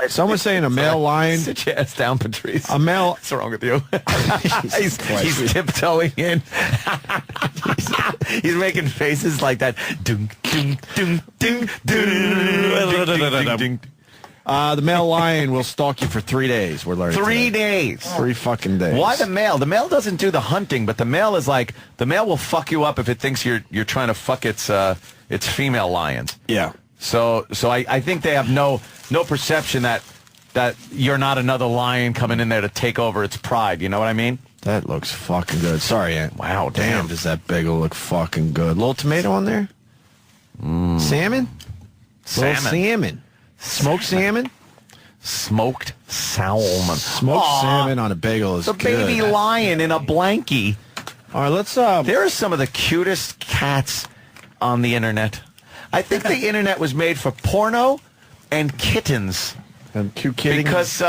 Someone's saying a male lion. Sit your ass down, Patrice. A male. What's wrong with you? he's tiptoeing in. He's making faces like that. Ding, ding, ding, ding, ding. The male lion will stalk you for 3 days. We're learning. 3 days. 3 fucking days. Why the male? The male doesn't do the hunting, but the male is like, the male will fuck you up if it thinks you're trying to fuck its female lions. Yeah. So I think they have no perception that you're not another lion coming in there to take over its pride. You know what I mean? That looks fucking good. Sorry, Aunt. Wow, damn. Does that bagel look fucking good? Little tomato on there? Salmon? Little salmon. Smoked salmon? Smoked salmon. Smoked salmon on a bagel is good. The baby lion in a blankie. All right, let's... There are some of the cutest cats on the internet. I think the internet was made for porno and kittens. And cute kittens? Because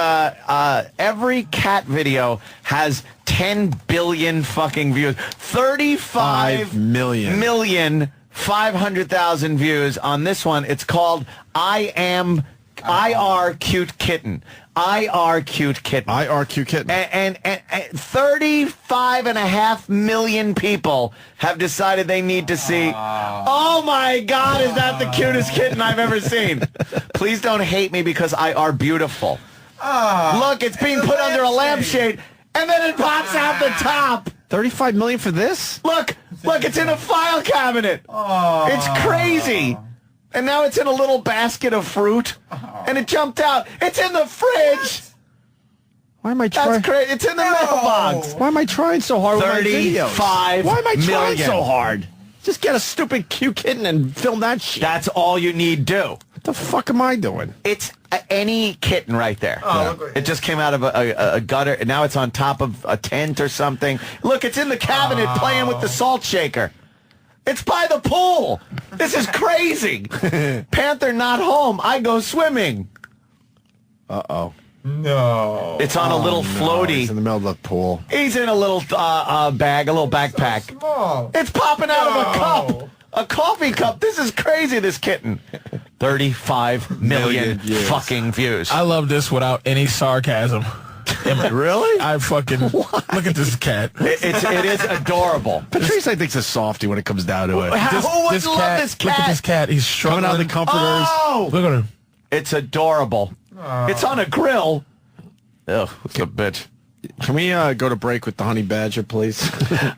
every cat video has 10 billion fucking views. 35 million 500,000 views on this one. It's called IR Cute Kitten. IR Cute Kitten. IR Cute Kitten. And 35.5 million people have decided they need to see. Oh my God, is that the cutest kitten I've ever seen? Please don't hate me because IR beautiful. Look, it's being put under a lampshade, and then it pops out the top. 35 million for this? Look, it's in a file cabinet. It's crazy. And now it's in a little basket of fruit. And it jumped out. It's in the fridge. Why am I trying? That's crazy. It's in the mailbox. Why am I trying so hard with my videos? 35 Why am I trying million. so hard? Just get a stupid cute kitten and film that shit. That's all you need do. What the fuck am I doing? It's any kitten right there. It just came out of a gutter, and now it's on top of a tent or something. Look, it's in the cabinet playing with the salt shaker. It's by the pool. This is crazy. Panther not home. I go swimming. Uh-oh. No. It's on a little floaty. He's in the middle of the pool. He's in a little bag, a little backpack. So small. It's popping out of a cup. A coffee cup. This is crazy, this kitten. 35 million fucking views. I love this without any sarcasm. Really? I fucking look at this cat. It is adorable. Patrice, I think, is a softie when it comes down to it. Who would love this cat? Look at this cat. He's struggling. Coming out of the comforters. Oh! Look at him. It's adorable. It's on a grill. Ugh, it's a bitch. Can we go to break with the honey badger, please?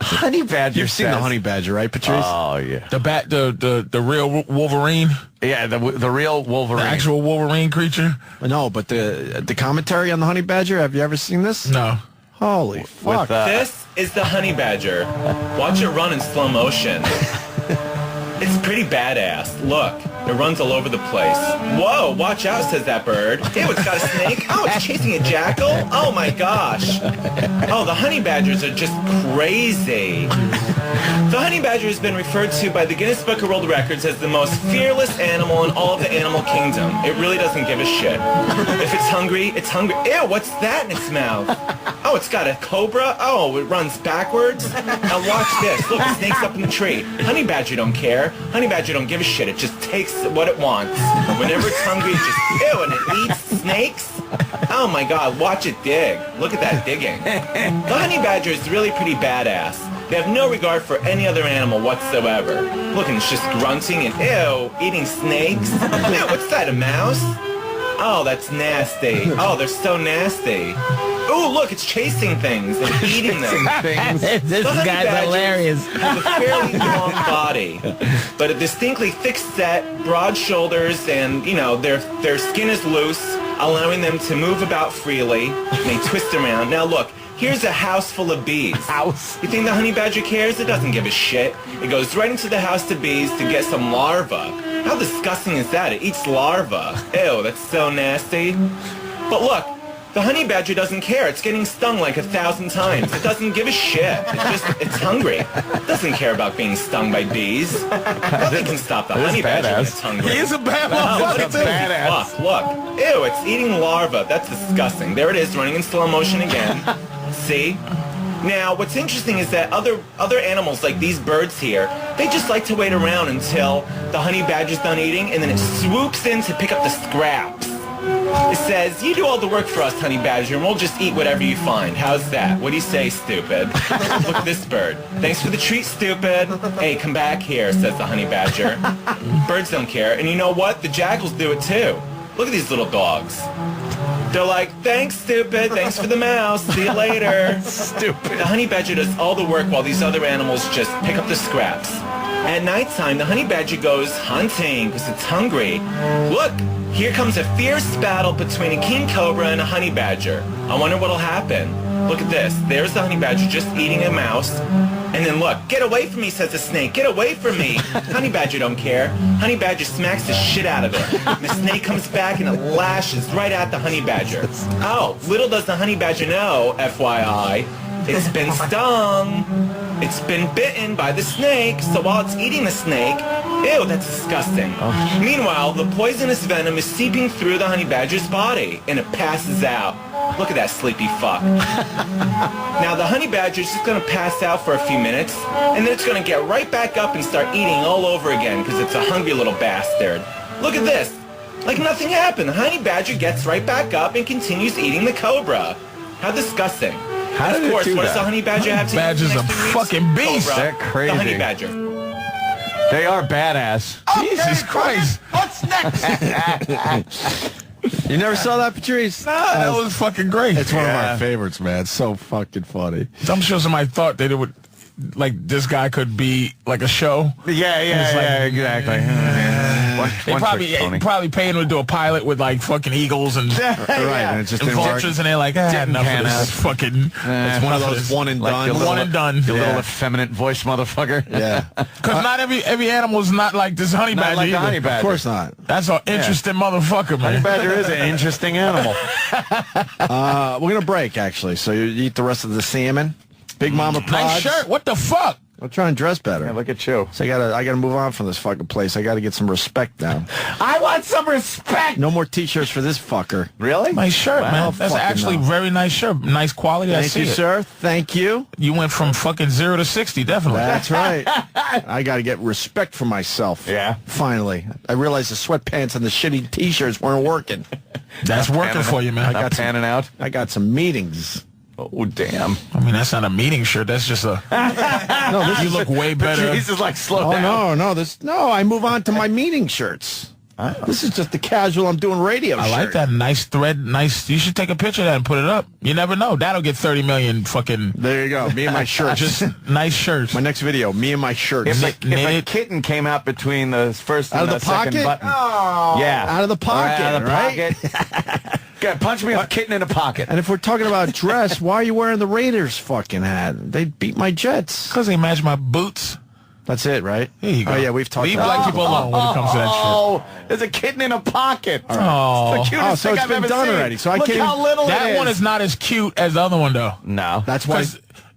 Honey badger. You've seen the honey badger, right, Patrice? Oh yeah. The real Wolverine. Yeah, the real Wolverine. The actual Wolverine creature. No, but the commentary on the honey badger. Have you ever seen this? No. Holy fuck! This is the honey badger. Watch it run in slow motion. It's pretty badass. Look, it runs all over the place. Whoa, watch out, says that bird. Ew, it's got a snake. Oh, it's chasing a jackal. Oh my gosh. Oh, the honey badgers are just crazy. The honey badger has been referred to by the Guinness Book of World Records as the most fearless animal in all of the animal kingdom. It really doesn't give a shit. If it's hungry, it's hungry. Ew, what's that in its mouth? Oh, it's got a cobra. Oh, it runs backwards. Now watch this. Look, the snake's up in the tree. Honey badger don't care. Honey badger don't give a shit. It just takes what it wants. Whenever it's hungry, it just, ew, and it eats snakes. Oh my God, watch it dig. Look at that digging. The honey badger is really pretty badass. They have no regard for any other animal whatsoever. Look, and it's just grunting and ew, eating snakes. Ew, what's that, a mouse? Oh, that's nasty. Oh, they're so nasty. Ooh, look, it's chasing things and eating them. This guy's hilarious. Has a fairly long body, but a distinctly thick-set, broad shoulders, and, you know, their skin is loose, allowing them to move about freely, and they twist around. Now, look. Here's a house full of bees. House? You think the honey badger cares? It doesn't give a shit. It goes right into the house to bees to get some larvae. How disgusting is that? It eats larvae. Ew, that's so nasty. But look, the honey badger doesn't care. It's getting stung like 1,000 times. It doesn't give a shit. It's hungry. It doesn't care about being stung by bees. Nothing can stop the honey badger when it's hungry. He is a bad Look, look. Ew, it's eating larvae. That's disgusting. There it is, running in slow motion again. See? Now, what's interesting is that other animals, like these birds here, they just like to wait around until the honey badger's done eating, and then it swoops in to pick up the scraps. It says, you do all the work for us, honey badger, and we'll just eat whatever you find. How's that? What do you say, stupid? Look at this bird. Thanks for the treat, stupid. Hey, come back here, says the honey badger. Birds don't care. And you know what? The jackals do it too. Look at these little dogs. They're like, thanks, stupid. Thanks for the mouse. See you later. Stupid. The honey badger does all the work while these other animals just pick up the scraps. At nighttime, the honey badger goes hunting because it's hungry. Look, here comes a fierce battle between a king cobra and a honey badger. I wonder what'll happen. Look at this. There's the honey badger just eating a mouse. And then look, get away from me, says the snake. Get away from me. Honey badger don't care. Honey badger smacks the shit out of it. And the snake comes back and it lashes right at the honey badger. Oh, little does the honey badger know, FYI, it's been stung. It's been bitten by the snake, so while it's eating the snake, ew, that's disgusting. Oh. Meanwhile, the poisonous venom is seeping through the honey badger's body, and it passes out. Look at that sleepy fuck. Now, the honey badger is just going to pass out for a few minutes, and then it's going to get right back up and start eating all over again, because it's a hungry little bastard. Look at this. Like nothing happened. The honey badger gets right back up and continues eating the cobra. How disgusting. How did of course, it do what that? does the honey badger have to eat? Badger's a fucking beast. Cobra, They're crazy. The honey badger. They are badass. Jesus Christ. What's next? You never saw that, Patrice? Nah, that was fucking great. It's one of our favorites, man. It's so fucking funny. I'm sure somebody thought that it would, like, this guy could be like a show. Yeah, exactly. They probably paid him to do a pilot with like fucking eagles and Right, and it just and didn't work. vultures, and they're like, enough of this fucking. It's one of those one and done. One and done. You little effeminate voice motherfucker. Yeah. Because not every animal is not like this honey Not badger like the either. honey badger. Of course not. That's an interesting motherfucker, Honey man. badger is an interesting animal. We're going to break, actually. So you eat the rest of the salmon. Big Mama Pods. Nice shirt. What the fuck? I'm trying to dress better. Yeah, look at you. So I gotta move on from this fucking place. I gotta get some respect now. I want some respect. No more t-shirts for this fucker. Really? Nice shirt, Wow, man. That's fucking actually no. very nice shirt. Nice quality. I Thank see you, it. sir. Thank you. You went from fucking 0 to 60, definitely. That's right. I gotta get respect for myself. Yeah. Finally. I realized the sweatpants and the shitty t-shirts weren't working. That's working for you, man. Not panning out. I got some meetings. Oh, damn. I mean, that's not a meeting shirt. That's just a. No, this You look way better. He's just like, slow Oh, down. no, I move on to my meeting shirts. This is just the casual I'm doing radio I like shirt. that. Nice thread. Nice. You should take a picture of that and put it up. You never know. That'll get 30 million fucking. There you go. Me and my shirts. Just nice shirts. My next video, me and my shirts. If a kitten came out between the first and Out of the the second pocket? button. Oh, Yeah. out of the pocket, Out of the right? pocket. God, punch me a kitten in the pocket. And if we're talking about dress, why are you wearing the Raiders fucking hat? They beat my Jets. Because they match my boots. That's it, right? Here you go. Oh, yeah, we've talked Leave about black that. people alone when it comes to that shit. Oh, there's a kitten in a pocket. Oh. It's the cutest So thing it's I've been ever done seen. already, so I Look can't how even- little That it one is not as cute as the other one, though. No. That's why.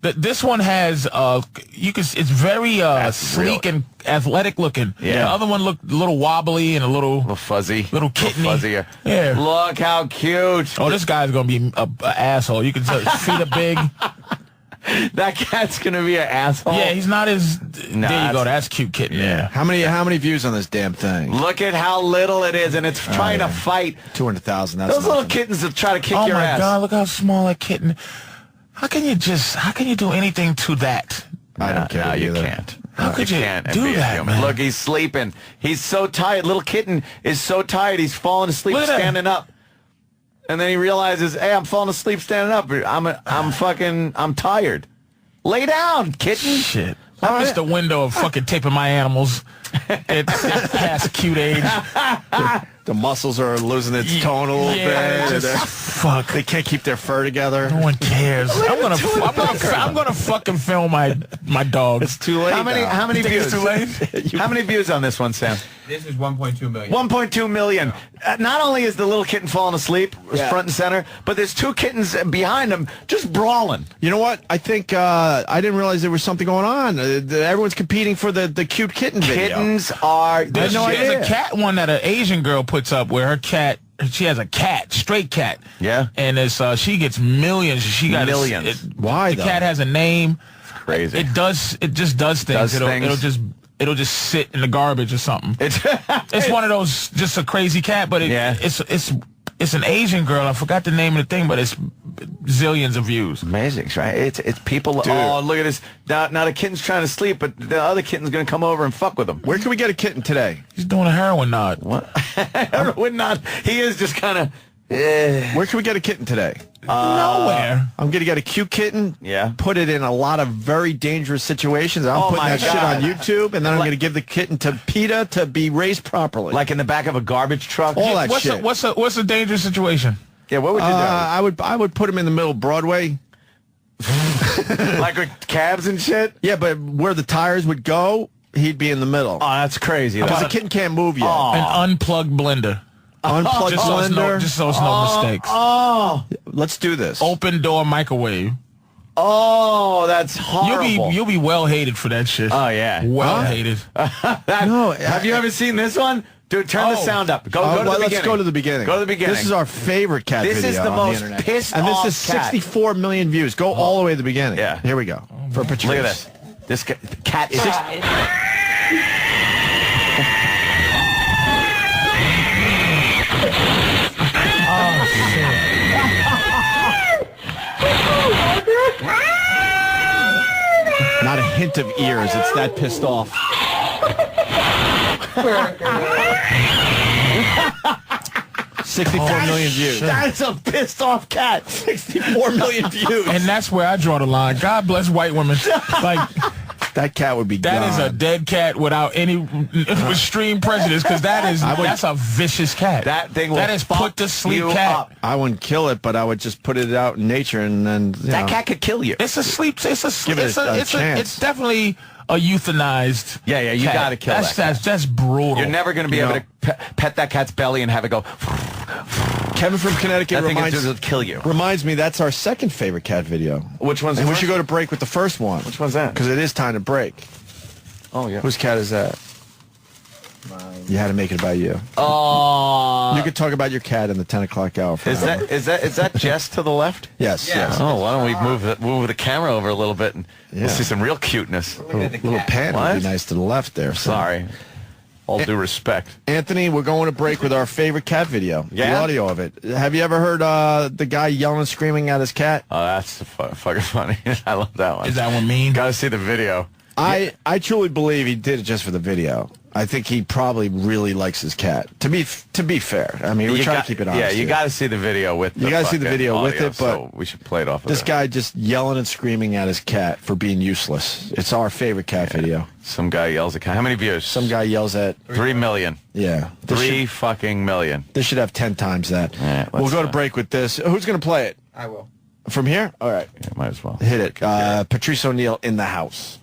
This one has it's very sleek and athletic looking. Yeah. The other one looked a little wobbly and a little fuzzy. little kitteny. fuzzier. Yeah. Look how cute. Oh, this guy's gonna be a asshole. You can tell his feet are big. That cat's going to be an asshole. Yeah, he's not as. Nah, there you go. That's cute kitten. Yeah. How many views on this damn thing? Look at how little it is, and it's trying to fight. 200,000. That's Those little nothing. kittens that try to kick Oh your my ass. God! Look how small that kitten. How can you do anything to that? I don't care No, you either. can't. How could you can't do be a that, human. man? Look, he's sleeping. He's so tired. Little kitten is so tired. He's falling asleep Look at that. standing up. And then he realizes, hey, I'm falling asleep standing up. I'm tired. Lay down, kitten. Shit. I missed the window of fucking taping my animals at past cute age. The muscles are losing its tone a little bit. Fuck. They can't keep their fur together. No one cares. I'm gonna fucking film my dog. It's too late. How many Think views? it's too late? How many views on this one, Sam? This is 1.2 million. 1.2 million. Not only is the little kitten falling asleep, front and center, but there's two kittens behind him just brawling. You know what? I think I didn't realize there was something going on. Everyone's competing for the cute kitten video. Kittens are... There's no a idea. cat one that an Asian girl puts up where her cat. She has a cat, straight cat. Yeah. And it's she gets millions. She got Millions. Why, The though? cat has a name. Crazy. It just does things. Does things. It'll just sit in the garbage or something. It's It's one of those, just a crazy cat, but Yeah. it's It's an Asian girl. I forgot the name of the thing, but it's zillions of views. Amazing, right? It's people. Dude. Oh, look at this. Now the kitten's trying to sleep, but the other kitten's going to come over and fuck with him. Where can we get a kitten today? He's doing a heroin nod. What? Heroin nod. He is just kind of... Where can we get a kitten today? Nowhere. I'm going to get a cute kitten. Yeah. Put it in a lot of very dangerous situations. I'm putting my that shit God. on YouTube, and then I'm going to give the kitten to PETA to be raised properly. Like in the back of a garbage truck. All that What's shit. what's a dangerous situation? Yeah, what would you do? I would put him in the middle of Broadway. Like with cabs and shit? Yeah, but where the tires would go, he'd be in the middle. Oh, that's crazy. Because the kitten can't move yet. An unplugged blender. Unplug Just so it's blender. just so it's no mistakes. Let's do this. Open door microwave. Oh, that's horrible. You'll be well hated for that shit. Oh, yeah. Well hated. No, Have you ever seen this one? Dude, turn the sound up. Go to the beginning. Let's go to the beginning. Go to the beginning. This is our favorite cat This video is the on most internet. pissed And this off is cat. 64 million views. Go all the way to the beginning. Yeah. Here we go. For Patrice. Look at this. This cat is... Not a hint of ears. It's that pissed off. 64 million views. That's a pissed off cat. 64 million views. And that's where I draw the line. God bless white women. Like, That cat would be that gone. is a dead cat without any extreme prejudice, because that's a vicious cat. That thing will That is put to fuck sleep you cat. up. I wouldn't kill it, but I would just put it out in nature and then That cat could kill you. It's a sleep. Give it a chance. It's definitely a euthanized. Yeah, you cat. gotta kill that cat. That's brutal. You're never going to be able to pet that cat's belly and have it go... Kevin from Connecticut That thing is just kill you. reminds me that's our second favorite cat video. Which one's the And we first? should go to break with the first one. Which one's that? Because it is time to break. Oh, yeah. Whose cat is that? You had to make it about you. Oh. You could talk about your cat in the 10 o'clock hour. For Is an hour. that Jess to the left? Yes. Yeah. Yes. Oh, why don't we move the camera over a little bit and Yeah. we'll see some real cuteness. Little pan would What? be nice to the left there. So. Sorry. All due respect. Anthony, we're going to break with our favorite cat video. Yeah? The audio of it. Have you ever heard the guy yelling and screaming at his cat? Oh, that's fucking funny. I love that one. Is that one mean? Got to see the video. I truly believe he did it just for the video. I think he probably really likes his cat. To be fair, I mean, we try to keep it honest. Yeah, you here. got to see the video with. You gotta see the fucking video with audio, it, but so we should play it off. This of guy just yelling and screaming at his cat for being useless. It's our favorite cat video. Some guy yells at cat. How many views? Some guy yells at 3 million. yeah. Three fucking million. This should have 10 times that. Yeah, We'll let's, go to break with this. Who's gonna play it? I will. From here? All right. Yeah, might as well. Hit it. Patrice Oneal in the house.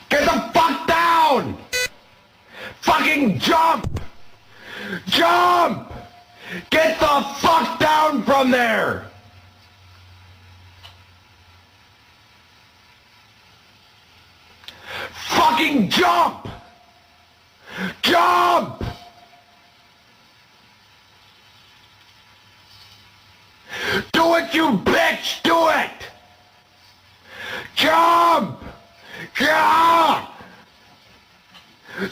Get the fuck down! Fucking jump! Jump! Get the fuck down from there! Fucking jump! Jump! Do it, you bitch! Do it! Jump! Yeah!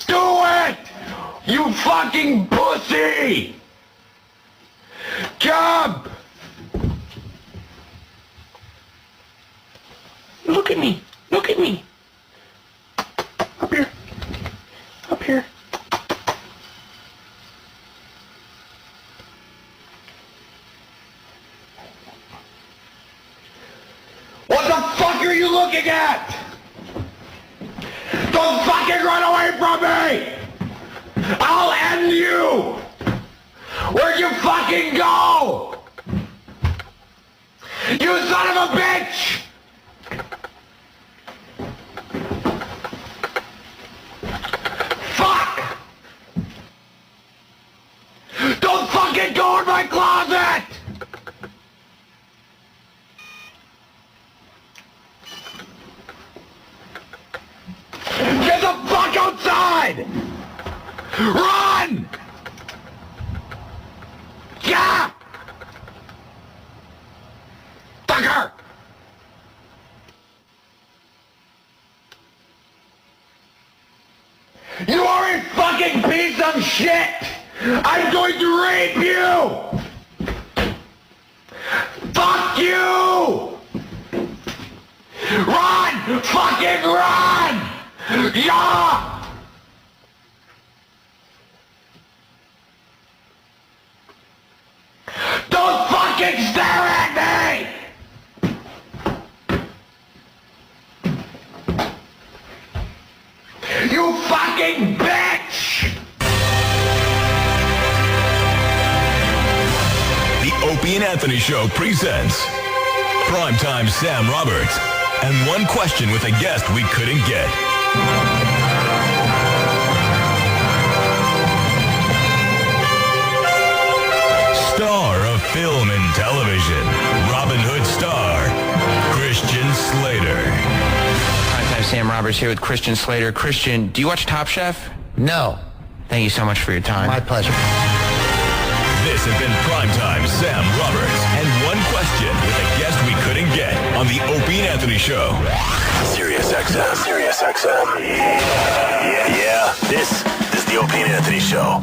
Do it! You fucking pussy! Jump! Look at me! Look at me! Up here! Up here! What the fuck are you looking at? Don't fucking run away from me! I'll end you! Where'd you fucking go? You son of a bitch! Fuck! Don't fucking go in my closet! Get the fuck outside! Run! Yeah! Tucker! You are a fucking piece of shit! I'm going to rape you! Fuck you! Run! Fucking run! Yeah! Don't fucking stare at me! You fucking bitch! The Opie and Anthony Show presents Primetime Sam Roberts and one question with a guest we couldn't get. Star of film and television, Robin Hood star, Christian Slater. Primetime Sam Roberts here with Christian Slater. Christian, do you watch Top Chef? No. Thank you so much for your time. My pleasure. This has been Primetime Sam Roberts and one question with a guest we couldn't get on the Opie and Anthony Show. Sirius XM. Yeah. This is the Opie and Anthony Show.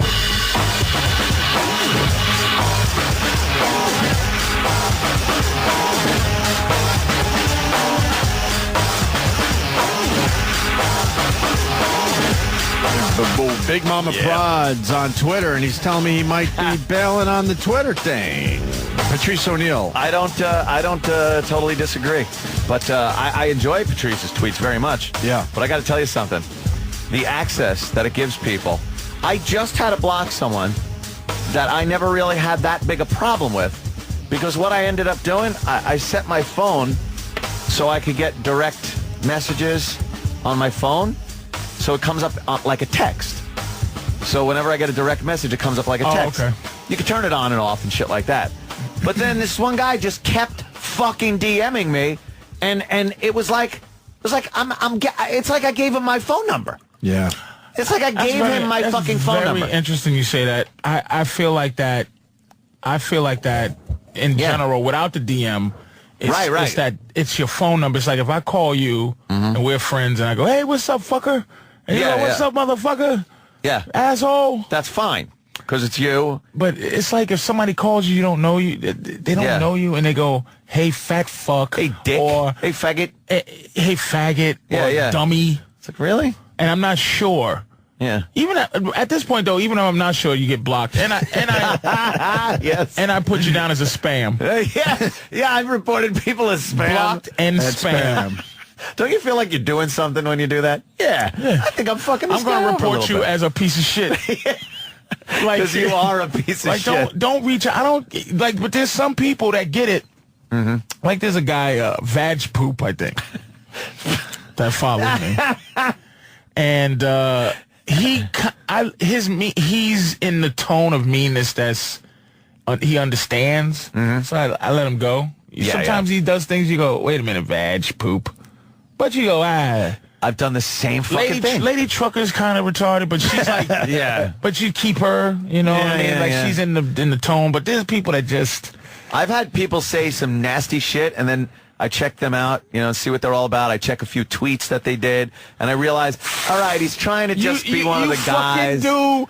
Big Mama Prods on Twitter, and he's telling me he might be bailing on the Twitter thing. Patrice Oneal. I don't totally disagree, but I enjoy Patrice's tweets very much. Yeah. But I got to tell you something. The access that it gives people. I just had to block someone that I never really had that big a problem with, because what I ended up doing, I set my phone so I could get direct messages on my phone, so it comes up like a text. So whenever I get a direct message, it comes up like a text. Okay. You can turn it on and off and shit like that. But then this one guy just kept fucking DMing me, and it was like it's like I gave him my phone number. Yeah. It's like I gave him my fucking phone number. Very interesting you say that. I feel like that. In general, without the DM, it's, right. It's that it's your phone number. It's like if I call you and we're friends, and I go, "Hey, what's up, fucker?" And you go, "What's up, motherfucker?" Yeah, asshole. That's fine because it's you. But it's like if somebody calls you, you don't know you. They don't know you, and they go, "Hey, fat fuck." Hey, dick. Or hey, faggot. Hey, faggot. Or dummy. It's like, really? And I'm not sure. Yeah. Even at this point, though, even though I'm not sure, you get blocked, and I yes, and I put you down as a spam. Yeah. I've reported people as spam. Blocked and spam. Don't you feel like you're doing something when you do that? Yeah. I think I'm fucking. I'm going to report you as a piece of shit. Like, because you are a piece of shit. Don't reach out. I don't like, but there's some people that get it. Mm-hmm. Like there's a guy, Vag Poop, I think, that followed me, and he's in the tone of meanness that's he understands. Mm-hmm. So I let him go. Sometimes he does things. You go, wait a minute, Vag Poop, but you go, I've done the same fucking thing. Lady Trucker's kind of retarded, but she's like, yeah. But you keep her, you know what I mean? Like she's in the tone. But there's people that just. I've had people say some nasty shit, and then I check them out, see what they're all about. I check a few tweets that they did, and I realize, all right, he's trying to just be one of the guys. You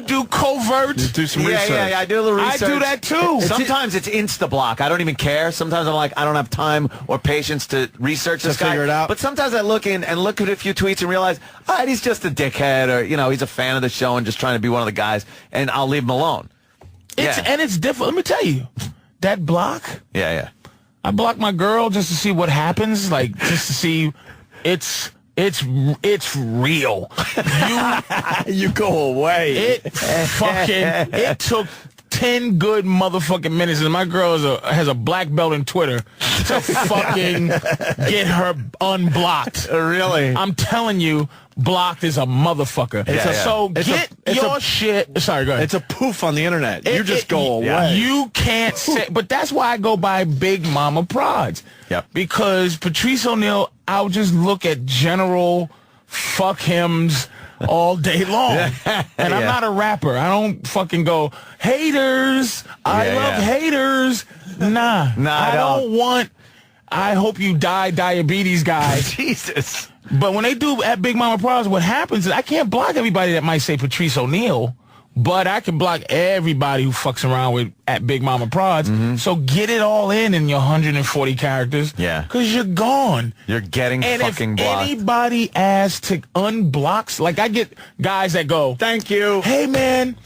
do covert. You do some research. Yeah, I do a little research. I do that too. Sometimes it's insta-block. I don't even care. Sometimes I'm like, I don't have time or patience to research this guy. Figure it out. But sometimes I look at a few tweets and realize, all right, he's just a dickhead, or, he's a fan of the show and just trying to be one of the guys, and I'll leave him alone. And it's different. Let me tell you, that block. Yeah. I block my girl just to see what happens, like just to see it's real. You go away. It took 10 good motherfucking minutes, and my girl has a black belt in Twitter to fucking get her unblocked. Really? I'm telling you, blocked is a motherfucker. Shit. Sorry, go ahead. It's a poof on the internet. You just go away. You can't say, but that's why I go by Big Mama Prods. Yep. Because Patrice Oneal, I'll just look at general fuck hims all day long. And I'm not a rapper. I don't fucking go, haters. I love haters. Nah, I don't want, I hope you die, diabetes guy. Jesus. But when they do at Big Mama Prods, what happens is I can't block everybody that might say Patrice Oneal, but I can block everybody who fucks around with at Big Mama Prods. So get it all in your 140 characters. Yeah. Because you're gone. You're getting And fucking if blocked. anybody asks to unblocks, like I get guys that go, Thank you. hey, man,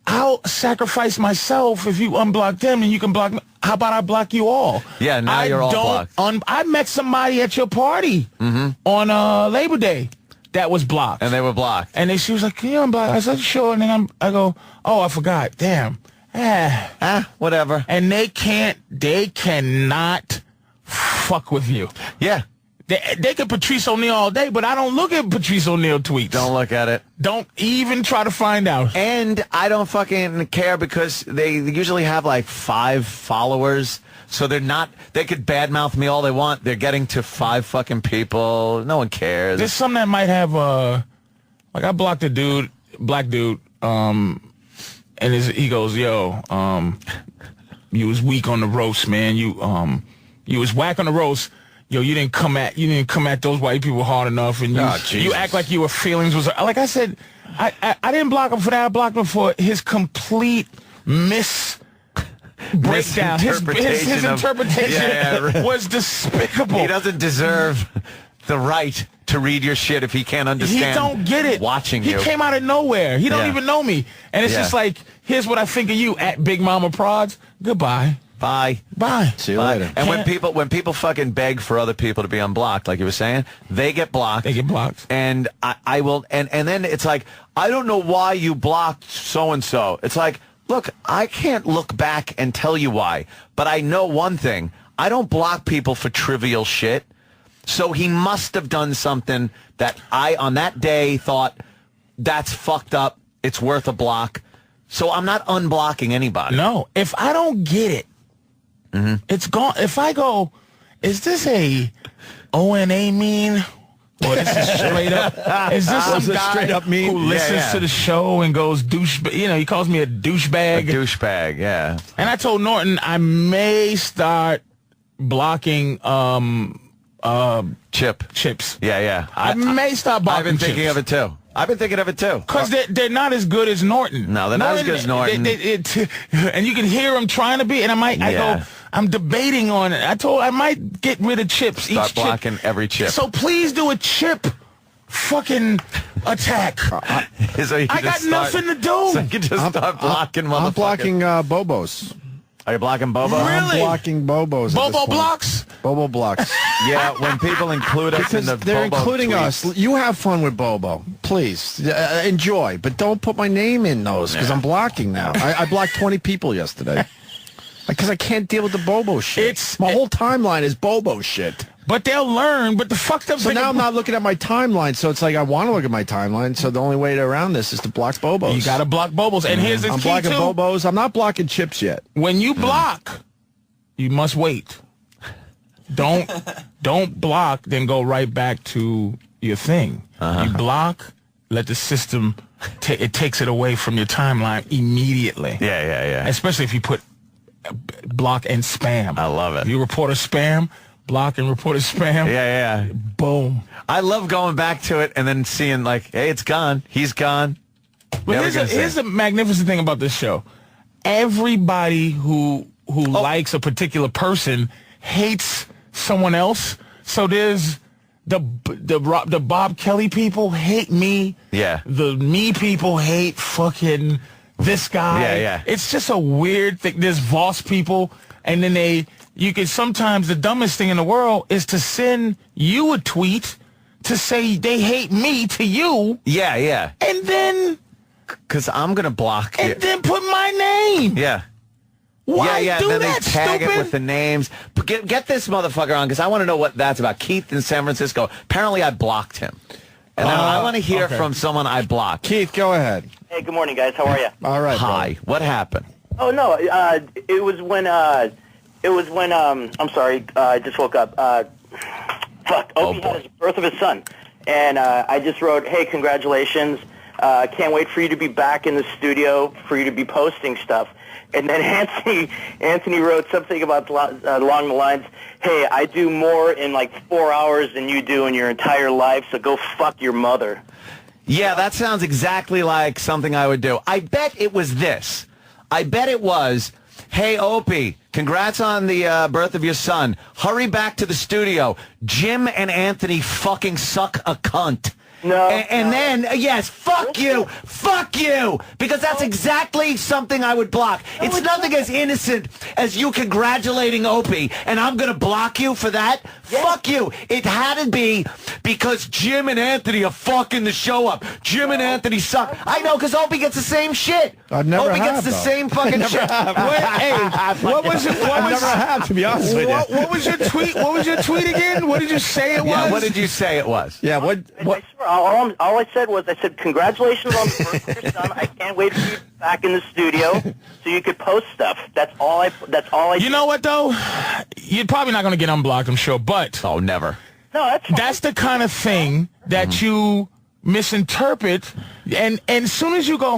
I'll sacrifice myself if you unblock them and you can block me. How about I block you all? Yeah, now you're all blocked. I met somebody at your party on Labor Day that was blocked. And they were blocked. And then she was like, can you unblock? I said, sure. And then I go, oh, I forgot. Damn. Whatever. And they cannot fuck with you. Yeah. They can Patrice Oneal all day, but I don't look at Patrice Oneal tweets. Don't look at it. Don't even try to find out. And I don't fucking care because they usually have like 5 followers. So they're not, they could badmouth me all they want. They're getting to 5 fucking people. No one cares. There's some that might have, like I blocked a dude, black dude, and he goes, yo, you was weak on the roast, man. You was whack on the roast. Yo, you didn't come at those white people hard enough, and you act like your feelings was like I said. I didn't block him for that. I blocked him for his complete breakdown. His interpretation was despicable. He doesn't deserve the right to read your shit if he can't understand. He don't get it. Watching you. He came out of nowhere. He don't even know me. And it's just like, here's what I think of you at Big Mama Prods. Goodbye. Bye. See you later. And when people fucking beg for other people to be unblocked, like you were saying, they get blocked. They get blocked. And I will, and then it's like, I don't know why you blocked so-and-so. It's like, look, I can't look back and tell you why, but I know one thing. I don't block people for trivial shit. So he must have done something that I, on that day, thought, that's fucked up. It's worth a block. So I'm not unblocking anybody. No. If I don't get it, it's gone. If I go, is this a ONA meme? Or this is straight up? Is this some guy straight up meme? who listens to the show and goes douche? You know, he calls me a douchebag. A douchebag, yeah. And I told Norton I may start blocking chips. Yeah. I may stop blocking I've been thinking chips. of it too. I've been thinking of it too. Because they're not as good as Norton. No, they're not as good as Norton. And you can hear him trying to be. And I go, I'm debating on it. I might get rid of chips. Start blocking every chip. So please do a chip fucking attack. So I got nothing to do. So you can just start blocking motherfuckers. I'm blocking Bobos. Are you blocking Bobo? Really? I'm blocking Bobos. Bobo blocks? Bobo blocks. Yeah, when people include us in the they're Bobo including tweets. us. You have fun with Bobo, please. Enjoy, but don't put my name in those because I'm blocking now. I blocked 20 people yesterday because I can't deal with the Bobo shit. My whole timeline is Bobo shit. But they'll learn. But the fucked up So thing now I'm not looking at my timeline. So it's like I want to look at my timeline. So the only way around this is to block Bobos. You got to block Bobos. And here's the I'm key blocking too. Bobos. I'm not blocking chips yet. When you block, you must wait. Don't block, then go right back to your thing. You block, let the system, it takes it away from your timeline immediately. Yeah. Especially if you put block and spam. I love it. If you report a spam, block and report a spam. Yeah. Boom. I love going back to it and then seeing like, hey, it's gone. He's gone. But here's the magnificent thing about this show. Everybody who likes a particular person hates someone else. So there's the Bob Kelly people hate me. Yeah. The me people hate fucking this guy. Yeah. It's just a weird thing. There's Voss people, and then you can sometimes, the dumbest thing in the world is to send you a tweet to say they hate me to you. Yeah. And then... Because I'm going to block you. And then put my name. Yeah. Why do then that, they tag stupid? it with the names. But get this motherfucker on, because I want to know what that's about. Keith in San Francisco. Apparently I blocked him. And I want to hear from someone I blocked. Keith, go ahead. Hey, good morning, guys. How are you? All right. Hi. What happened? Oh no, it was when I'm sorry, I just woke up. Opie had his birth of his son, and I just wrote, hey, congratulations. Can't wait for you to be back in the studio, for you to be posting stuff. And then Anthony wrote something about along the lines, hey, I do more in like 4 hours than you do in your entire life, so go fuck your mother. Yeah, that sounds exactly like something I would do. I bet it was this. I bet it was, hey, Opie, congrats on the birth of your son. Hurry back to the studio. Jim and Anthony fucking suck a cunt. No. And then, yes, fuck you, because that's exactly something I would block. It's nothing as innocent as you congratulating Opie, and I'm going to block you for that? Yeah. Fuck you. It had to be because Jim and Anthony are fucking the show up. Jim and Anthony suck. I know, because Opie gets the same shit. I've never Opie have, gets the though. same fucking shit. What was it? I never have, to be honest with you. What was your tweet? What was your tweet again? What did you say it was? Yeah, what did you say it was? Yeah, what? I swear, all I said was, I said, congratulations on the birth of your son. I can't wait for you to be back in the studio so you could post stuff. That's all I You know what, though? You're probably not going to get unblocked, I'm sure, but... Oh, never. No, that's fine. That's the kind of thing that you misinterpret, and as soon as you go,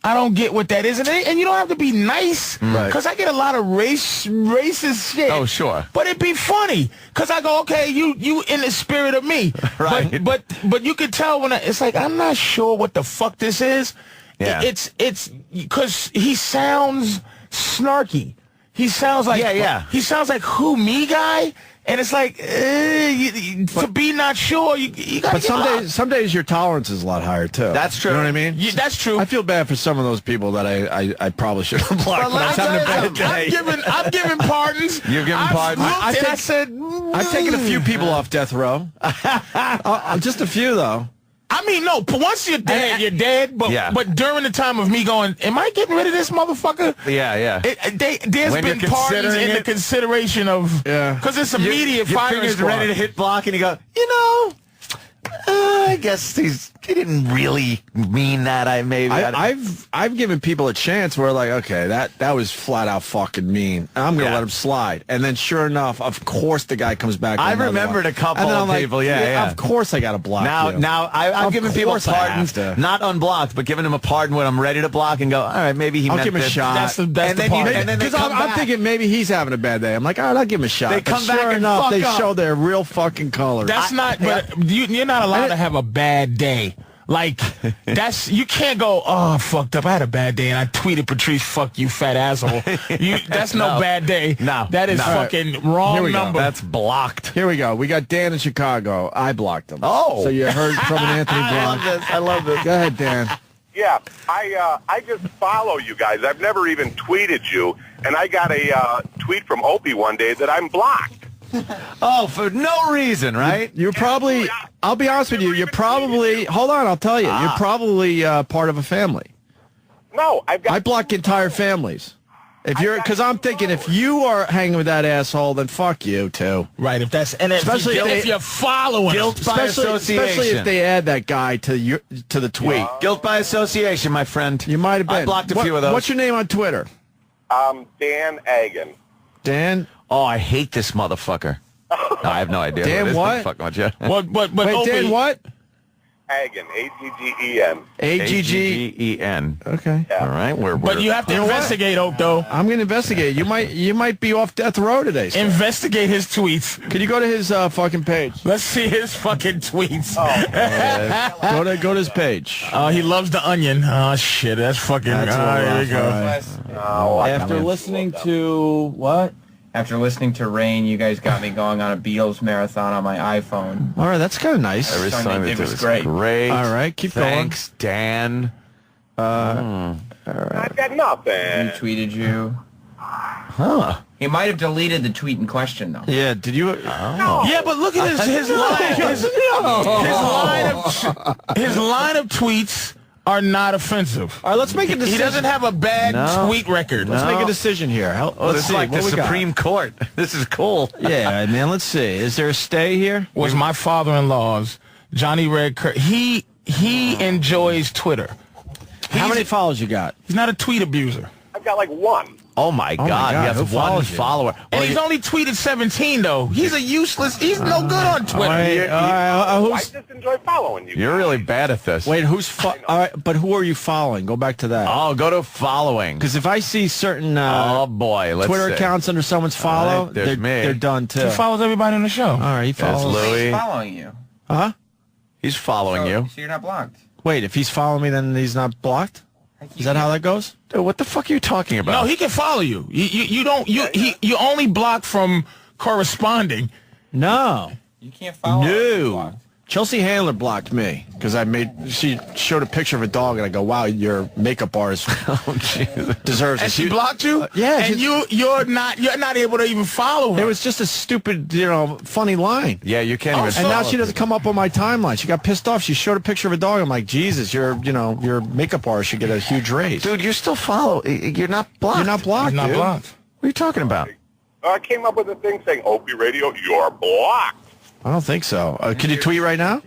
I don't get what that is, and you don't have to be nice, because I get a lot of racist shit. Oh, sure. But it'd be funny, because I go, okay, you in the spirit of me. Right. But you can tell when it's like, I'm not sure what the fuck this is. Yeah. It's because he sounds snarky. He sounds like, he sounds like who, me guy? And it's like, to be not sure, you got to But some days your tolerance is a lot higher, too. That's true. You know what I mean? Yeah, that's true. I feel bad for some of those people that I probably should have blocked when I was having a bad day. I'm giving pardons. You're giving pardons? I said, I've taken a few people off death row. Just a few, though. I mean, no, once you're dead, you're dead. But during the time of me going, am I getting rid of this motherfucker? Yeah. There's When been you're pardons considering in the consideration of, because it's immediate your firing finger's squad. ready to hit block, and you go, I guess he didn't really mean that. I've given people a chance where like, okay, that was flat out fucking mean. I'm gonna let him slide, and then sure enough, of course the guy comes back. I remembered a couple of people. Yeah. Of course I got to block. Now I've given people pardons, not unblocked, but giving them a pardon when I'm ready to block and go. All right, maybe he. I'll meant give him a this. shot. That's the part. Because I'm thinking maybe he's having a bad day. I'm like, all right, I'll give him a shot. They come back sure and enough, fuck they up. show their real fucking colors. That's not, but you're not allowed to have a bad day. Like, you can't go, oh, I fucked up. I had a bad day, and I tweeted Patrice, fuck you, fat asshole. That's no bad day. No. That is fucking wrong number. That's blocked. Here we go. We got Dan in Chicago. I blocked him. Oh. So you heard from an Anthony block. I love this. Go ahead, Dan. Yeah, I just follow you guys. I've never even tweeted you, and I got a tweet from Opie one day that I'm blocked. Oh, for no reason, right? You're probably, I'll be honest with you, you're probably, hold on, I'll tell you, you're probably part of a family. No, I block entire families. Because I'm thinking if you are hanging with that asshole, then fuck you too. Right, especially if you're following guilt by association. Especially if they add that guy to the tweet. Guilt by association, my friend. You might have been. I blocked a few of those. What's your name on Twitter? Dan Agan. Dan? Oh, I hate this motherfucker. No, I have no idea. Dan what? Fuck much, yeah. But Wait, Opie, Dan what? Agan, A-G-G-E-N. A-G-G-E-N. Okay. Yeah. All right, but you have to investigate, Oak, though. I'm going to investigate. You might be off death row today. Sir. Investigate his tweets. Could you go to his fucking page? Let's see his fucking tweets. Go to his page. He loves the onion. Oh, shit. That's fucking... here we go. Right. After listening to... What? After listening to Rain, you guys got me going on a Beatles marathon on my iPhone. All right, that's kind of nice. It was great. All right, keep Thanks, Dan. All right. I've got nothing. Retweeted you. Huh. He might have deleted the tweet in question, though. Yeah, did you? Yeah, but look at his line of tweets are not offensive. All right, let's make a decision. He doesn't have a bad tweet record. Let's make a decision here. Let's It's see. like What the we got? Supreme Court. This is cool. Yeah, man, let's see. Is there a stay here? Was my father-in-law's, Johnny Red Kurt. He enjoys Twitter. How many followers you got? He's not a tweet abuser. I've got like one. Oh my God, he has one follower. And he's only tweeted 17 though. He's a useless. He's no good on Twitter. I just enjoy following you. You're really bad at this. Wait, all right, but who are you following? Go back to that. Oh, go to following. Because if I see certain Twitter accounts under someone's follow, they're done too. He follows everybody on the show. All right, he follows Louis. He's following you. Huh? He's following you. So you're not blocked. Wait, if he's following me, then he's not blocked? Is that how that goes? Dude, what the fuck are you talking about? No, he can follow you. You don't. You only block from corresponding. No. You can't follow. No. Chelsea Handler blocked me because she showed a picture of a dog, and I go, wow, your makeup artist deserves And it. she blocked you? Yeah. And you're not able to even follow her. It was just a stupid, funny line. Yeah, you can't even. And now she doesn't come up on my timeline. She got pissed off. She showed a picture of a dog. I'm like, Jesus, your makeup artist should get a huge raise. Dude, you're still You're not blocked. You're not blocked, You're not dude. blocked. What are you talking about? I came up with a thing saying, Opie Radio, you're blocked. I don't think so. Can you tweet right now?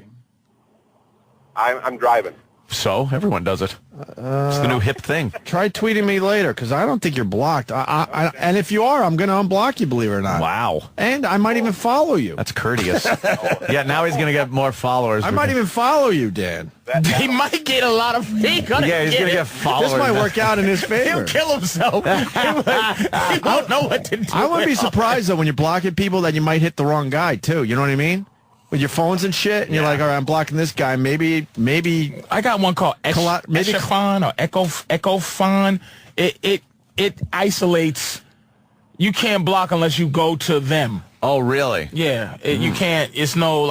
I'm driving. So everyone does it. It's the new hip thing. Try tweeting me later because I don't think you're blocked. And if you are, I'm going to unblock you, believe it or not. Wow. And I might even follow you. That's courteous. Yeah, now he's going to get more followers. I might even follow you, Dan. He might get a lot of. He's going to get followers. This might work out in his favor. He'll kill himself. He won't know what to do. I wouldn't be surprised, though, when you're blocking people that you might hit the wrong guy, too. You know what I mean? With your phones and shit, and you're like, all right, I'm blocking this guy. Maybe. I got one called Echofon or Echofon. It isolates. You can't block unless you go to them. Oh, really? Yeah, you can't. It's no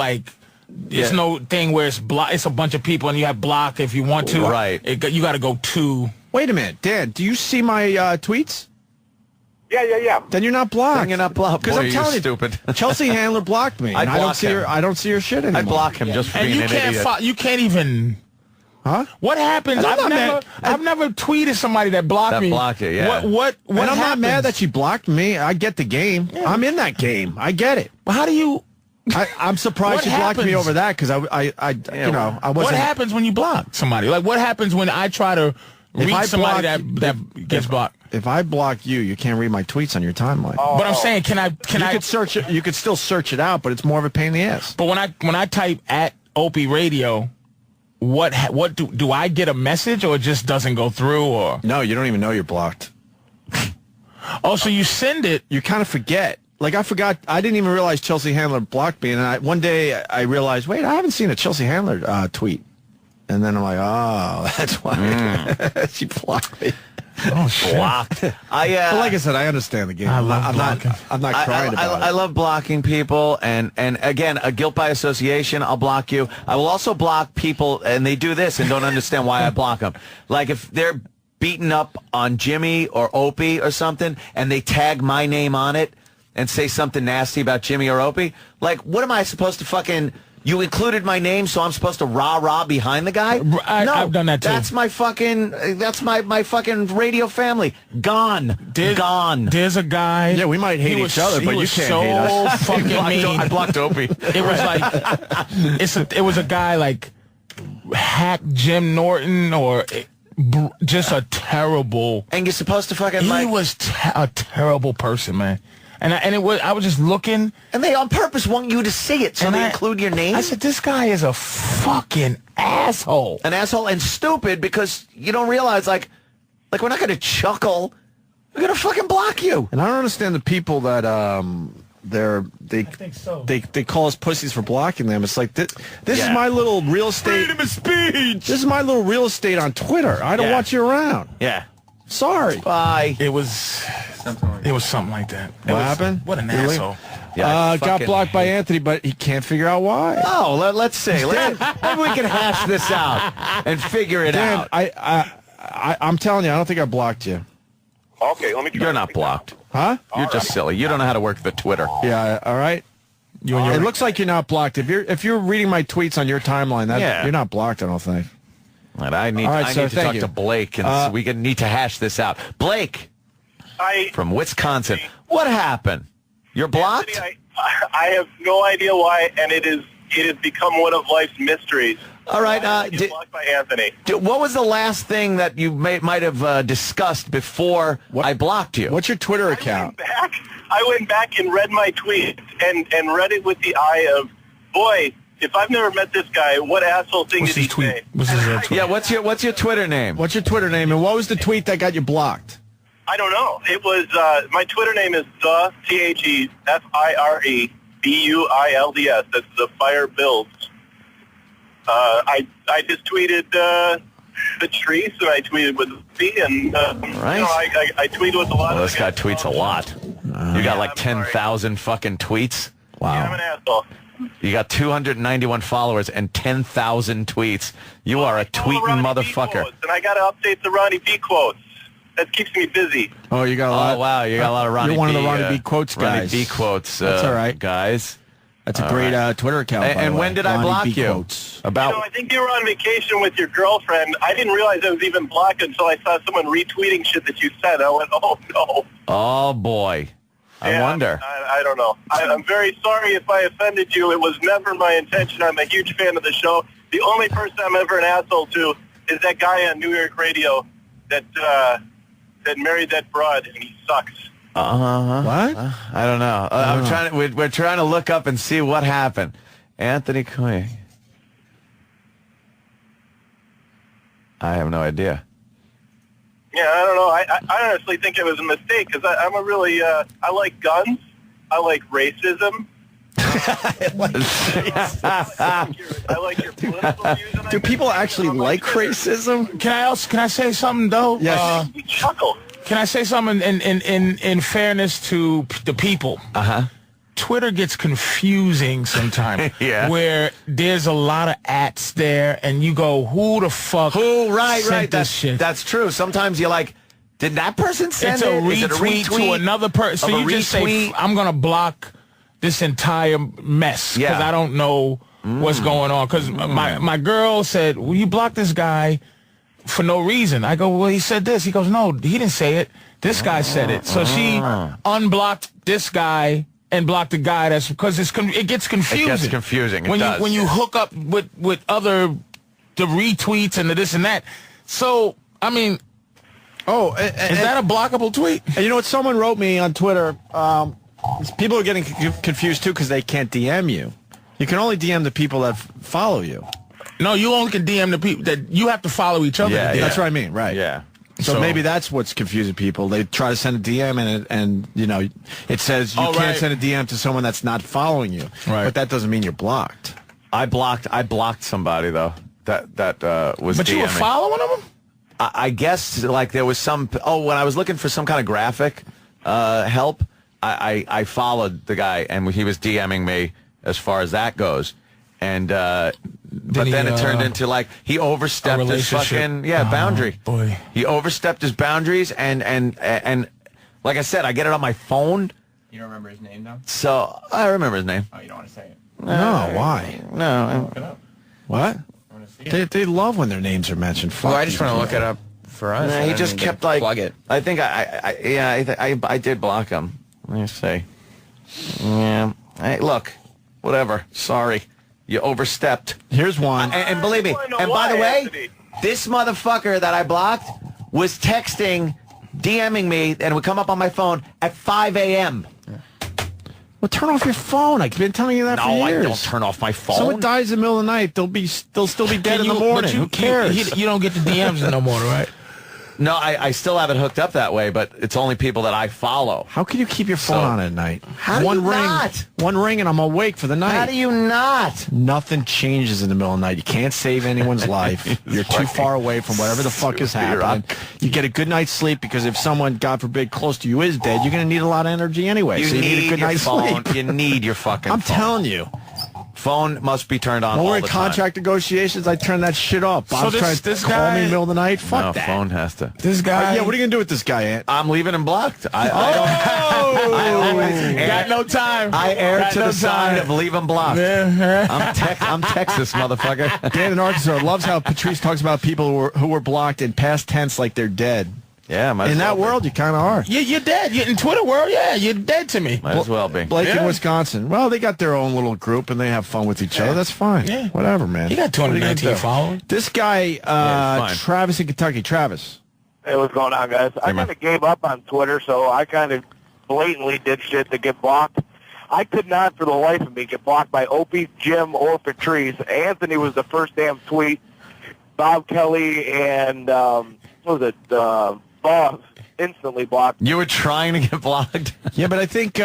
It's no thing where it's a bunch of people and you have block if you want to. Right. You got to go to. Wait a minute, Dan. Do you see my tweets? Yeah. Then you're not blocked. Then you're not blocked. Because I'm telling you, stupid. Chelsea Handler blocked me. And I don't see her shit anymore. I block him just for And being you an can't idiot. you can't even. Huh? What happens? I've never tweeted somebody that blocked me. That blocked you, yeah. What And I'm not happens? mad that she blocked me. I get the game. Yeah. I'm in that game. I get it. But how do you? I'm surprised she blocked me over that because I wasn't. What happens when you block somebody? Like what happens when I try to reach somebody that gets blocked? If I block you, you can't read my tweets on your timeline. But I'm saying, can I? Could search it. You could still search it out, but it's more of a pain in the ass. But when I type at Opie Radio, what do I get a message or it just doesn't go through or? No, you don't even know you're blocked. Oh, so you send it. You kind of forget. Like I forgot. I didn't even realize Chelsea Handler blocked me, and one day I realized, wait, I haven't seen a Chelsea Handler tweet, and then I'm like, oh, that's why she blocked me. Oh, shit. Blocked. But like I said, I understand the game. I'm not crying about it. I love blocking people, and again, a guilt by association, I'll block you. I will also block people, and they do this and don't understand why I block them. Like if they're beating up on Jimmy or Opie or something, and they tag my name on it and say something nasty about Jimmy or Opie, like what am I supposed to fucking... You included my name, so I'm supposed to rah-rah behind the guy? No, I've done that too. That's my fucking radio family. Gone. Gone. There's a guy. Yeah, we might hate each other, but you can't hate us. Fucking mean. I blocked Opie. It was like, it was a guy like hack Jim Norton or just a terrible. And you're supposed to fucking He was a terrible person, man. And I was just looking. And they on purpose want you to see it, so they include your name? I said, this guy is a fucking asshole. An asshole and stupid because you don't realize, like we're not going to chuckle. We're going to fucking block you. And I don't understand the people that, I think so. They call us pussies for blocking them. It's like, this is my little real estate. Freedom of speech. This is my little real estate on Twitter. I don't want you around. Yeah. Sorry. Bye. It was something like that. What happened? What an asshole. Yeah, got blocked by Anthony, but he can't figure out why. Oh, let's see. Maybe we can hash this out and figure it out. I'm telling you, I don't think I blocked you. Okay, let me try. You're not blocked. Huh? You're just silly. You don't know how to work the Twitter. Yeah, all right. It looks like you're not blocked. If you're reading my tweets on your timeline, you're not blocked, I don't think. And I need to talk to Blake, and we need to hash this out. Blake from Wisconsin. What happened? You're blocked? Anthony, I have no idea why, and it is it has become one of life's mysteries. All right. Blocked by Anthony. What was the last thing that you might have discussed before I blocked you? What's your Twitter account? I went back and read my tweet and read it with the eye of, boy, if I've never met this guy, what asshole thing did he say? Yeah, what's your Twitter name? What's your Twitter name, and what was the tweet that got you blocked? I don't know. It was, my Twitter name is the TheFireBuilds. That's the Fire Builds. I just tweeted Patrice, and I tweeted with Opie, and I tweeted with a lot of this guy tweets a lot. You got like 10,000 fucking tweets? Wow. Yeah, I'm an asshole. You got 291 followers and 10,000 tweets. You are a tweeting motherfucker. And I got to update the Ronnie B quotes. That keeps me busy. Oh, you got a lot. Oh, wow. You got a lot of Ronnie B. You're one of the Ronnie B quotes guys. Ronnie B quotes. That's all right. Guys. That's a great Twitter account. And when did I block you? Quotes. About. I think you were on vacation with your girlfriend. I didn't realize I was even blocked until I saw someone retweeting shit that you said. I went, oh, no. Oh, boy. I wonder. I don't know. I'm very sorry if I offended you. It was never my intention. I'm a huge fan of the show. The only person I'm ever an asshole to is that guy on New York radio that married that broad, and he sucks. What? I don't know. We're trying to look up and see what happened. Anthony Quinn. I have no idea. Yeah, I don't know. I honestly think it was a mistake because I'm a really I like guns. I like racism. I like your political views. Do people actually like racism? Can I say something though? Yes. We chuckle. Can I say something in fairness to the people? Twitter gets confusing sometimes. Yeah. Where there's a lot of ats there, and you go, "Who the fuck? Right. This shit?" That's true. Sometimes you're like, did that person send it's it? a Is it a retweet to another person. So you just say, "I'm gonna block this entire mess because I don't know what's going on." Because my girl said, "Well, you blocked this guy for no reason." I go, "Well, he said this." He goes, "No, he didn't say it. This guy said it." So she unblocked this guy and block the guy that's because it gets confusing. It gets confusing. When you hook up with other the retweets and the this and that. So I mean, is that a blockable tweet? And you know what? Someone wrote me on Twitter. People are getting confused too because they can't DM you. You can only DM the people that follow you. No, you only can DM the people that you have to follow each other. Yeah, that's what I mean. Right. Yeah. So maybe that's what's confusing people. They try to send a DM and you know it says you can't send a DM to someone that's not following you. Right. But that doesn't mean you're blocked. I blocked somebody though. That was. But DMing. you were following them? I guess like there was some. Oh, when I was looking for some kind of graphic help, I followed the guy and he was DMing me as far as that goes, and. But then it turned into like he overstepped his fucking boundary. Boy, he overstepped his boundaries, and like I said, I get it on my phone. You don't remember his name though? So I remember his name. Oh, you don't want to say it? No, why? No. Look it up. What? They love when their names are mentioned. Well, I just want to look it up for us. He just kept like plug it. I think I did block him. Let me see. Yeah. Hey, look, whatever. Sorry. You overstepped. Here's one. And believe me, and by the way, this motherfucker that I blocked was texting, DMing me, and it would come up on my phone at 5 a.m. Well, turn off your phone. I've been telling you that for years. I don't turn off my phone. Someone dies in the middle of the night, they'll still be dead in the morning. Who cares? You don't get the DMs no more, right? No, I still have it hooked up that way, but it's only people that I follow. How can you keep your phone on at night? How do you not? One ring and I'm awake for the night. How do you not? Nothing changes in the middle of the night. You can't save anyone's life. You're too far away from whatever the fuck is happening. You get a good night's sleep because if someone, God forbid, close to you is dead, you're going to need a lot of energy anyway. So you need a good night's sleep. You need your fucking I'm phone. telling you. Phone must be turned on all When the we're in contract negotiations, I turn that shit off. Bob's trying to call me in the middle of the night. Fuck that. Phone has to. This guy. Yeah, what are you going to do with this guy, Ant? I'm leaving him blocked. I got no time. I err to the side of leave him blocked. Yeah. I'm Texas, motherfucker. Dan in Arkansas loves how Patrice talks about people who were blocked in past tense like they're dead. Yeah, in that world, you kind of are. You're dead. In Twitter world, yeah, you're dead to me. Might as well be. Blake in Wisconsin. Well, they got their own little group, and they have fun with each other. That's fine. Yeah. Whatever, man. You got 219 followers. This guy, Travis in Kentucky. Travis. Hey, what's going on, guys? I kind of gave up on Twitter, so I kind of blatantly did shit to get blocked. I could not, for the life of me, get blocked by Opie, Jim, or Patrice. Anthony was the first damn tweet. Bob Kelly and, what was it, Boss instantly blocked. You were trying to get blocked? Yeah, but I think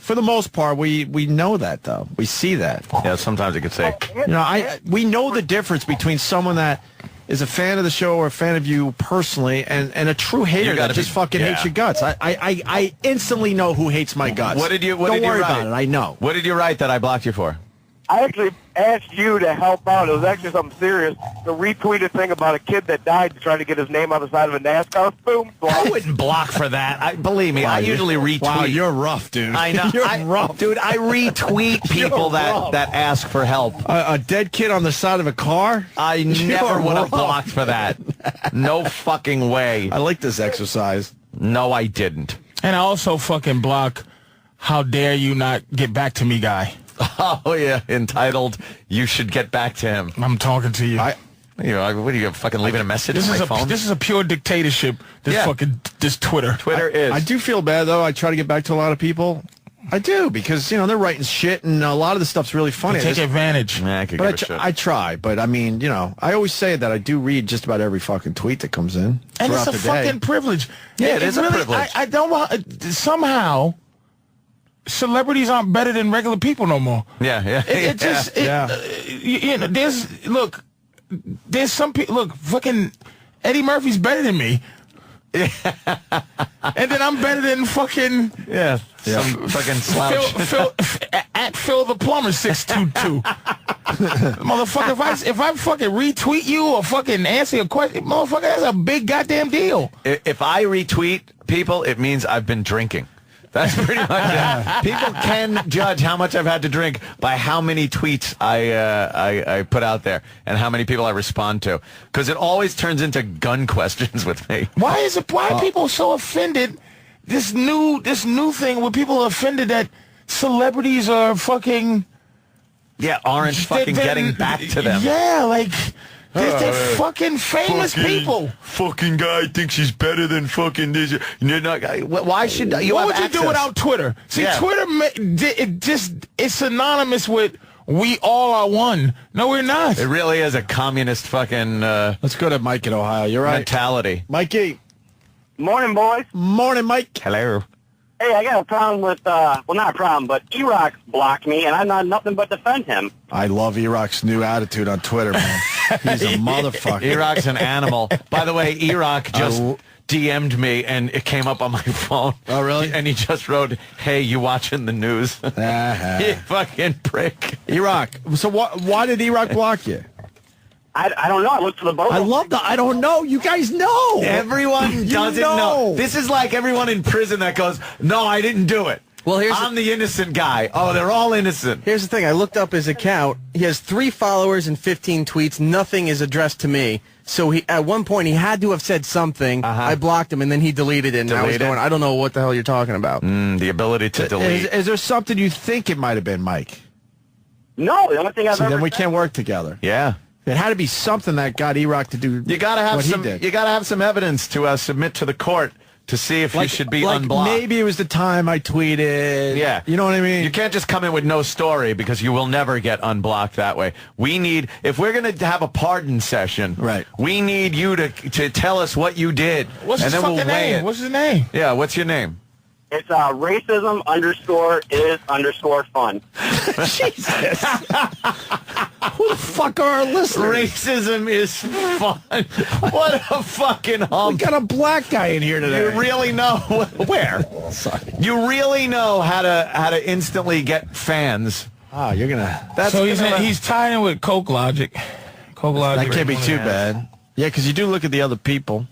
for the most part, we know that, though. We see that. Yeah, sometimes it could say. You know, we know the difference between someone that is a fan of the show or a fan of you personally and a true hater that just fucking hates your guts. I instantly know who hates my guts. What did you Don't worry write? about it. I know. What did you write that I blocked you for? I actually asked you to help out. It was actually something serious. The retweeted thing about a kid that died trying to get his name on the side of a NASCAR. Boom. I wouldn't block for that. Believe me, I usually retweet. Wow, you're rough, dude. I know. You're rough. Dude, I retweet people that ask for help. A dead kid on the side of a car? I never would have blocked for that. No fucking way. I like this exercise. No, I didn't. And I also fucking block "How dare you not get back to me" guy. Oh, yeah, entitled, "You should get back to him." I'm talking to you. What are you, fucking leaving a message on my phone? This is a pure dictatorship, this Twitter. Twitter is. I do feel bad, though. I try to get back to a lot of people. I do, because, they're writing shit, and a lot of the stuff's really funny. Take advantage. Yeah, I could give a shit. I try, but, I mean, I always say that I do read just about every fucking tweet that comes in And it's throughout a the fucking day. privilege. Yeah, it is a privilege. I don't want... Somehow, celebrities aren't better than regular people no more. Yeah. There's some people... Look, fucking Eddie Murphy's better than me. And then I'm better than fucking... Yeah. Some fucking slouch. Phil the Plumber 622. Motherfucker, if I fucking retweet you or fucking answer your question, motherfucker, that's a big goddamn deal. If I retweet people, it means I've been drinking. That's pretty much it. People can judge how much I've had to drink by how many tweets I put out there and how many people I respond to. Because it always turns into gun questions with me. Why are people so offended? This new thing where people are offended that celebrities are fucking... Yeah, aren't fucking getting back to them. Yeah, like... They're fucking famous people. Fucking guy thinks he's better than fucking this. You're not. Why should you? What have would you do without Twitter? See, Yeah. Twitter, it's synonymous with "we all are one." No, we're not. It really is a communist fucking. Let's go to Mike in Ohio. You're right. Mentality. Mikey. Morning, boys. Morning, Mike. Hello. Hey, I got a problem with, well, not a problem, but E-Rock blocked me, and I'm not nothing but defend him. I love E-Rock's new attitude on Twitter, man. He's a motherfucker. E-Rock's an animal. By the way, E-Rock just DM'd me, and it came up on my phone. Oh, really? And he just wrote, "Hey, you watching the news?" You fucking prick. E-Rock. So why did E-Rock block you? I don't know. I looked for the boat. I love that. I don't know. You guys know. Everyone doesn't know. This is like everyone in prison that goes, "No, I didn't do it. Well, I'm the innocent guy." Oh, they're all innocent. Here's the thing. I looked up his account. He has 3 followers and 15 tweets. Nothing is addressed to me. So at one point, he had to have said something. I blocked him, and then he deleted it. And I was going, I don't know what the hell you're talking about. The ability to delete. Is there something you think it might have been, Mike? No, the only thing I've ever then we said- can't work together. Yeah. It had to be something that got E-Rock to do. You gotta have what some. He did. You gotta have some evidence to submit to the court to see if you should be unblocked. Maybe it was the time I tweeted. Yeah. You know what I mean? You can't just come in with no story because you will never get unblocked that way. We need, if we're going to have a pardon session, right? We need you to tell us what you did. What's his fucking name? What's his name? Yeah, what's your name? It's racism_is_fun. Jesus. Who the fuck are our listeners? Racism is fun. What a fucking hump. We got a black guy in here today. You really know where? Sorry. You really know how to instantly get fans. Ah, you're gonna. So he's tied in with Coke Logic. Coke Logic. That can't be too bad. Yeah, because you do look at the other people.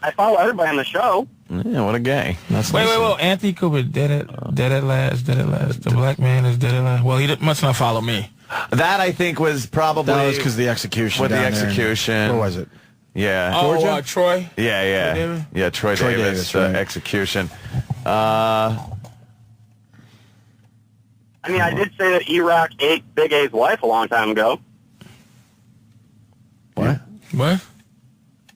I follow everybody on the show. Yeah, what a gay. Wait. Anthony Cooper, dead at last. The black man is dead at last. Well, he must not follow me. That, I think, was probably... That was because of the execution. With the down there. execution. Where was it? Yeah. Oh, Georgia? Troy? Yeah. Yeah, Troy Davis, right. execution. I mean, I did say that Iraq ate Big A's wife a long time ago. What? What?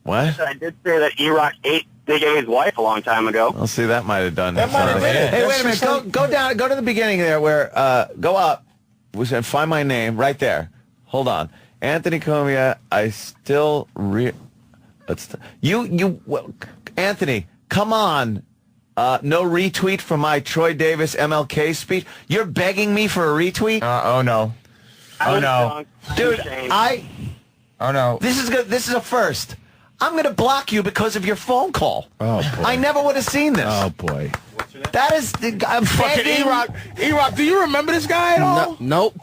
What? I did say that Iraq ate Big A's wife a long time ago. I'll see. That might have done. That might have been it. Hey, wait a minute. Go down. Go to the beginning there. Where go up. We said find my name right there. Hold on, Anthony Comia. I still Anthony. Come on. No retweet for my Troy Davis MLK speech. You're begging me for a retweet? Oh no. Oh no. Dude, Oh no. This is good. This is a first. I'm going to block you because of your phone call. Oh, boy. I never would have seen this. Oh, boy. That is... I'm Fucking begging... E-Rock, do you remember this guy at all? Nope.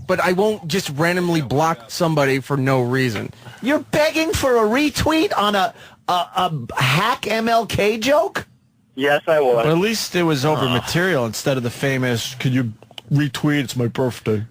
But I won't just randomly block somebody for no reason. You're begging for a retweet on a hack MLK joke? Yes, I was. But at least it was over material instead of the famous, could you retweet, it's my birthday.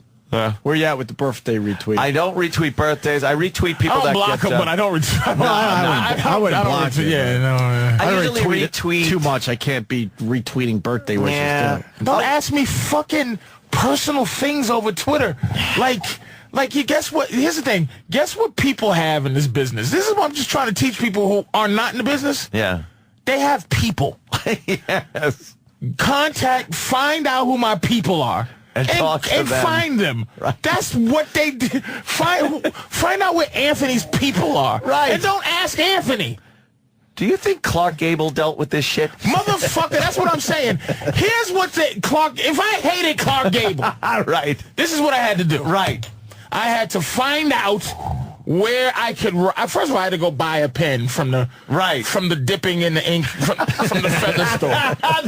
Where you at with the birthday retweet? I don't retweet birthdays. I retweet people I don't that block get... them, but I don't retweet. Well, I wouldn't block you. Yeah, no. I don't usually retweet... too much. I can't be retweeting birthday wishes. Yeah. Don't ask me fucking personal things over Twitter. Like you guess what? Here's the thing. Guess what people have in this business? This is what I'm just trying to teach people who are not in the business. Yeah. They have people. Yes. Find out who my people are. And talk to them. Find them. Right. That's what they do. Find out where Anthony's people are. Right. And don't ask Anthony. Do you think Clark Gable dealt with this shit? Motherfucker, that's what I'm saying. Here's what Clark... If I hated Clark Gable... Right. This is what I had to do. Right. I had to find out where I could... First of all, I had to go buy a pen from the dipping in the ink from the feather store.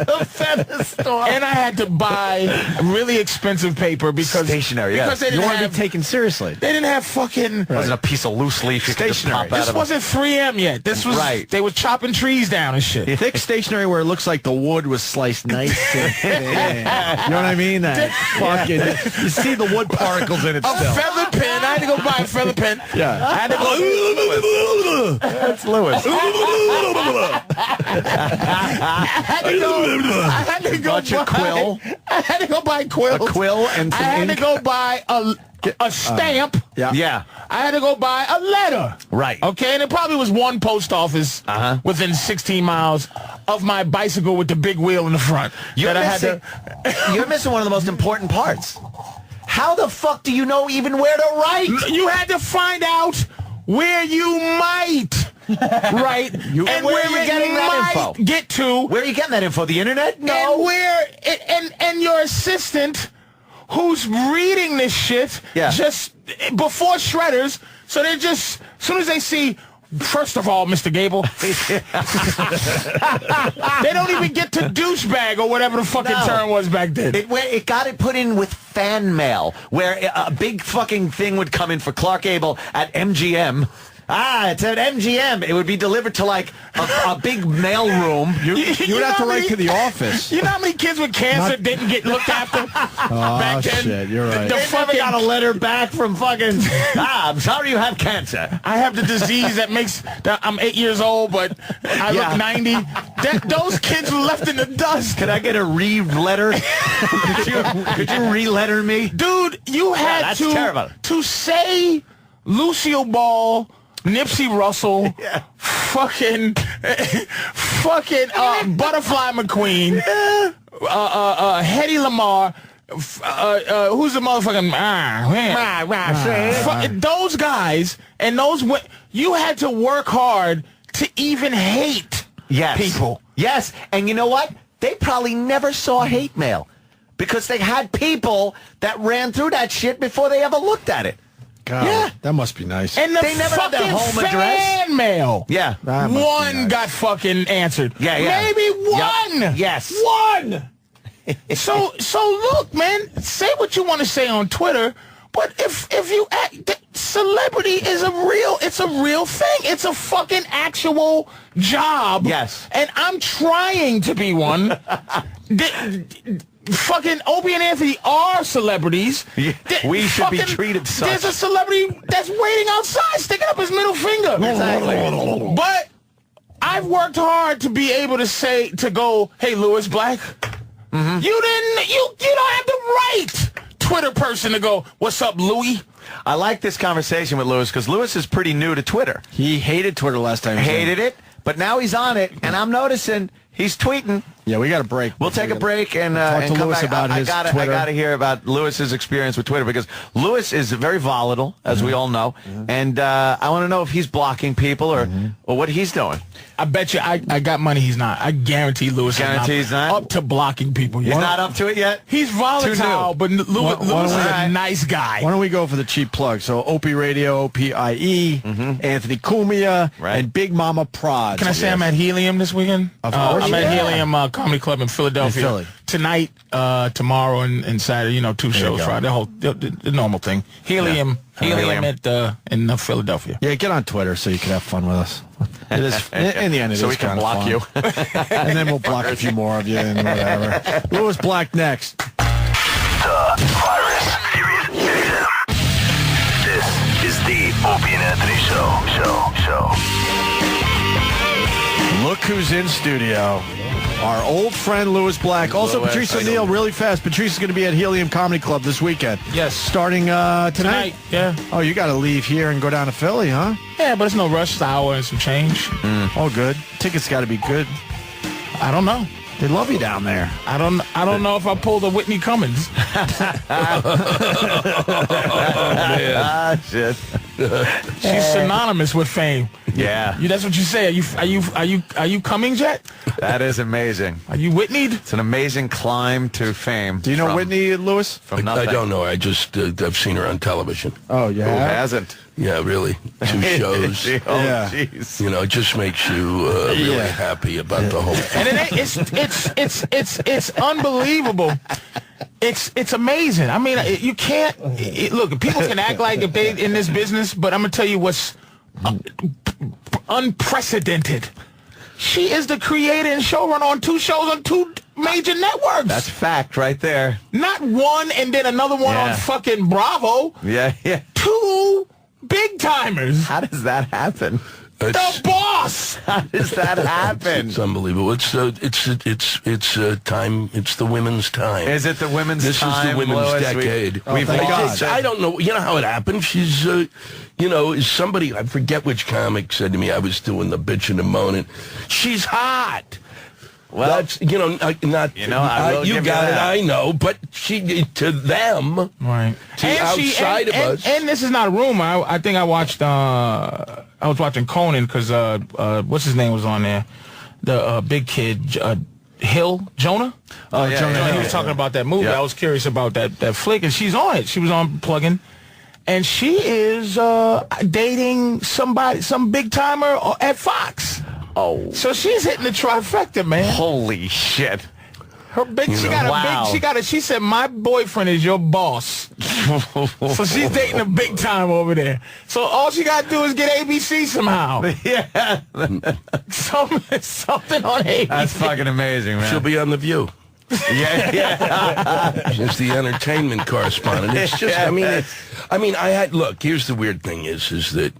The feather store. And I had to buy really expensive paper because... Stationery, because they You didn't want to have... be taken seriously. They didn't have fucking... It wasn't a piece of loose leaf you could just pop out This of. wasn't 3M yet. This was... Right. They were chopping trees down and shit. Thick stationery where it looks like the wood was sliced nice and thin. You know what I mean? That fucking... You see the wood particles in it A still. feather pen. I had to go buy a feather pen. Yeah. I had to go... That's Lewis. I had to go Bunch of quill. I had to go buy quills. A quill and some I had ink. to go buy a stamp. Yeah. I had to go buy a letter. Right. Okay, and it probably was one post office within 16 miles of my bicycle with the big wheel in the front. You're missing one of the most important parts. How the fuck do you know even where to write? You had to find out where you might write and where you're getting that info. Get to. Where are you getting that info? The internet? No. And where and your assistant who's reading this shit just before shredders, so they just as soon as they see, first of all, Mr. Gable, they don't even get to douchebag or whatever the fucking term was back then. It got it put in with fan mail, where a big fucking thing would come in for Clark Gable at MGM. It's at MGM. It would be delivered to like a big mail room. You would have to write to the office. You know how many kids with cancer didn't get looked after back then? Shit, you're right. They never got a letter back from fucking, I'm sorry you have cancer. I have the disease that makes, I'm 8 years old, but I look 90. Those kids were left in the dust. Can I get a re-letter? could you re-letter me? Dude, you had to say Lucille Ball, Nipsey Russell, fucking Butterfly McQueen, Hedy Lamar, who's the motherfucking those guys and those you had to work hard to even hate people. Yes, and you know what? They probably never saw hate mail because they had people that ran through that shit before they ever looked at it. God, that must be nice. And they never had their home address. Mail. Yeah. One got fucking answered. Yeah. Maybe one. Yep. Yes. One. So look, man, say what you want to say on Twitter, but if you celebrity is a real thing. It's a fucking actual job. Yes. And I'm trying to be one. fucking Opie and Anthony are celebrities. Yeah, we should be treated such. There's a celebrity that's waiting outside, sticking up his middle finger. Exactly. But I've worked hard to be able to go, hey, Louis Black, you don't have the right Twitter person to go, what's up, Louis? I like this conversation with Louis because Louis is pretty new to Twitter. He hated Twitter last time. Hated it, but now he's on it, and I'm noticing he's tweeting. Yeah, we got a break. We'll take a break and talk to come Louis back. about his Twitter. I got to hear about Louis's experience with Twitter because Louis is very volatile, as we all know, and I want to know if he's blocking people or what he's doing. I bet you I got money he's not. I guarantee Louis is not up to blocking people yet. He's not up to it yet? He's volatile, but Louis is a nice guy. Why don't we go for the cheap plug? So Opie Radio, OPIE, Anthony Cumia, and Big Mama Prod. Can I say I'm at Helium this weekend? Of course. I'm at Helium Comedy Club in Philadelphia. In Philly. Tonight, tomorrow, and Saturday. 2 shows Friday. The normal thing. Helium at in Philadelphia. Yeah, get on Twitter so you can have fun with us. It is in the end. It so is we can kind of block fun. you, and then we'll block a few more of you and whatever. Louis Black next. The Virus. Sirius XM. This is the Opie and Anthony Show. Look who's in studio. Our old friend Louis Black. Also, Louis, Patrice Oneal, really fast. Patrice is going to be at Helium Comedy Club this weekend. Yes. Starting tonight? Yeah. Oh, you got to leave here and go down to Philly, huh? Yeah, but it's no rush. It's an hour and some change. All good. Tickets got to be good. I don't know. They love you down there. I don't know if I pulled a Whitney Cummings. Shit. She's synonymous with fame. Yeah. That's what you say. Are you Cummings yet? That is amazing. Are you Whitneyed? It's an amazing climb to fame. Do you know Whitney, Louis? From nothing. I don't know. I just I've seen her on television. Oh, yeah. Who hasn't? Yeah, really. 2 shows. Yeah. Jeez. It just makes you really happy about the whole thing. And it's unbelievable. It's amazing. I mean, you can't look. People can act like if they in this business, but I'm gonna tell you what's unprecedented. She is the creator and showrunner on 2 shows on 2 major networks. That's fact right there. Not one and then another one on fucking Bravo. Yeah. 2 big timers. How does that happen? The boss. How does that happen? It's unbelievable. It's time. It's the women's time. Is it the women's this time? This is the women's Louis, decade. I don't know. You know how it happened? She's, is somebody, I forget which comic said to me, I was doing the bitching and moaning. She's hot. Well, that's, not, you got it, I know, but she, to them, right. outside of us. And this is not a rumor. I think I watched, I was watching Conan because, what's his name was on there? The big kid, Jonah? Oh, yeah. Jonah. He was talking about that movie. Yeah. I was curious about that flick, and she's on it. She was on Plug-In. And she is dating some big timer at Fox. Oh. So she's hitting the trifecta, man. Holy shit. Her big, she said, my boyfriend is your boss. So she's dating a big time over there. So all she got to do is get ABC somehow. Yeah. Something on ABC. That's fucking amazing, man. She'll be on The View. Yeah. She's the entertainment correspondent. It's just, look, here's the weird thing is that,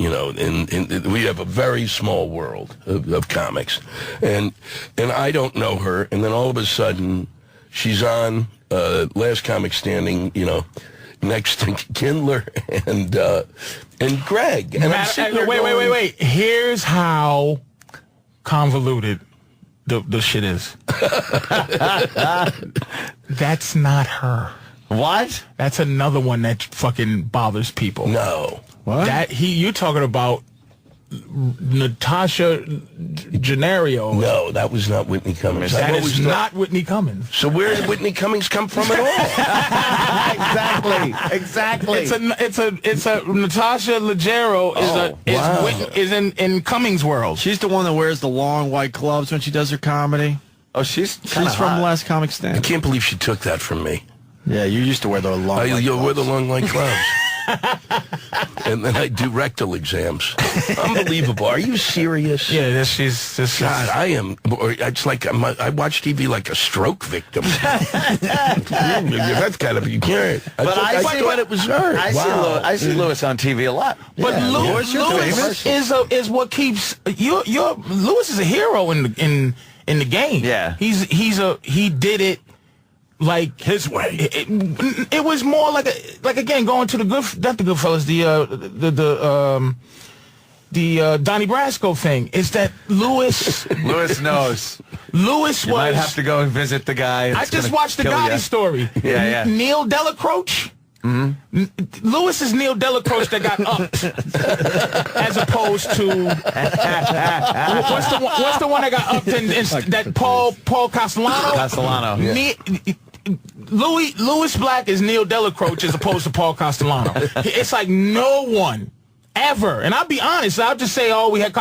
we have a very small world of comics. And I don't know her. And then all of a sudden, she's on Last Comic Standing, next to Kindler and Greg. And I'm sitting there wait. Here's how convoluted the shit is. That's not her. What? That's another one that fucking bothers people. No. What? You're talking about Natasha Gennaro. No, that was not Whitney Cummings. That is not Whitney Cummings. So where did Whitney Cummings come from at all? Exactly. It's a Natasha Leggero is in Cummings' world. She's the one that wears the long white gloves when she does her comedy. Oh, she's from Last Comic Stand. I can't believe she took that from me. Yeah, you used to wear the long white gloves. You'll wear the long white gloves. And then I do rectal exams. Unbelievable. Are you serious? Yeah, she's just... God, I am... It's like I watch TV like a stroke victim. That's got to be... I thought it was her. I see Lewis on TV a lot. But Lewis is what keeps... Lewis is a hero in the game. Yeah. He did it like his way. It was more like again going to the Goodfellas, the Donnie Brasco thing. Is that Lewis knows. Lewis you might have to go and visit the guy. I just watched the Gotti story. Yeah. Neil Delacroce. Mm-hmm. Lewis is Neil Delacroce that got upped, as opposed to what's the one that got upped in that Paul Castellano. Castellano. Yeah. Lewis Black is Neil Delacroce as opposed to Paul Castellano. It's like no one ever, and I'll be honest, I'll just say, we had.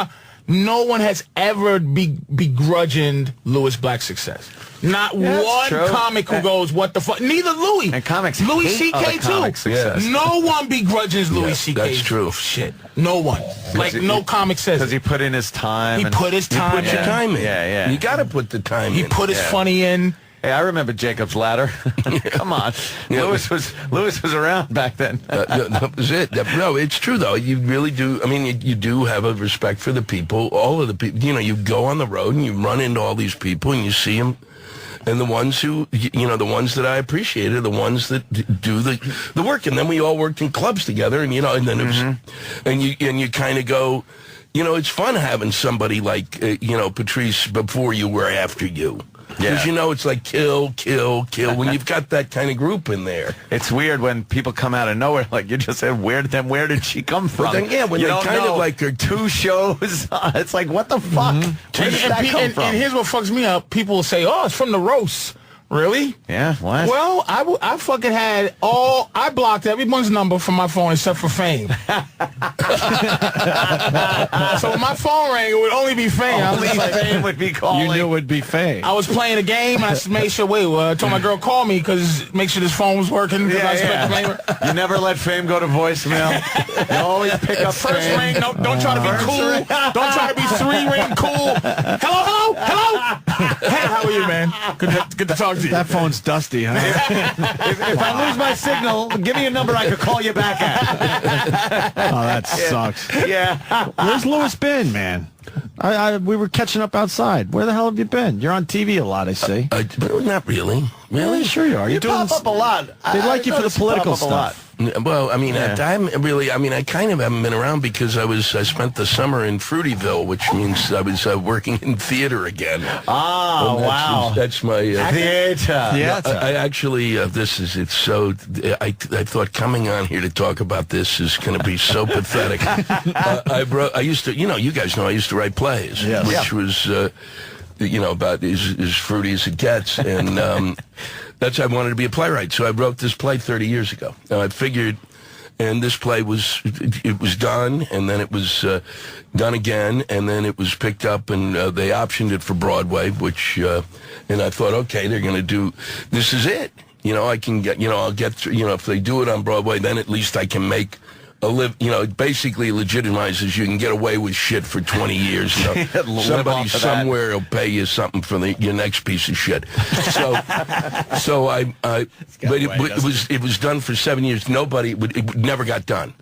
No one has ever begrudged Lewis Black's success. Not one comic who goes, what the fuck? Neither Louis. And comics Louis C.K. too. Yes. No one begrudges Louis C.K. That's true. Shit. No one. Like, no comic says because he put in his time. He put his time in. You put your time in. Yeah. You got to put the time in. He put his funny in. Hey, I remember Jacob's Ladder. Come on. Lewis was around back then. That was it. No, it's true, though. You really do. I mean, you do have a respect for the people, all of the people. You know, you go on the road and you run into all these people and you see them. And the ones who, the ones that I appreciated are the ones that do the work. And then we all worked in clubs together, and, and then it was, and you kind of go, it's fun having somebody like, Patrice before you or after you. Because it's like kill when you've got that kind of group in there. It's weird when people come out of nowhere, like you just said, where did she come from? But then, when you they kind of like are 2 shows, it's like, what the fuck? Where did that come from? And here's what fucks me up. People will say, it's from the roast. Really? Yeah, what? Well, I fucking had I blocked everyone's number from my phone except for Fame. So when my phone rang, it would only be Fame. Only Fame would be calling. You knew it would be Fame. I was playing a game, and I made sure, I told my girl, call me, because make sure this phone was working. You never let Fame go to voicemail. You always pick up first Fame. ring. Don't try to be cool. Don't try to be 3-ring cool. Hello? Hey, how are you, man? Good to talk to you. That phone's dusty, huh? if I lose my signal, give me a number I could call you back at. Oh, that sucks. Yeah. Where's Lewis been, man? We were catching up outside. Where the hell have you been? You're on TV a lot, I see. Not really. Really? Sure you are. You pop up a lot. They like you for the political stuff. Well, I mean, I kind of haven't been around because I spent the summer in Fruityville, which means I was working in theater again. Oh, wow. That's my... theater. I actually, I thought coming on here to talk about this is going to be so pathetic. I used to, you guys know I used to write plays, which was... about as fruity as it gets. And I wanted to be a playwright. So I wrote this play 30 years ago. I figured, and this play was done, and then it was done again, and then it was picked up, and they optioned it for Broadway, which, and I thought, okay, they're going to do, this is it. I can get, I'll get through, if they do it on Broadway, then at least I can make it basically legitimizes you can get away with shit for 20 years. Somebody somewhere will pay you something for your next piece of shit. But it was done for 7 years. It never got done.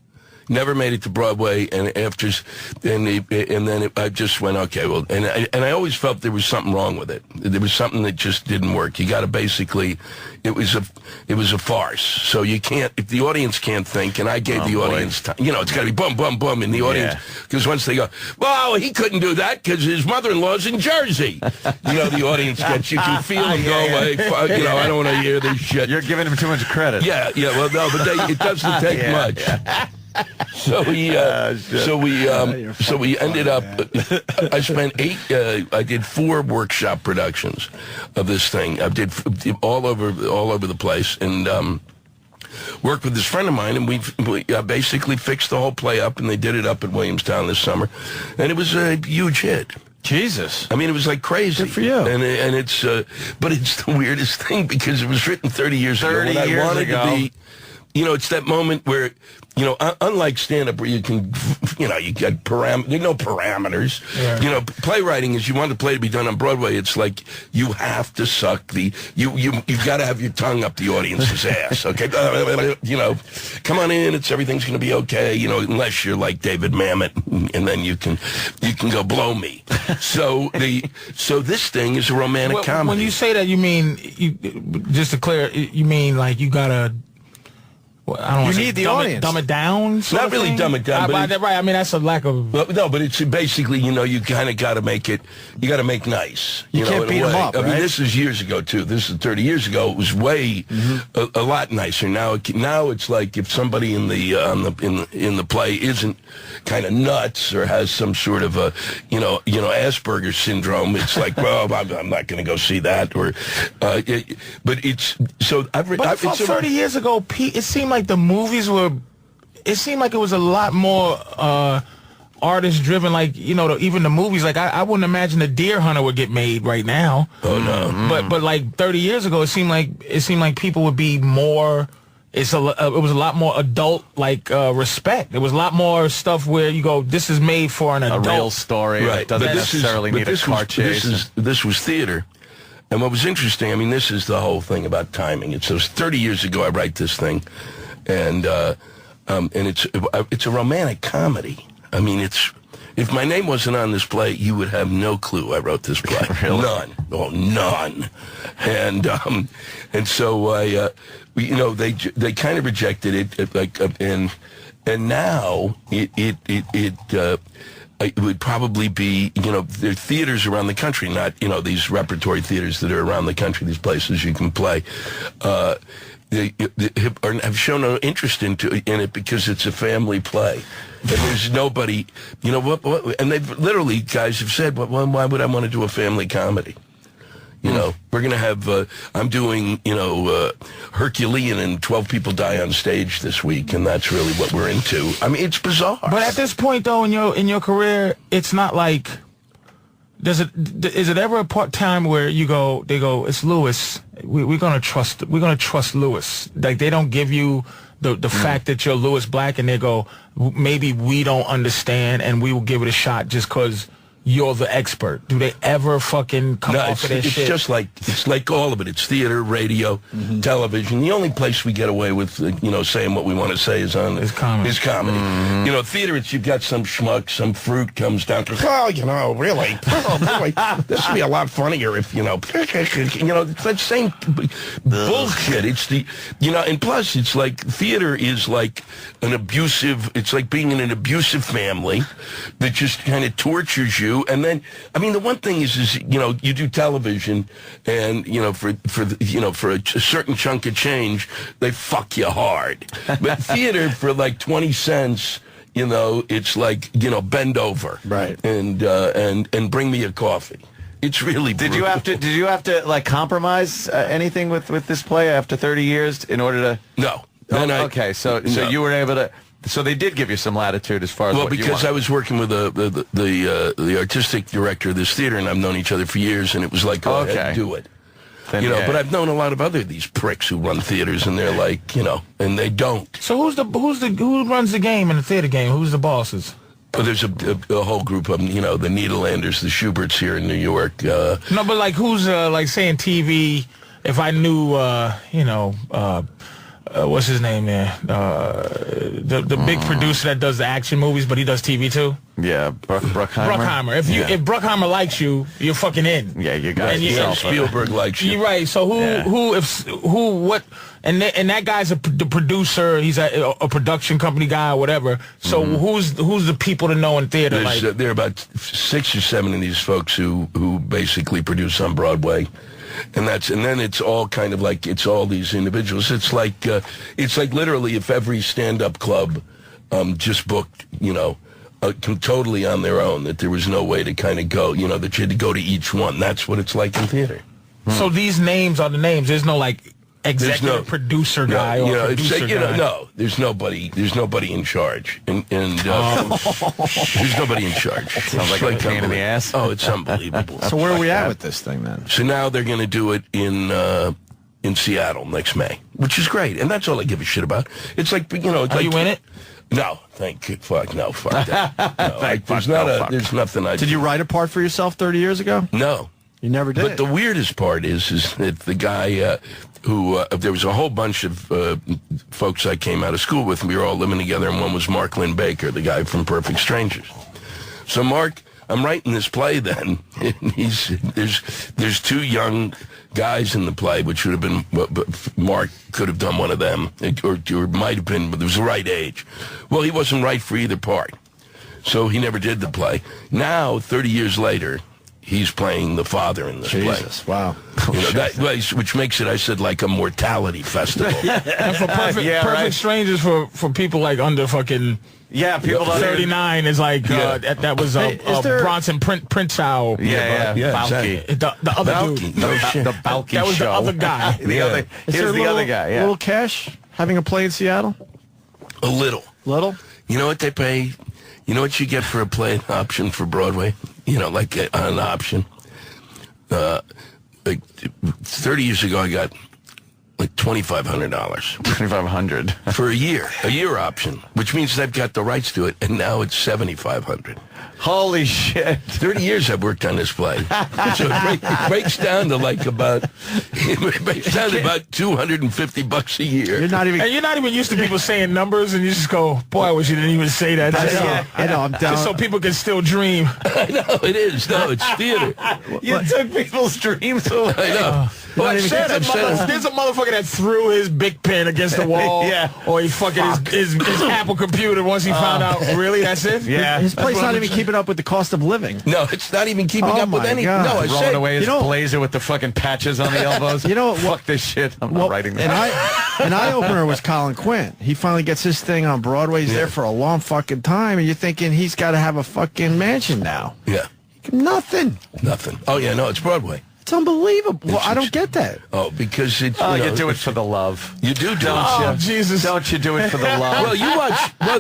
Never made it to Broadway, and I just went, okay, well, and I always felt there was something wrong with it. There was something that just didn't work. You got to basically, it was a farce. So you can't, if the audience can't think, and I gave the audience time, it's got to be boom, boom, boom in the audience, because once they go, well, he couldn't do that because his mother-in-law's in Jersey. The audience gets, you can feel them go away. I don't want to hear this shit. You're giving him too much credit. Yeah, well, no, but it doesn't take much. So we ended up. I spent I did 4 workshop productions of this thing. I did all over the place, and worked with this friend of mine, and we basically fixed the whole play up, and they did it up at Williamstown this summer, and it was a huge hit. Jesus. I mean, it was like crazy. Good for you. And it's, but it's the weirdest thing because it was written 30 years ago. 30 years ago. it's that moment where, unlike stand-up where you can, you get there's no parameters. Yeah. Playwriting is you want the play to be done on Broadway. It's like you have to suck you've got to have your tongue up the audience's ass, okay? Come on in, everything's going to be okay, unless you're like David Mamet, and then you can go blow me. So this thing is a romantic comedy. When you say that, you mean, just to clear, you mean like you got to... I don't you need the audience. Dumb it down? Not really dumb it down. Right. I mean, that's a lack of... No, but it's basically, you kind of got to make it... You got to make nice. You can't beat them up, I mean, right? this is years ago, too. This is 30 years ago. It was way a lot nicer. Now it's like if somebody in the play isn't kind of nuts or has some sort of a, Asperger's syndrome, it's like, well, I'm not going to go see that. Or, but it's... So I've... But 30 years ago, Pete, it seemed like the movies were... It seemed like it was a lot more artist-driven, like, even the movies. Like, I wouldn't imagine a Deer Hunter would get made right now. Oh, no. But like 30 years ago, it seemed like people would be more... it was a lot more adult, respect. There was a lot more stuff where you go, this is made for an adult. A real story. Right. Doesn't necessarily need a car chase. This was theater. And what was interesting, I mean, this is the whole thing about timing. It was 30 years ago I write this thing, and it's a romantic comedy. I mean, if my name wasn't on this play, you would have no clue I wrote this play. Really? None. Oh, none. And so they kind of rejected it, and now it would probably be, there are theaters around the country, not, these repertory theaters that are around the country, these places you can play, they have shown no interest in it because it's a family play. And there's nobody, and they've literally, guys have said, well, why would I want to do a family comedy? We're going to have, I'm doing, Herculean and 12 people die on stage this week, and that's really what we're into. I mean, it's bizarre. But at this point, though, in your career, it's not like, is it ever a time where they go, it's Lewis, we're going to trust Lewis. Like, they don't give you the fact that you're Lewis Black, and they go, maybe we don't understand, and we will give it a shot just because you're the expert. Do they ever fucking come off of their shit? It's like all of it. It's theater, radio, television. The only place we get away with, saying what we want to say is comedy. Theater, you've got some schmuck, some fruit comes down to, really? This would be a lot funnier if, it's that same bullshit. It's and plus it's like theater is like it's like being in an abusive family that just kind of tortures you. And then, I mean, the one thing is you do television, and for a certain chunk of change, they fuck you hard. But theater, for like 20 cents, it's like bend over, right, and bring me a coffee. It's really brutal. Did you have to like compromise anything with this play after 30 years in order to? No. So you were able to. So they did give you some latitude as far as what you because I was working with the artistic director of this theater, and I've known each other for years, and it was like, go ahead, do it. Then, but I've known a lot of these pricks who run theaters, and they're like, and they don't. So who runs the game in the theater game? Who's the bosses? Well, there's a whole group of them, the Nederlanders, the Schuberts here in New York. No, but like who's saying TV? If I knew, what's his name there? The big producer that does the action movies, but he does TV too. Yeah, Bruckheimer. If Bruckheimer likes you, you're fucking in. Yeah, you got yourself. Spielberg likes you. You're right. So what? And that guy's the producer. He's a production company guy or whatever. So who's the people to know in theater? There are about 6 or 7 of these folks who basically produce on Broadway. And then it's all kind of like, it's all these individuals. It's like literally if every stand-up club just booked, totally on their own, that there was no way to kind of go, that you had to go to each one. That's what it's like in theater. So these names are the names. There's no like executive producer guy or producer guy. No, there's nobody in charge, and there's nobody in charge. Sounds like a pain in the ass. Oh, it's unbelievable. So where are we at with this thing then? So now they're going to do it in in Seattle next May, which is great, and that's all I give a shit about. It's like, you know, it's Are like, you in it? No, thank you. Fuck that. No, there's nothing I. Did you write a part for yourself 30 years ago? No. You never did. But the weirdest part is that the guy who there was a whole bunch of folks I came out of school with, and we were all living together, and one was Mark Lynn Baker, the guy from Perfect Strangers. So Mark, I'm writing this play then, and there's two young guys in the play, which would have been, Mark could have done one of them, or might have been, but it was the right age. Well, he wasn't right for either part, so he never did the play. Now, 30 years later, he's playing the father in this play. Jesus, wow. You know, which makes it, I said, like a mortality festival. And for Perfect Strangers, for people like under fucking... Yeah, people 39 is like that was Bronson Princhow. Balky. The other Balky. dude. The Balky that was show. The other guy. Here's the other guy. Yeah. Little cash having a play in Seattle. A little. Little. You know what they pay? You know what you get for a play option for Broadway? You know, like an option. Like 30 years ago, I got like $2,500. $2,500 for a year option, which means they've got the rights to it, and now it's $7,500. Holy shit! 30 years I've worked on this play, so it breaks down to like about $250 a year. You're not even used to people saying numbers, and you just go, "Boy, I wish you didn't even say that." I know. I'm down. Just so people can still dream. I know it is. No, it's theater. You took people's dreams away. I know. Well, there's a motherfucker that threw his big pen against the wall, or he fucking his Apple computer once he found out. Really, that's it? Yeah, his play's not even keeping up with the cost of living. No, it's not even keeping up with anything. No, I rolling away his blazer with the fucking patches on the elbows. You know, fuck this shit. I'm not writing that. An eye-opener was Colin Quinn. He finally gets his thing on Broadway. He's there for a long fucking time, and you're thinking he's got to have a fucking mansion now. Yeah. Nothing. Oh, yeah, no, it's Broadway. It's unbelievable. Well, I don't get that. Oh, because it's... you do it for the love. You do, don't you? Oh, Jesus. Don't you do it for the love?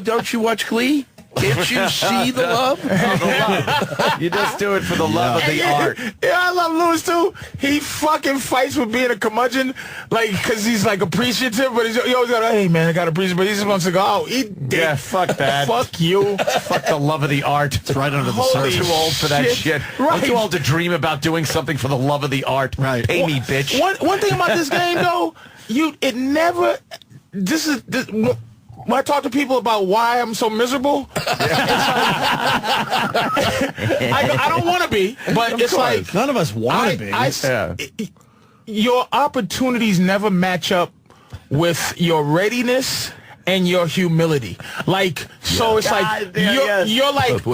Don't you watch Glee? Can't you see the love? You just do it for the love of the art. Yeah, I love Lewis too. He fucking fights with being a curmudgeon, like, because he's like appreciative, but he always got, hey man, I got to appreciate, but he just wants to go, oh, eat dick. Yeah, fuck that. Fuck you. Fuck the love of the art. It's right under the surface. I'm too old for that shit. Right. I'm too old to dream about doing something for the love of the art. Right. Pay me, bitch. One thing about this game though, when I talk to people about why I'm so miserable, I don't want to be, but it's like none of us want to be. Your opportunities never match up with your readiness and your humility. Like, so it's like you're like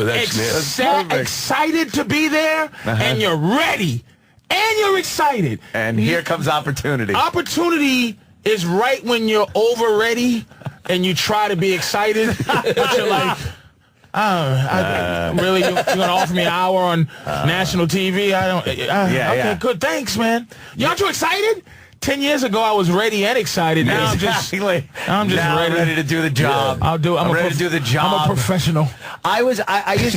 excited to be there, and you're ready, and you're excited, and here comes opportunity. Opportunity is right when you're over ready. And you try to be excited, but you're like, really, you're going to offer me an hour on national TV? I don't. Okay, good. Thanks, man. Aren't you excited? 10 years ago, I was ready and excited. Now I'm just ready to do the job. I'm ready to do the job. I'm a professional. I used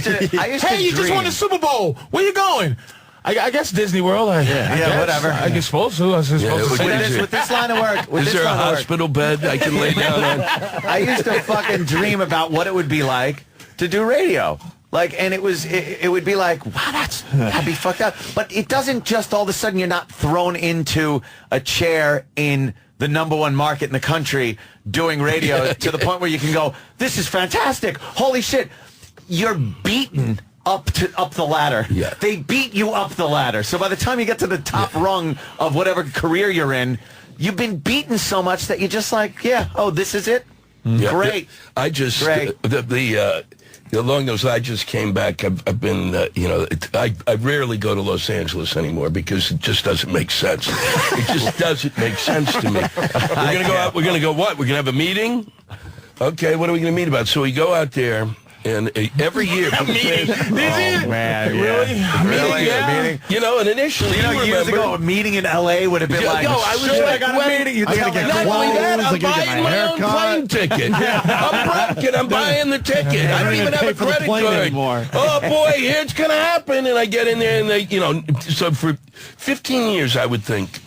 to Hey, you just won the Super Bowl. Where you going? I guess Disney World. Whatever. I guess supposed to. With this line of work. Is there a hospital bed I can lay down on? I used to fucking dream about what it would be like to do radio. Like, and it would be like, wow, that'd be fucked up. But it doesn't just all of a sudden you're not thrown into a chair in the #1 market in the country doing radio to the point where you can go, this is fantastic. Holy shit. You're beaten up the ladder. Yeah. They beat you up the ladder. So by the time you get to the top rung of whatever career you're in, you've been beaten so much that you're just like, this is it? Yeah, Great. I just, Great. along those, I just came back. I've been, I rarely go to Los Angeles anymore because it just doesn't make sense. It just doesn't make sense to me. We're going to go out. We're going to go what? We're going to have a meeting? Okay, what are we going to meet about? So we go out there. and every year. Man, really? Meeting? You know, and initially, years ago, a meeting in L.A. would have been like, I was sure, like, I got a meeting. You tell me. not only that, I'm buying my own plane ticket. I'm broke and I'm buying the ticket. I don't even have a credit card anymore. Oh boy, here it's gonna happen, and I get in there, and they, so for 15 years, I would think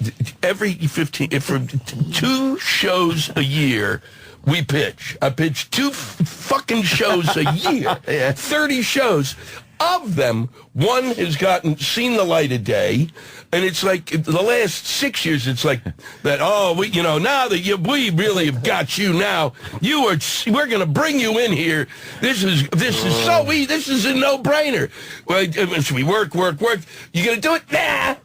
every 15 for 2 shows a year. We pitch. I pitch 2 fucking shows a year. 30 shows. Of them, one has seen the light of day, and it's like the last 6 years. It's like that. Oh, now that we really have got you. Now we're going to bring you in here. This is a no-brainer. Well, so we work. You going to do it? Nah,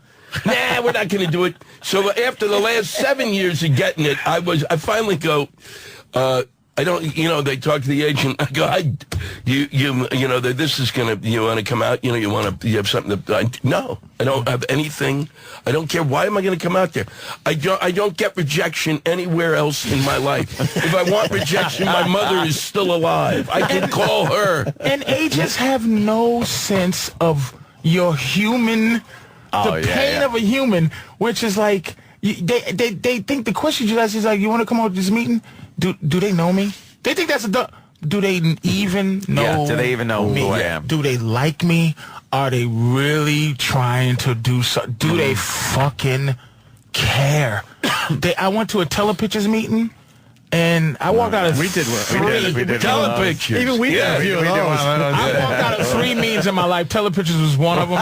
we're not going to do it. So after the last 7 years of getting it, I finally go. I don't, they talk to the agent. I go, this is going to, you want to come out, you have something no, I don't have anything. I don't care. Why am I going to come out there? I don't get rejection anywhere else in my life. If I want rejection, my mother is still alive. I can call her. And agents have no sense of your human, the pain of a human, which is like, they think the question you ask is like, you want to come out to this meeting? Do they know me? They think that's do they even know? Yeah, do they even know me? Who I am? Do they like me? Are they really trying to do something? Do they fucking care? I went to a telepictures meeting, and I walked out of we did telepictures. Even we did a few of those. I walked out of 3 meetings in my life. Telepictures was one of them.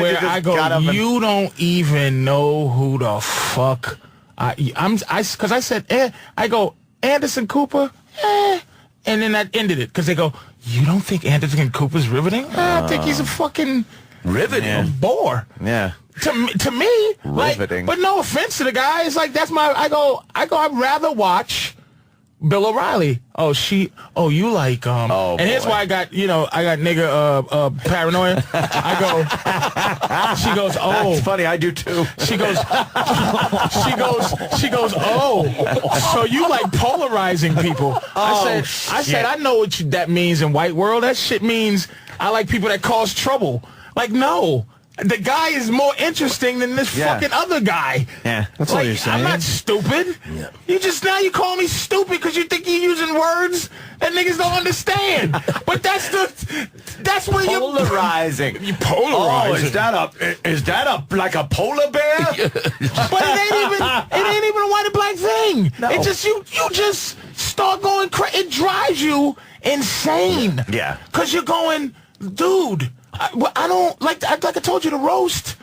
Where I go, you don't even know who the fuck because I said, I go, Anderson Cooper, and then that ended it because they go, you don't think Anderson Cooper's riveting? I think he's a fucking riveting bore. Yeah. To me, riveting. But no offense to the guy, it's like I go. I'd rather watch Bill O'Reilly. You like and here's why I got nigga paranoia. She goes, It's funny, I do too. She goes, so you like polarizing people. I said, I know what that means in white world. That shit means I like people that cause trouble. Like, no. The guy is more interesting than this fucking other guy. Yeah, that's all you're saying. I'm not stupid. Yeah. You call me stupid because you think you're using words that niggas don't understand. But that's where you're polarizing. You polarizing. Is that like a polar bear? But it ain't even a white and black thing. No. It just you just start going crazy. It drives you insane. Yeah, because you're going, dude. I don't like I told you, the roast.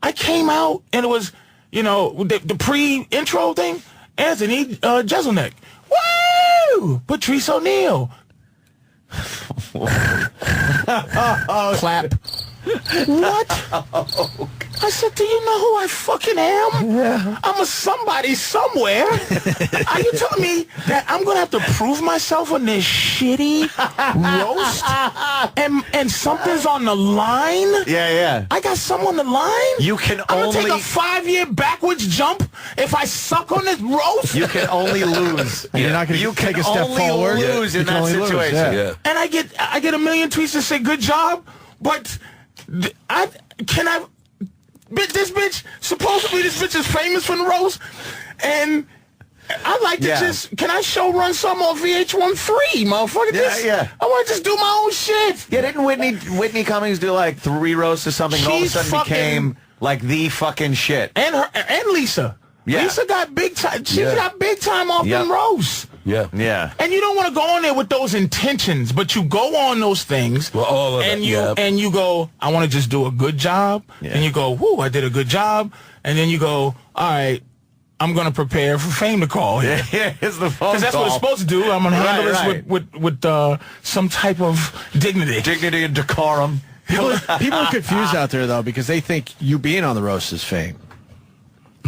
I came out and it was, the pre-intro thing. Anthony Jeselnik. Woo! Patrice Oneal. Clap. What? I said, do you know who I fucking am? Yeah. I'm a somebody somewhere. Are you telling me that I'm going to have to prove myself on this shitty roast? And something's on the line? Yeah. I got something on the line? You can I'm only... going to take a 5-year backwards jump if I suck on this roast? You can only lose. You're not going to take a step forward. You can only lose in that situation. Yeah. And I get a million tweets that say, good job, but this bitch, supposedly this bitch is famous for the roast, and I like to just, can I show run some on VH1 free, motherfucker? I want to just do my own shit. Yeah, didn't Whitney Cummings do like 3 roasts or something, and all of a sudden became like the fucking shit? And Lisa. Yeah. Lisa got big time. She got big time off them roasts. Yeah. And you don't want to go on there with those intentions, but you go on those things, and you go, I want to just do a good job, and you go, whoo, I did a good job, and then you go, all right, I'm going to prepare for fame to call. Yeah, it's the phone call. Because that's what it's supposed to do. I'm going to handle this with some type of dignity. Dignity and decorum. People are confused out there, though, because they think you being on the roast is fame.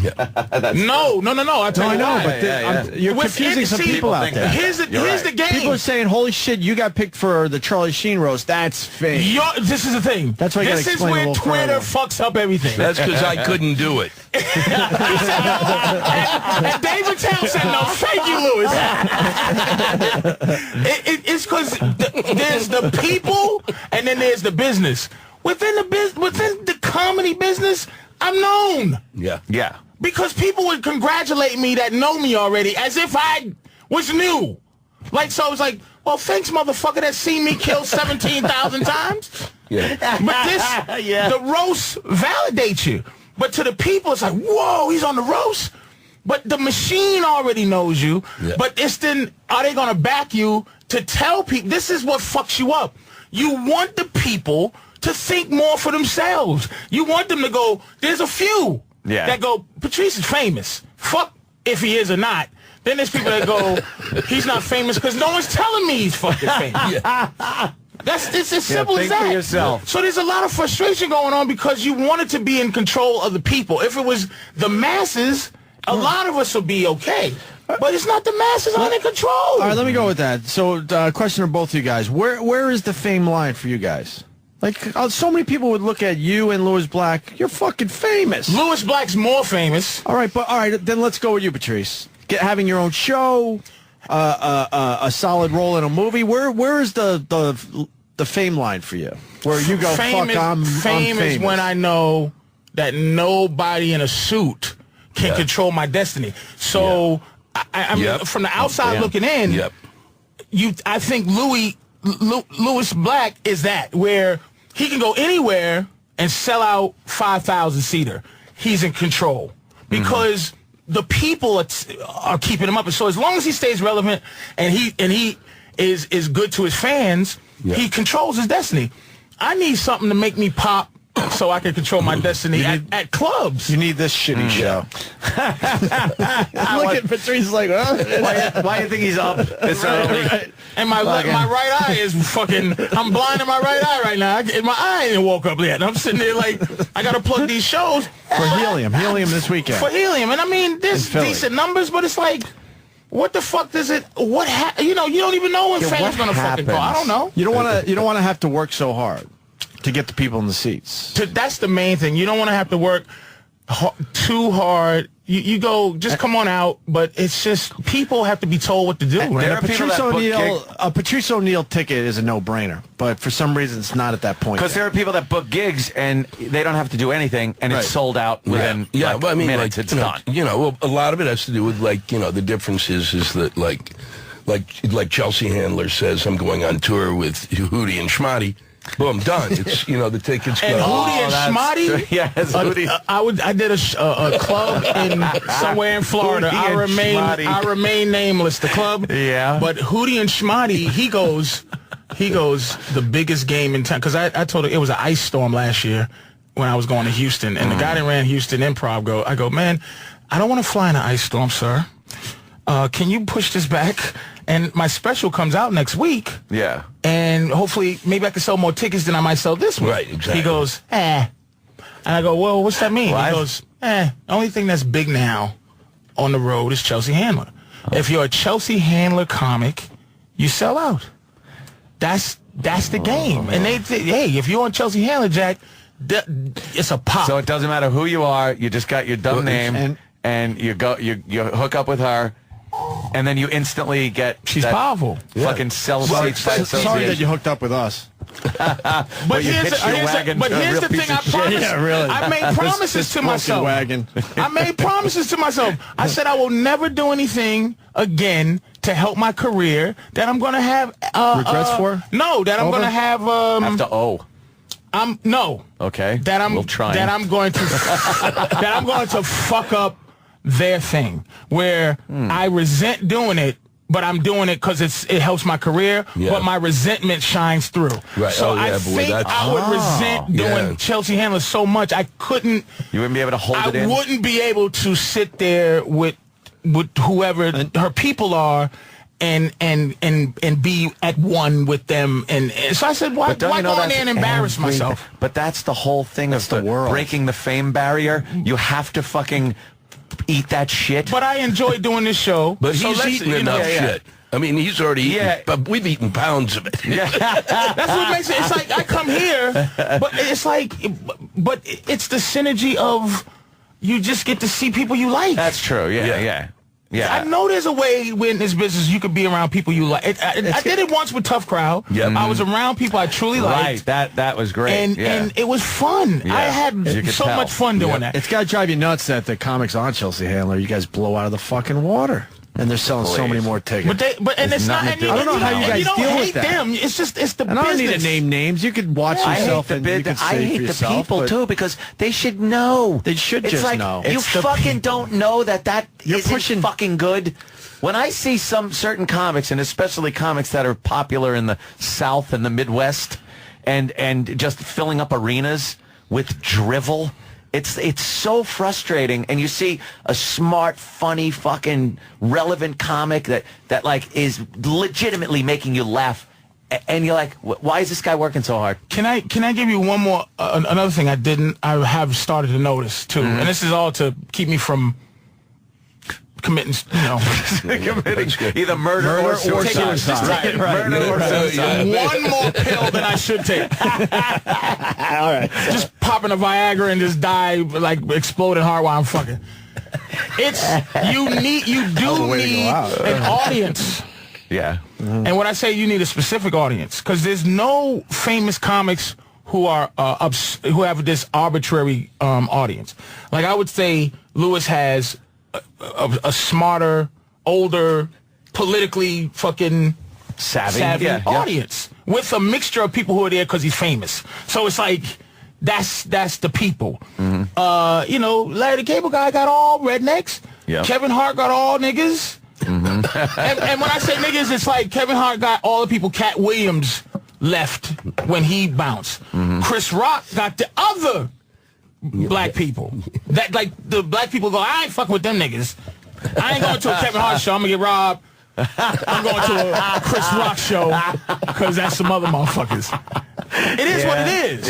No. I tell you why. But you're confusing some people out there. Here's the game. People are saying, "Holy shit, you got picked for the Charlie Sheen roast." That's fake. This is the thing. That's why you This is where Twitter fucks up everything. That's because I couldn't do it. And David Tell said, "No, thank you, Lewis." It's because there's the people and then there's the business. Within the comedy business, I'm known. Yeah. Because people would congratulate me that know me already as if I was new. So it's like, well, thanks, motherfucker, that's seen me kill 17,000 times. Yeah. But the roast validates you. But to the people, it's like, whoa, he's on the roast. But the machine already knows you. Yeah. But it's then, are they going to back you to tell people? This is what fucks you up. You want the people to think more for themselves. You want them to go, there's a few that go, Patrice is famous. Fuck if he is or not. Then there's people that go, he's not famous because no one's telling me he's fucking famous. It's as simple as that. Think for yourself. So there's a lot of frustration going on because you wanted to be in control of the people. If it was the masses, a lot of us would be okay. But it's not the masses on in control. All right, let me go with that. So, question for both of you guys. Where is the fame line for you guys? So many people would look at you and Lewis Black. You're fucking famous. Lewis Black's more famous. All right, then let's go with you, Patrice. Having your own show, a solid role in a movie. Where is the fame line for you? Where you go, I'm famous. Fame is when I know that nobody in a suit can control my destiny. So, I mean, from the outside looking in, I think Lewis Black is that, where he can go anywhere and sell out 5,000-seater. He's in control because the people are keeping him up. And so as long as he stays relevant and he is good to his fans, he controls his destiny. I need something to make me pop so I can control my destiny at clubs. You need this shitty show. Look at Patrice like, why do you think he's up this early? And my right eye is fucking, I'm blind in my right eye right now. My eye ain't woke up yet. And I'm sitting there like, I got to plug these shows. For Helium this weekend. For Helium. And I mean, there's decent numbers, but it's like, what the fuck does it, you don't even know when fame's going to fucking go. I don't know. You don't want to have to work so hard to get the people in the seats. That's the main thing. You don't want to have to work too hard. You go, just come on out, but it's just, people have to be told what to do. A Patrice Oneal ticket is a no-brainer, but for some reason it's not at that point. Because there are people that book gigs and they don't have to do anything, and it's sold out within minutes. It's done. Well, a lot of it has to do with, the difference is that, like Chelsea Handler says, I'm going on tour with Hootie and Schmatty. Boom, done. It's the tickets go. And Hootie and Schmatty. Yes, Hootie. I did a club somewhere in Florida. I remain nameless. The club. Yeah. But Hootie and Schmatty, he goes the biggest game in town, because I told her it was an ice storm last year when I was going to Houston, and the guy that ran Houston Improv I go, man, I don't want to fly in an ice storm, sir. Can you push this back? And my special comes out next week. Yeah. And hopefully, maybe I can sell more tickets than I might sell this week. Right, exactly. He goes, And I go, well, what's that mean? What? He goes, the only thing that's big now on the road is Chelsea Handler. If you're a Chelsea Handler comic, you sell out. That's the game. And they say, hey, if you're on Chelsea Handler, Jack, it's a pop. So it doesn't matter who you are. You just got your dumb name, and you hook up with her. And then you instantly get she's powerful. Fucking sell seats. Sorry that you hooked up with us. But here's the thing. I promised. Yeah, really. I made promises to myself. I made promises to myself. I said I will never do anything again to help my career that I'm going to have regrets for. No, that I'm going to have to owe. No. Okay. That I'm we'll try. That I'm going to that I'm going to fuck up their thing, where I resent doing it, but I'm doing it because it helps my career, but my resentment shines through. Right. So I think I would resent doing Chelsea Handler so much I couldn't. You wouldn't be able to hold it in? I wouldn't be able to sit there with whoever her people are and be at one with them. And so I said, why go in there and embarrass myself? But that's the whole thing of the world. Breaking the fame barrier. You have to fucking eat that shit. But I enjoy doing this show. But he's eaten enough shit. I mean, he's already eaten, but we've eaten pounds of it. Yeah. That's what makes it. It's like I come here, but it's like, but it's the synergy of you just get to see people you like. That's true. Yeah. I know there's a way in this business you could be around people you like. I did it once with Tough Crowd. Yep. I was around people I truly liked. Right, that was great. And it was fun. Yeah. I had so much fun doing that. It's got to drive you nuts that the comics on Chelsea Handler, you guys blow out of the fucking water. And they're selling so many more tickets. And it's not. And I don't know how you guys deal with that. Them. It's just the and I don't business. need to name names. You could watch yourself and you can I say hate for the yourself, people too because they should know. They should it's just like, know. You It's the fucking don't know that You're isn't pushing fucking good. When I see some certain comics, and especially comics that are popular in the South and the Midwest, and just filling up arenas with drivel. It's so frustrating, and you see a smart, funny, fucking relevant comic that like is legitimately making you laugh, and you're like, why is this guy working so hard? Can I give you one more another thing I have started to notice too, and this is all to keep me from committing, committing either murder or suicide. Murder or suicide. One more pill than I should take. All right. Just popping a Viagra and just die like exploding heart while I'm fucking. You do need an audience. Yeah. And when I say you need a specific audience, because there's no famous comics who are who have this arbitrary audience. Like I would say, Lewis has a smarter, older, politically fucking savvy audience with a mixture of people who are there because he's famous. So it's like that's the people. Larry the Cable Guy got all rednecks. Yep. Kevin Hart got all niggas. And when I say niggas, it's like Kevin Hart got all the people Cat Williams left when he bounced. Chris Rock got the other black people. That like the black people go, I ain't fucking with them niggas. I ain't going to a Kevin Hart show. I'm gonna get robbed. I'm going to a Chris Rock show because that's some other motherfuckers. It is what it is.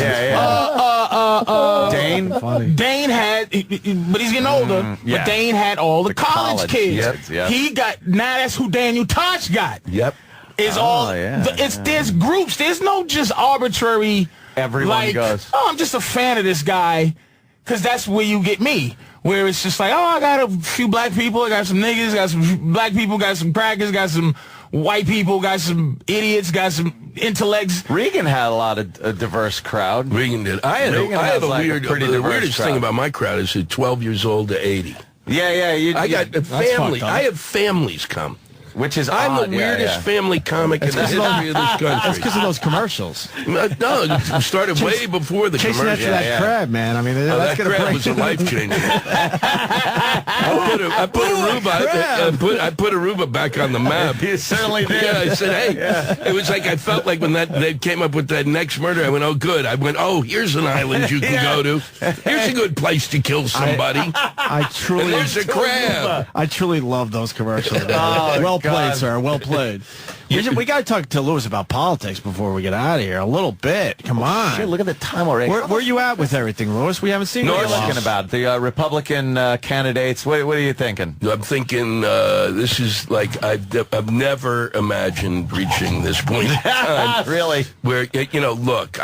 Dane had, but he's getting older. But Dane had all the college kids. He got now. That's who Daniel Tosh got. Yep. There's groups. There's no just arbitrary. Everyone goes. Oh, I'm just a fan of this guy, because that's where you get me. Where it's just like, oh, I got a few black people, I got some niggas, got some black people, got some crackers, got some white people, got some idiots, got some intellects. Reagan had a lot of a diverse crowd. Reagan did. I have a weird. The weirdest thing about my crowd is at 12 years old to 80. I got a family. I have families come. Which is I'm odd. the weirdest family comic in the history of this country. That's because of those commercials. No, it started way before the chasing commercials. Chasing after that crab, man. I mean, that's that crab was a life changer. I put Aruba back on the map. You certainly did. Yeah, I said, hey, it was like I felt like when they came up with that next murder, I went, oh, good. I went, oh, here's an island you can go to. Here's a good place to kill somebody. I truly. And there's a crab. I truly love those commercials. Well played, sir. Well played. We got to talk to Lewis about politics before we get out of here. A little bit. Come on. Shit, look at the time already. Where you at with everything, Lewis? We haven't seen. What are you looking about? The Republican candidates. What are you thinking? I'm thinking this is like I've never imagined reaching this point in time. Really? Where look,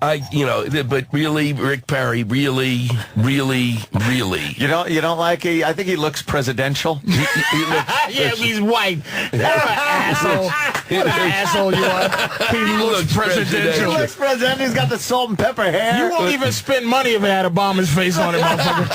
but really, Rick Perry, really. You don't like it? I think he looks presidential. He looks, yeah, he's white. Asshole. What an asshole you are. He looks presidential. He looks presidential. He's got the salt and pepper hair. You won't even spend money if it had Obama's face on it, motherfucker.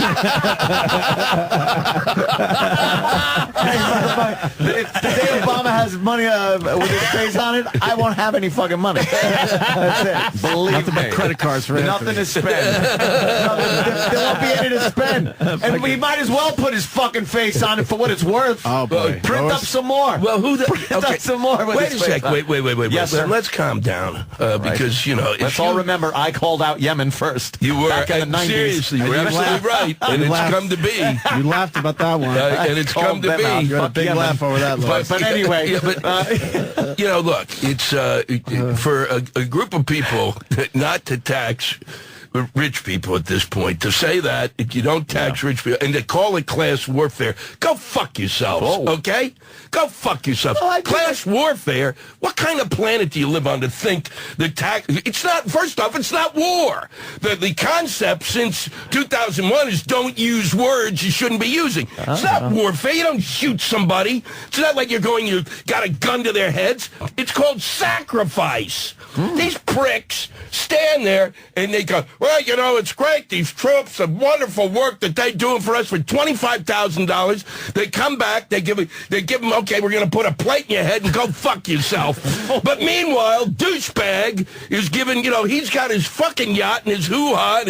If today Obama has money with his face on it, I won't have any fucking money. That's it. Believe me. Credit cards for nothing to spend. There won't be any to spend. And we might as well put his fucking face on it for what it's worth. Oh, boy. Print up some more. Well, Print up some more. Wait a sec. Wait. Yes, sir. Let's calm down because Let's all remember I called out Yemen first. You were back in the 90s. Seriously, you're absolutely right, and it's come to be. You laughed about that one, and it's come to be. You had a big laugh over that, Lewis. But anyway, look, it's for a group of people not to tax rich people at this point. To say that, if you don't tax rich people, and to call it class warfare, go fuck yourselves, okay? Go fuck yourselves. Class warfare? What kind of planet do you live on to think the tax... It's not, first off, it's not war. The concept since 2001 is don't use words you shouldn't be using. It's not warfare. You don't shoot somebody. It's not like you got a gun to their heads. It's called sacrifice. These pricks stand there and they go, well, you know, it's great. These troops, the wonderful work that they're doing for us for $25,000. They come back, they give them, okay, we're going to put a plate in your head and go fuck yourself. But meanwhile, douchebag is giving, you know, he's got his fucking yacht and his hoo-ha.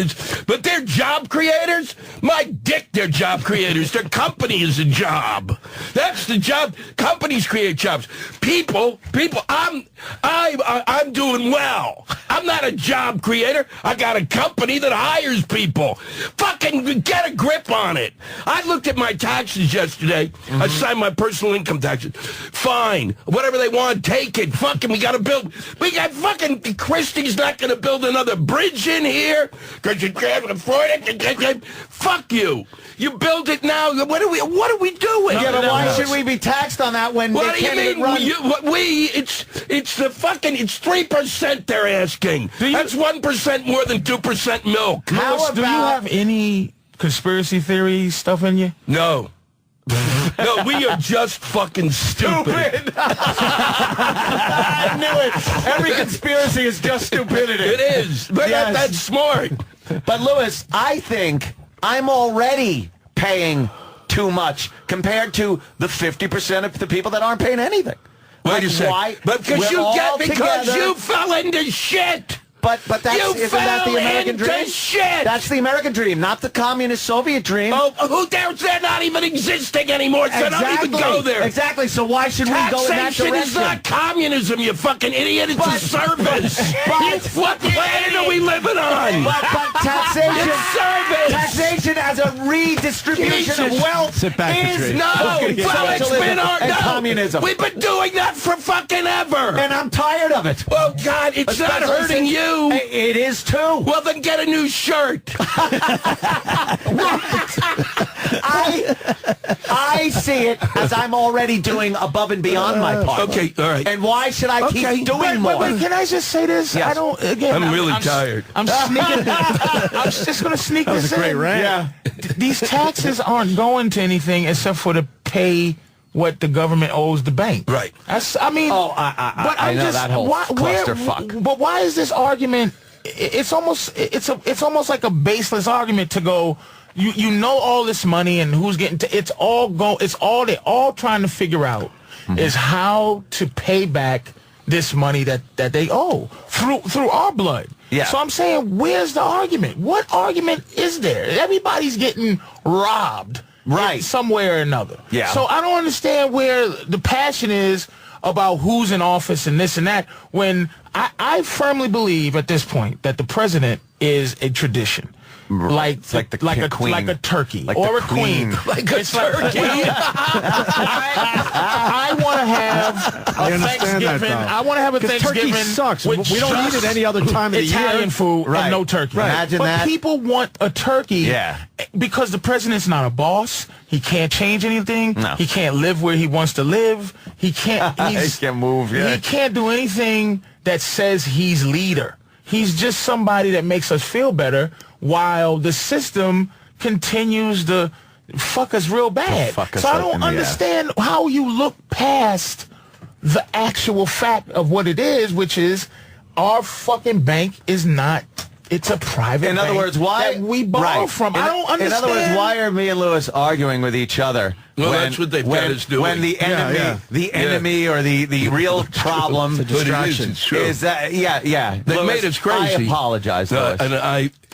But they're job creators? My dick, they're job creators. Their company is a job. That's the job. Companies create jobs. People, I'm doing well. I'm not a job creator. I got a company that hires people. Fucking get a grip on it. I looked at my taxes yesterday. I signed my personal income taxes. Fine. Whatever they want, take it. Fucking, we got fucking Christie's not going to build another bridge in here because you can't afford it. Fuck you. You build it now. What are we doing? Yeah, but why should we be taxed on that when what they do can't you even mean? run? It's 3% they're asking. That's 1% more than 2% milk. Do you have any conspiracy theory stuff in you? No. No, we are just fucking stupid. I knew it. Every conspiracy is just stupidity. It is. But that's smart. But, Lewis, I think I'm already paying too much compared to the 50% of the people that aren't paying anything. Wait a second. Why? But because you fell into shit. But isn't that the American dream? Shit. That's the American dream, not the communist Soviet dream. Oh, they're not even existing anymore, so don't even go there. Exactly, so why should we go in that direction? Taxation is not communism, you fucking idiot. It's a service. What planet are we living on? But taxation, it's service. Taxation as a redistribution of wealth Sit back, is communism. We've been doing that for fucking ever. And I'm tired of it. Oh, God, it's not hurting you. It is too. Well, then get a new shirt. I see it as I'm already doing above and beyond my part. Okay, all right. And why should I keep doing more? Wait, can I just say this? Yes. I don't. Again, I'm really tired. I'm sneaking. I'm just going to sneak this in. Great rant. Yeah. These taxes aren't going to anything except for to pay what the government owes the bank. Right. I mean. Oh, I know that whole clusterfuck. But why is this argument? It's almost like a baseless argument to go. You know all this money and who's getting. They're all trying to figure out is how to pay back this money that they owe through our blood. Yeah. So I'm saying, where's the argument? What argument is there? Everybody's getting robbed. Right. Somewhere or another. Yeah. So I don't understand where the passion is about who's in office and this and that, when I firmly believe at this point that the president is a tradition. Like a queen. like a turkey Like or the a queen. Like a turkey. I want to have a Thanksgiving. I want to have a Thanksgiving. Turkey sucks. With We don't eat it any other time of the year. Italian food Right. and no turkey. Right. Imagine but that. people want a turkey. Yeah. Because the president's not a boss. He can't change anything. No. He can't live where he wants to live. He can't. He can't move. Yeah. He can't do anything that says he's leader. He's just somebody that makes us feel better while the system continues to fuck us real bad. So I don't understand how you look past the actual fact of what it is, which is our fucking bank is not. It's a private In other bank words, why that we borrow from. I don't understand. In other words, why are me and Lewis arguing with each other? Well, that's what they've got us doing. When the enemy, or the real problem is that, They Lewis, made us crazy. I apologize, Lewis. And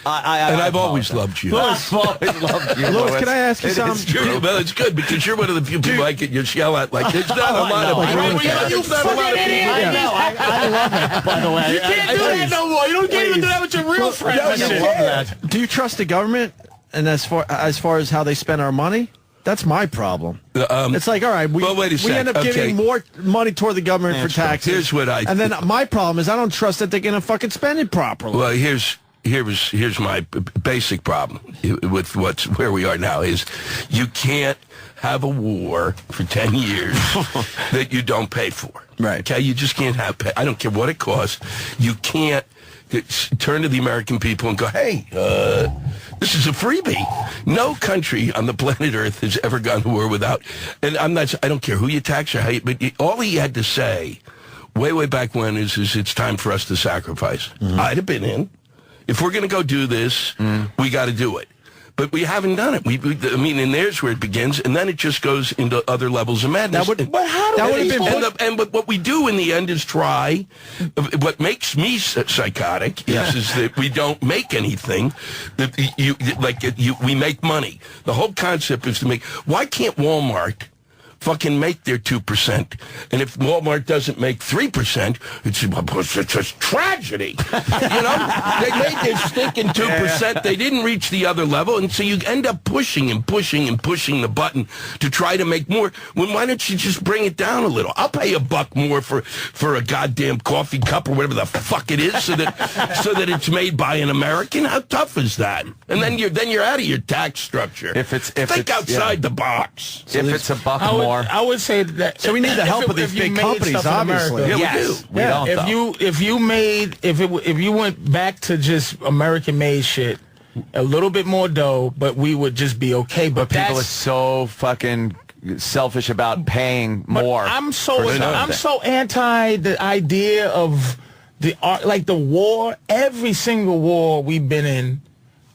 I've always loved you. I've always loved you, Lewis, can I ask you something? It's true. Well, it's good because you're one of the few people I can just yell at. Like, there's not a lot of people. You fucking idiot! I love it, by the way. You can't do that no more. You can't even do that with your real friends. I love that. Do you trust the government? And as far as how they spend our money? That's my problem. It's like, all right, we end up giving more money toward the government for taxes. Here's what and then my problem is I don't trust that they're going to fucking spend it properly. Well, here's here's my basic problem with where we are now is you can't have a war for 10 years that you don't pay for. Right. Okay, you just can't have pay. I don't care what it costs. You can't turn to the American people and go, hey, this is a freebie. No country on the planet Earth has ever gone to war without, and I don't care who you tax or how you, but all he had to say way back when is it's time for us to sacrifice. I'd have been in. If we're going to go do this, we got to do it. But we haven't done it. I mean, and there's where it begins, and then it just goes into other levels of madness. But how do we what we do in the end is try. What makes me psychotic is that we don't make anything. That we make money. The whole concept is to make. Why can't Walmart fucking make their 2%? And if Walmart doesn't make 3%, it's a tragedy. You know, they made their stinking 2%. They didn't reach the other level, and so you end up pushing and pushing and pushing the button to try to make more. Well, why don't you just bring it down a little? I'll pay $1 more for a goddamn coffee cup or whatever the fuck it is, so that it's made by an American. How tough is that? And then you're out of your tax structure. Think outside the box. If it's $1 more. I would say that. So we need the help of these big companies, obviously. Yeah, we do. We don't, if you went back to just American-made shit, a little bit more dough, but we would just be okay. But people are so fucking selfish about paying more. I'm so anti the idea of the war. Every single war we've been in.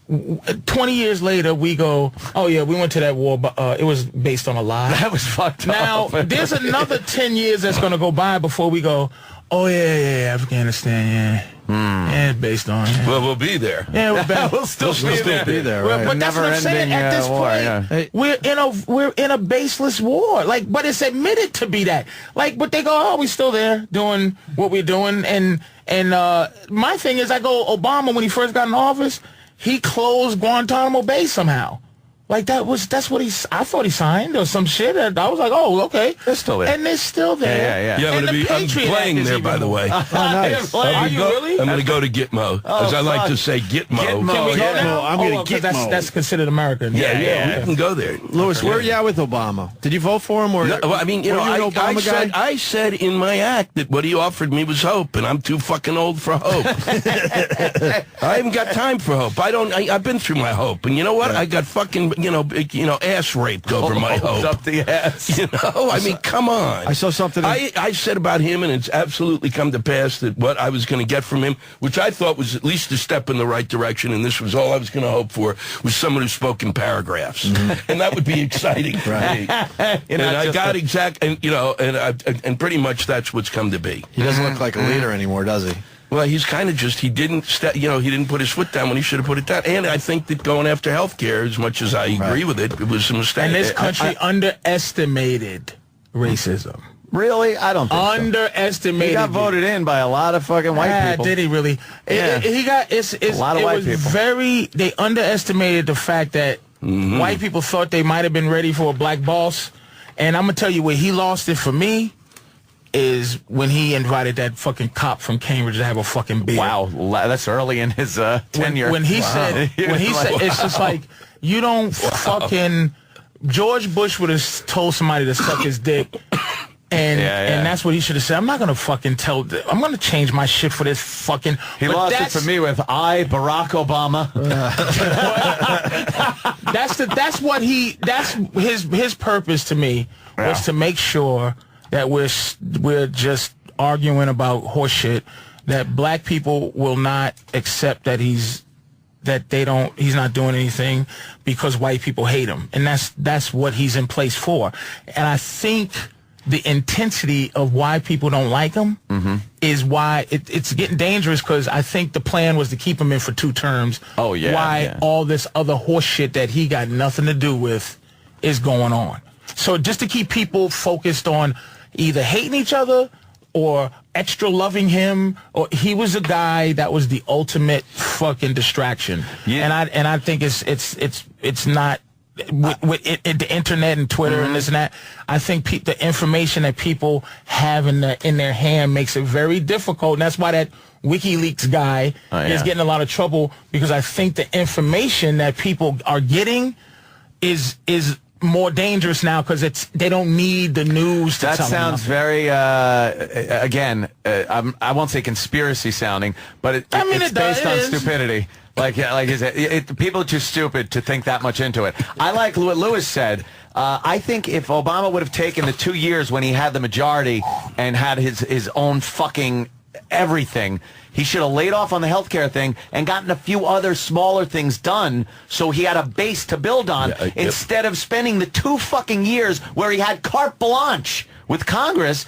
20 years later, we go, oh, yeah, we went to that war, but it was based on a lie. That was fucked up. Now, there's another 10 years that's going to go by before we go, oh, yeah, Afghanistan, yeah, it's based on. Yeah. Well, we'll be there. Yeah, we'll still be there. Right? But that's what I'm saying. At this point, we're in a baseless war. But it's admitted to be that. But they go, oh, we're still there doing what we're doing. And my thing is, I go, Obama, when he first got in office, he closed Guantanamo Bay somehow. That's what I thought he signed or some shit. And I was like, oh, okay. They're still there. And they're still there. Yeah, I'm playing there, by the way. Oh, nice. Are you really? I'm going to go to Gitmo, as I like to say, Gitmo. Can we go now? I'm going to Gitmo. That's considered American. Yeah, we can go there. Louis, where are you at with Obama? Did you vote for him? Or no, I mean, I said in my act that what he offered me was hope, and I'm too fucking old for hope. I haven't got time for hope. I've been through my hope, and you know what? I got fucking ass raped over my hope. Up the ass. I mean, come on. I saw something. I said about him, and it's absolutely come to pass that what I was going to get from him, which I thought was at least a step in the right direction, and this was all I was going to hope for, was someone who spoke in paragraphs, and that would be exciting for me. And I got and pretty much that's what's come to be. He doesn't look like a leader anymore, does he? Well, he's kind of just, he didn't put his foot down when he should have put it down. And I think that going after health care, as much as I agree with it, it was a mistake. And this country underestimated racism. Really? I don't think underestimated. He got voted in by a lot of fucking white people. Did he really? Yeah. A lot of white people. They underestimated the fact that white people thought they might have been ready for a black boss. And I'm going to tell you where he lost it for me. Is when he invited that fucking cop from Cambridge to have a fucking beer. Wow, that's early in his tenure. When he said, it's just like, you don't fucking. George Bush would have told somebody to suck his dick, and that's what he should have said. I'm not gonna fucking I'm gonna change my shit for this fucking. He lost it for me with Barack Obama. That's his purpose to me was to make sure that we're just arguing about horse shit, that black people will not accept that he's not doing anything because white people hate him. And that's what he's in place for. And I think the intensity of why people don't like him is why it's getting dangerous, because I think the plan was to keep him in for 2 terms. Oh, yeah. All this other horse shit that he got nothing to do with is going on. So just to keep people focused on either hating each other or extra loving him, or he was a guy that was the ultimate fucking distraction. Yeah. And I think it's not with the internet and Twitter and this and that. I think the information that people have in their hand makes it very difficult, and that's why that WikiLeaks guy is getting a lot of trouble because I think the information that people are getting is more dangerous now because they don't need the news to that tell them. Sounds very again I won't say conspiracy sounding, but it's based on stupidity. People are too stupid to think that much into it. I like what Lewis said. I think if Obama would have taken the 2 years when he had the majority and had his own fucking everything, he should have laid off on the healthcare thing and gotten a few other smaller things done so he had a base to build on instead of spending the 2 fucking years where he had carte blanche with Congress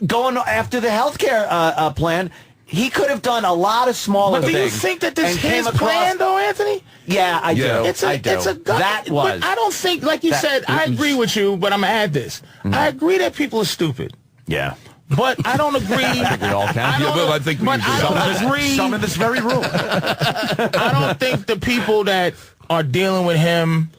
going after the healthcare plan. He could have done a lot of smaller things. But do you think that this is his plan, though, Anthony? Yeah, I do. It's a that was. But I don't think, like you said, I agree with you, but I'm going to add this. I agree that people are stupid. Yeah. But I don't agree. I think we all can. I think but I don't agree. Some in this very room. I don't think the people that are dealing with him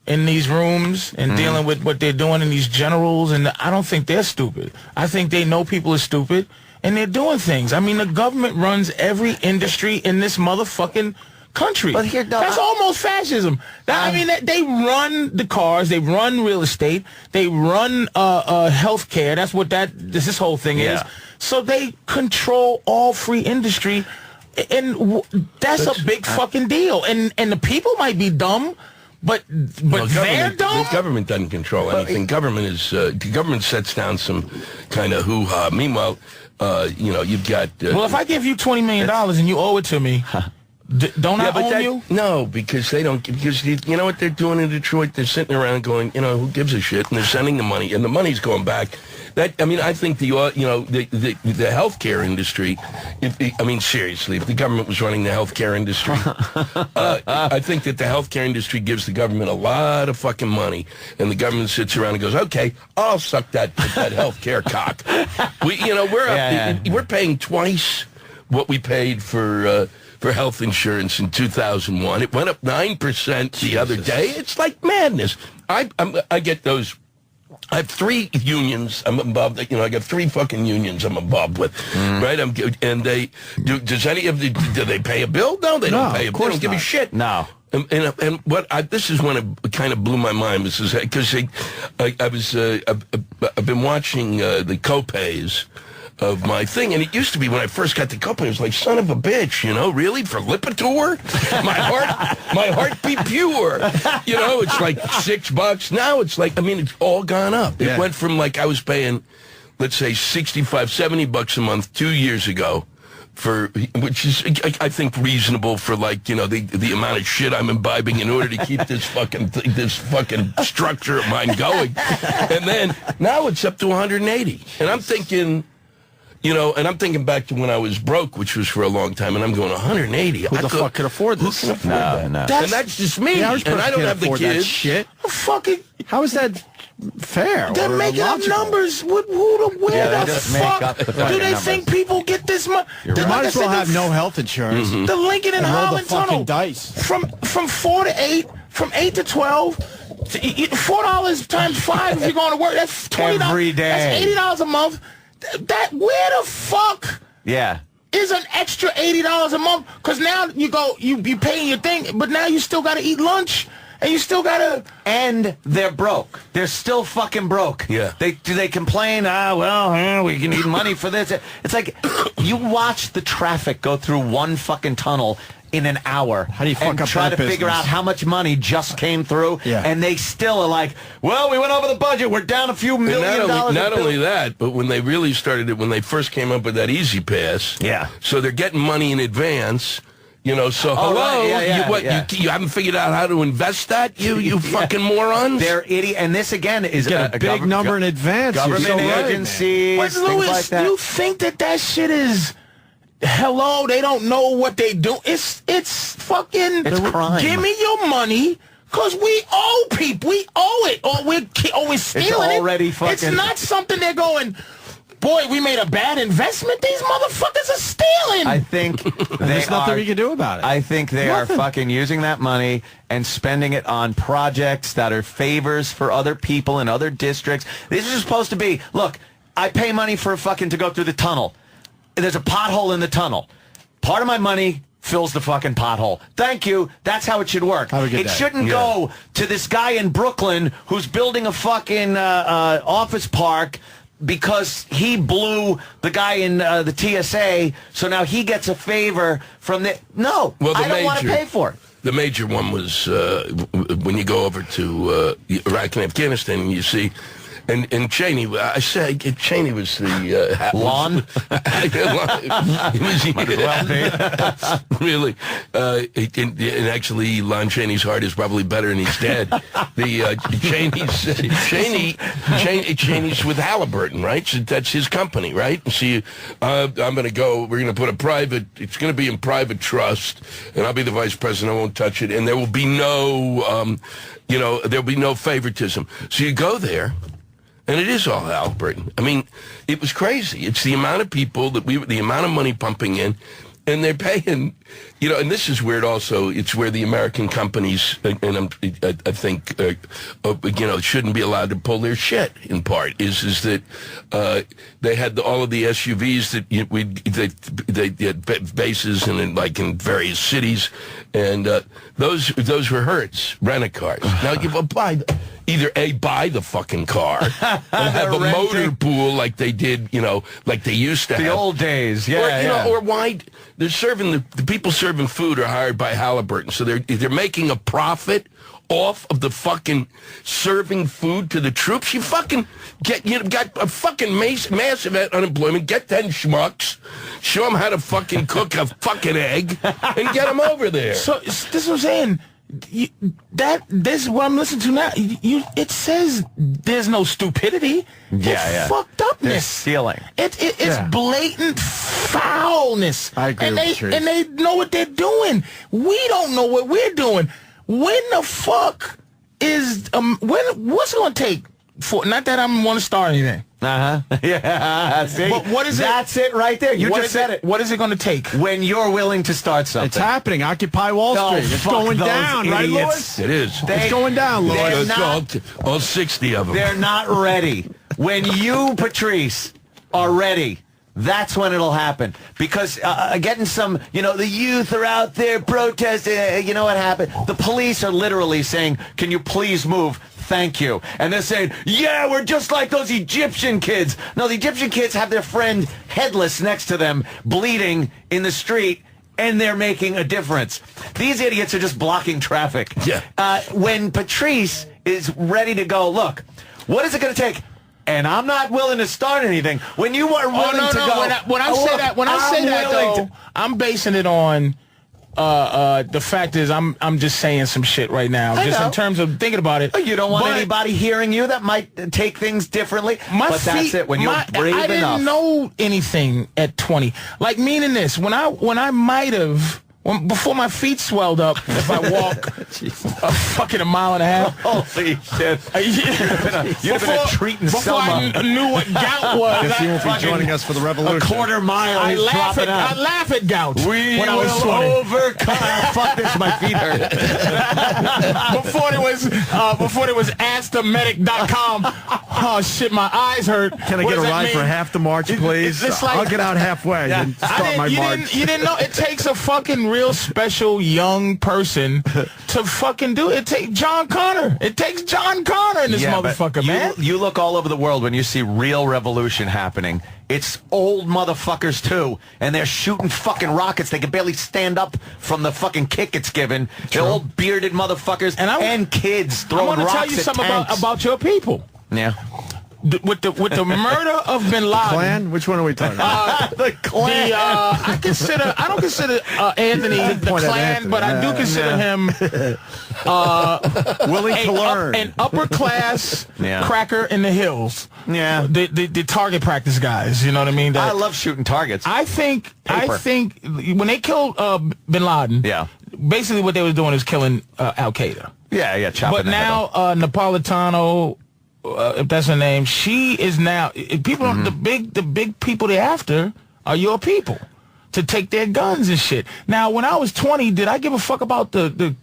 in these rooms and dealing with what they're doing in these generals, and I don't think they're stupid. I think they know people are stupid, and they're doing things. I mean, the government runs every industry in this motherfucking country. But that's almost fascism. They run the cars, they run real estate, they run health care. That's what this whole thing is. So they control all free industry, and that's a big fucking deal. And the people might be dumb, but they're dumb. The government doesn't control anything. The government sets down some kind of hoo-ha. Meanwhile, you've got... well, if I give you $20 million and you owe it to me... Don't I own you? No, because they don't. Because you know what they're doing in Detroit? They're sitting around going, who gives a shit? And they're sending the money, and the money's going back. I think the healthcare industry. Seriously, if the government was running the healthcare industry, I think that the healthcare industry gives the government a lot of fucking money, and the government sits around and goes, "Okay, I'll suck that healthcare cock." We're paying twice what we paid for health insurance in 2001. It went up 9% the other day. It's like madness. I get those. I have 3 unions I'm involved. I got 3 fucking unions I'm involved with, right? And they do. Does any of the do they pay a bill? No, they don't pay a bill. They don't give a shit. No. And this is when it kind of blew my mind. This is because I've been watching the copays of my thing, and it used to be when I first got the copay, it was like, son of a bitch, really, for Lipitor? my heart be pure. It's like $6. Now it's like, it's all gone up. It went from I was paying, let's say, $65, $70 a month 2 years ago, which is, I think, reasonable for the amount of shit I'm imbibing in order to keep this fucking structure of mine going. And then now it's up to 180, and I'm thinking. And I'm thinking back to when I was broke, which was for a long time, and I'm going 180. Who the fuck can afford this? Who can afford that? No. And that's just me. And I don't have the kids. That shit. Fucking. How is that fair? They're making up numbers. Where the fuck do they think people get this money? You might as well have no health insurance. The Lincoln and Holland Tunnel. Dice. From 4 to 8, from 8 to 12. $4 times 5 if you're going to work. That's $20 every day. That's $80 a month. Where the fuck? Yeah. Is an extra $80 a month? Because now you paying your thing, but now you still got to eat lunch, and you still got to. And they're broke. They're still fucking broke. Yeah. Do they complain? We can need money for this. It's like you watch the traffic go through one fucking tunnel in an hour. How do you fuck and up try that to figure business? out how much money just came through? Yeah. And they still are like, well, we went over the budget. We're down a few $1 million. Not only that, but when they really started it, when they first came up with that Easy Pass, so they're getting money in advance. So hello, right. You haven't figured out how to invest that, you fucking morons. They're idiot, and this again is get a big number in advance. Government agencies, But things Louis, like that. you think that shit is? Hello, they don't know what they do. It's fucking. It's crime. Give me your money, cause we owe people. We owe it, or we're stealing it's already it. Fucking. It's not something they're going. Boy, we made a bad investment. These motherfuckers are stealing. I think there's nothing we can do about it. I think they are fucking using that money and spending it on projects that are favors for other people in other districts. This is supposed to be, look, I pay money for to go through the tunnel. There's a pothole in the tunnel. Part of my money fills the fucking pothole. Thank you. That's how it should work. Have a good it day. shouldn't go to this guy in Brooklyn who's building a fucking office park because he blew the guy in the TSA, so now he gets a favor from the... No, I don't want to pay for it. The major one was when you go over to Iraq and Afghanistan and you see... And Cheney, I said Cheney was the... Lawn? Really. And actually, Lon Chaney's heart is probably better and he's dead. Cheney's with Halliburton, right? So that's his company, right? And see, I'm going to go, we're going to put it's going to be in private trust, and I'll be the vice president, I won't touch it, and there will be no, there'll be no favoritism. So you go there, and it is all Halliburton. I mean, it was crazy. It's the amount of people the amount of money pumping in, and they're paying, and this is weird also. It's where the American companies, and I think, shouldn't be allowed to pull their shit in part, is that they had all of the SUVs they had bases in various cities, and those were Hertz rent-a-cars. Now you buy either buy the fucking car or have a motor pool like they did, like they used to have. The old days, yeah. Or why they're serving the people serving food are hired by Halliburton, so they're making a profit off of the fucking serving food to the troops. You fucking got a fucking massive unemployment. Get 10 schmucks, show them how to fucking cook a fucking egg, and get them over there. So this is what I'm saying. This is what I'm listening to now. It says there's no stupidity. It's fucked upness. They're stealing. It's blatant foulness. I agree with you. And they know what they're doing. We don't know what we're doing. When the fuck is what's it gonna take for? Not that I want to start anything. Yeah. See? But what is it? That's it right there. You just said it. What is it going to take? When you're willing to start something. It's happening. Occupy Wall Street. It's going down, right, Lewis? It is. It's going down, Lewis. All 60 of them. They're not ready. When you, Patrice, are ready, that's when it'll happen. Because getting some, the youth are out there protesting. You know what happened? The police are literally saying, can you please move? Thank you. And they're saying, yeah, we're just like those Egyptian kids. No, the Egyptian kids have their friend headless next to them, bleeding in the street, and they're making a difference. These idiots are just blocking traffic. Yeah. When Patrice is ready to go, look, what is it going to take? And I'm not willing to start anything. When you are willing to go... When I say that, I'm basing it on... the fact is, I'm just saying some shit right now. Just in terms of thinking about it. You don't want anybody hearing you that might take things differently. That's it. When you're brave enough. I didn't know anything at 20. Like, meaning this, when I might have... before my feet swelled up, if I walk a mile and a half. Holy shit. You'd have been a treat in Selma. Before I knew what gout was. Guess you won't be joining us for the revolution. A quarter mile. I laugh at gout. We when I was will 20. overcome. Fuck this, my feet hurt. before there was AskTheMedic.com. Oh shit, my eyes hurt. Can I get a ride for half the march, please? I'll get out halfway and start my march. You didn't know it takes a fucking real special young person to fucking do it. It takes John Connor. It takes John Connor in this motherfucker, man. You look all over the world when you see real revolution happening. It's old motherfuckers, too. And they're shooting fucking rockets. They can barely stand up from the fucking kick it's given. They're old bearded motherfuckers and kids throwing rocks at tanks. I want to tell you something about your people. Yeah. With the murder of Bin Laden. Clan? Which one are we talking about? The Klan. I don't consider Anthony the Klan, but I do consider him willing to learn. An upper class cracker in the hills. Yeah. The target practice guys, you know what I mean? I love shooting targets. I think when they killed Bin Laden, basically what they were doing is killing Al Qaeda. Yeah, chopping. But now Napolitano, if that's her name, she is now people. The big people they're after are your people to take their guns and shit. Now, when I was 20, did I give a fuck about the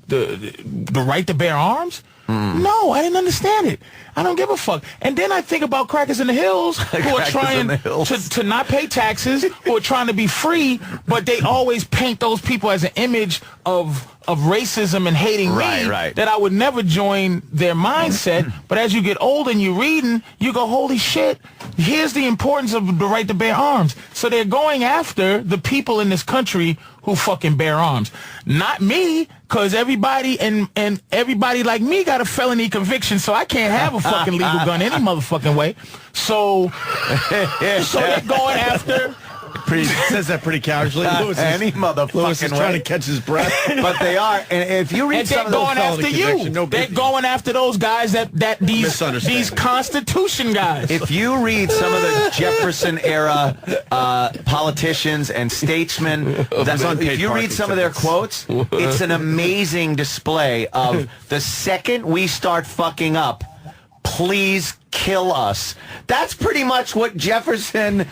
right to bear arms? No, I didn't understand it. I don't give a fuck. And then I think about crackers in the hills who are trying to not pay taxes, who are trying to be free, but they always paint those people as an image of racism and hating me, that I would never join their mindset. But as you get older and you're reading, you go, holy shit, here's the importance of the right to bear arms. So they're going after the people in this country who fucking bear arms. Not me, because everybody and everybody like me got a felony conviction, so I can't have a fucking legal gun any motherfucking way. So they're going after... says that pretty casually. Any motherfucking Lewis is way. trying to catch his breath. But they are. And if you read some of those going after you. They're going after those guys that these Constitution guys. If you read some of the Jefferson era politicians and statesmen, if you read some of their quotes, it's an amazing display of the second we start fucking up, please kill us. That's pretty much what Jefferson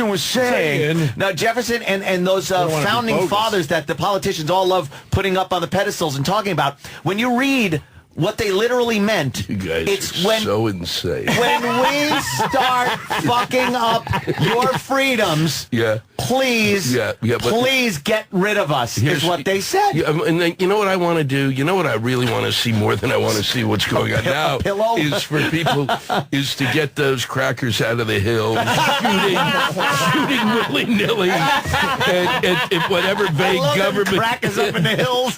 was saying. Now, Jefferson and those founding fathers that the politicians all love putting up on the pedestals and talking about, when you read what they literally meant, you guys it's are when so insane. When we start fucking up your freedoms, please get rid of us, is what they said. And then, you know what I want to do? You know what I really want to see more than I want to see what's going on now? Is for people, is to get those crackers out of the hills, shooting willy-nilly, and whatever vague government. Crackers up in the hills.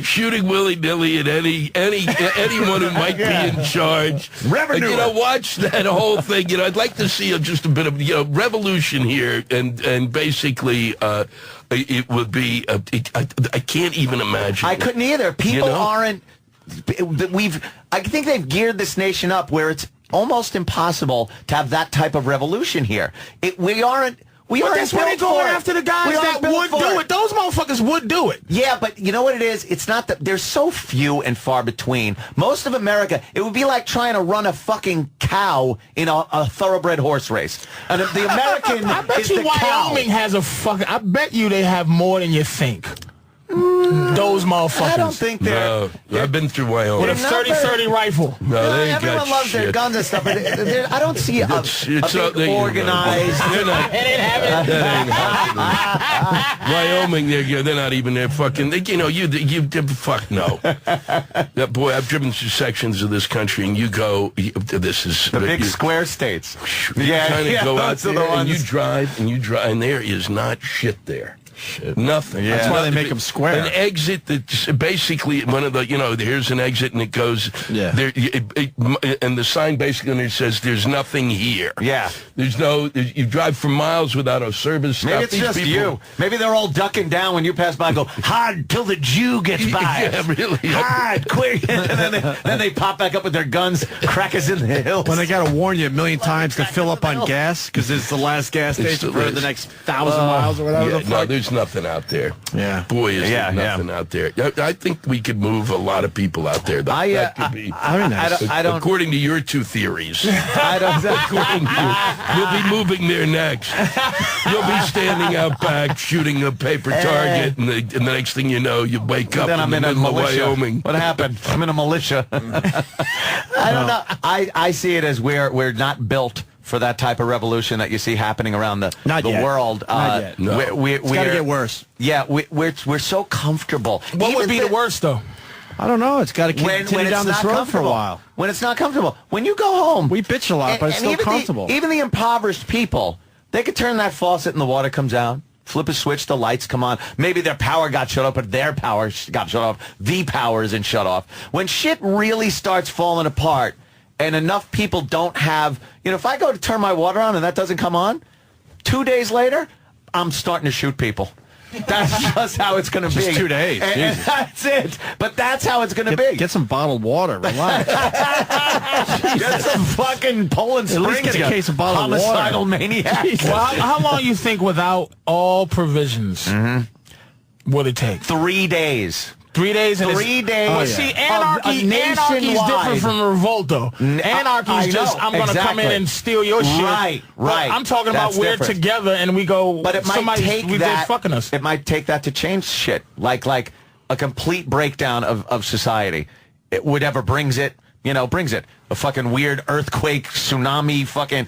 Shooting willy-nilly at anyone who might be in charge. Revenue. And, watch that whole thing. I'd like to see just a bit of, revolution here, and basically, it would be. I can't even imagine. I couldn't either. People aren't. I think they've geared this nation up where it's almost impossible to have that type of revolution here. We aren't. But that's why they're going after the guys that would do it. Those motherfuckers would do it. Yeah, but you know what it is? It's not that there's so few and far between. Most of America, it would be like trying to run a fucking cow in a thoroughbred horse race. And the American I bet is you the cow. Wyoming has a fucking... I bet you they have more than you think. Those motherfuckers. I don't think they're... No, I've been through Wyoming. With a 30-30 rifle. No, they ain't everyone got loves their shit. guns and stuff, but I don't see a big organized... They're not. That ain't happening. Wyoming, they're not even there. Fucking, fuck no. Boy, I've driven through sections of this country, and you go. This is the big square states. You kind of go out there, and you drive, and there is not shit there. Shit. Nothing. Yeah. That's why they make them square. An exit that's basically one of the, here's an exit and it goes, there, and the sign basically on it says there's nothing here. Yeah. There's you drive for miles without a service stop. Maybe it's just you. Maybe they're all ducking down when you pass by and go, hard till the Jew gets by. Yeah, really. Hard, quick. And then they pop back up with their guns, crackers in the hills. When they got to warn you a million times to fill up on gas, because it's the last gas station for the next 1,000 miles or whatever the fuck. No, there's nothing out there. Yeah. Boy, is there nothing out there. I think we could move a lot of people out there. That could be. I don't. According to your two theories. According to you'll be moving there next. You'll be standing out back shooting a paper target, and the next thing you know, you wake up then I'm in a militia. Wyoming. What happened? I'm in a militia. I don't know. I see it as we're not built for that type of revolution that you see happening around the world. Not yet. No. It's got to get worse. Yeah, we're so comfortable. What would be the worst, though? I don't know. It's got to continue down this road for a while. When it's not comfortable. When you go home. We bitch a lot, but it's still comfortable. Even the impoverished people, they could turn that faucet and the water comes out. Flip a switch, the lights come on. Maybe their power got shut off, but their power got shut off. The power isn't shut off. When shit really starts falling apart, and enough people don't have, if I go to turn my water on and that doesn't come on, 2 days later, I'm starting to shoot people. That's just how it's going to be. Just 2 days. And that's it. But that's how it's going to be. Get some bottled water. Relax. Get some fucking Poland Springs. At least get a case of bottled water. Homicidal maniac. Well, how long you think without all provisions will it take? 3 days. 3 days. 3 days. Well, see, anarchy's different from revolt, though. Anarchy's just, I'm going to come in and steal your shit. Right. I'm talking about we're together and we go, but it might take that, fucking us. It might take that to change shit. Like a complete breakdown of society. Whatever brings it, brings it. A fucking weird earthquake, tsunami, fucking,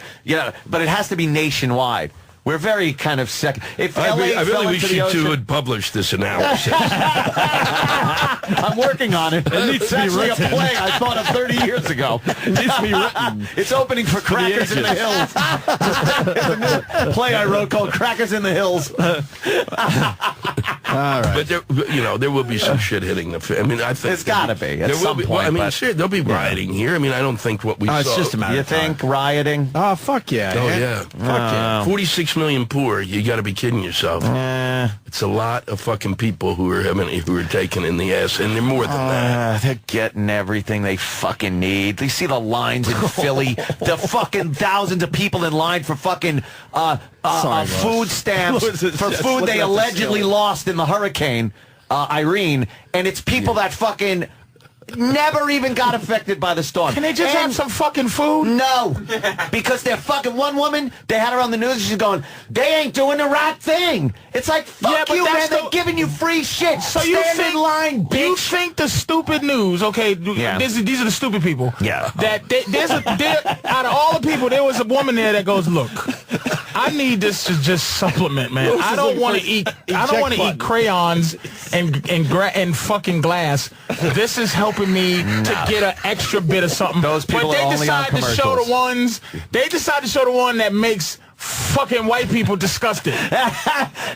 but it has to be nationwide. We're very kind of sick. If LA I really wish you two ocean, would publish this analysis. I'm working on it. It's actually a play I thought of 30 years ago. It needs to be written. It's opening for Crackers in the Hills. It's a new play I wrote called Crackers in the Hills. All right. But there will be some shit hitting the. I mean, I think it's got to be. There will be. Well, I mean, there'll be rioting here. I mean, I don't think what we saw. It's just a matter you of time. think rioting? Oh, fuck yeah. Oh yeah. Fuck yeah. 46 million poor. You got to be kidding yourself. It's a lot of fucking people who are taken in the ass, and they're more than that. They're getting everything they fucking need. You see the lines in Philly, the fucking thousands of people in line for fucking food stamps for food they allegedly lost in the hurricane Irene, and it's people that fucking never even got affected by the storm. Can they just have some fucking food? No, because they're fucking. One woman, they had her on the news, and she's going, they ain't doing the right thing. It's like, fuck you, man, they're giving you free shit. So stand in line, bitch. You think the stupid news, okay, these are the stupid people. Yeah. That out of all the people, there was a woman there that goes, look, I need this to just supplement, man. I don't want to eat crayons and fucking glass. This is helping me to get an extra bit of something. Those people but are only on They decide to show the one that makes fucking white people disgusted.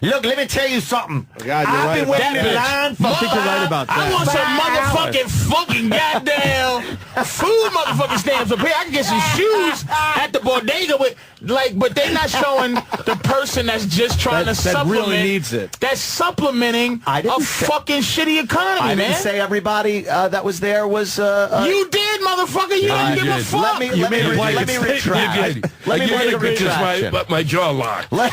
Look, let me tell you something. God, I've been waiting in line for. I think you're right about that. I want some fucking goddamn food motherfucking stamps up here. I can get some shoes at the bodega with, but they're not showing the person that's just trying to supplement. That really needs it. That's supplementing a fucking shitty economy, I man. didn't say everybody that was there was. You did, motherfucker. You didn't give a fuck. Let me retract. Let me make a retraction. But my jaw locked. Let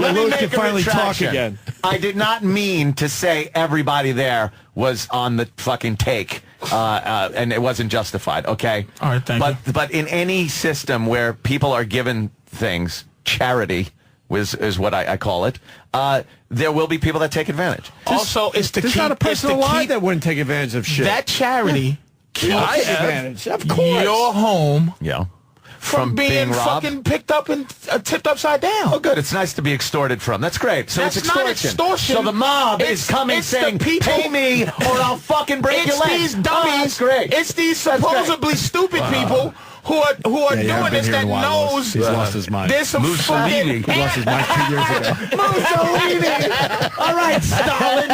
me Louis can finally talk again. I did not mean to say everybody there was on the fucking take, and it wasn't justified, okay? All right, thank you. But in any system where people are given things, charity is what I call it, there will be people that take advantage. Also, it's to There's keep... not a person alive that wouldn't take advantage of shit. That charity keeps advantage. Of course. your home... Yeah. From being fucking picked up and tipped upside down. Oh, good. It's nice to be extorted from. That's great. So That's it's extortion. not extortion. So the mob is coming saying, pay me or I'll fucking break your legs. It's these dummies. That's great. It's these supposedly stupid people who are doing this that knows He's lost his mind. there's some Mussolini. He lost his mind 2 years ago. Mussolini! All right, Stalin!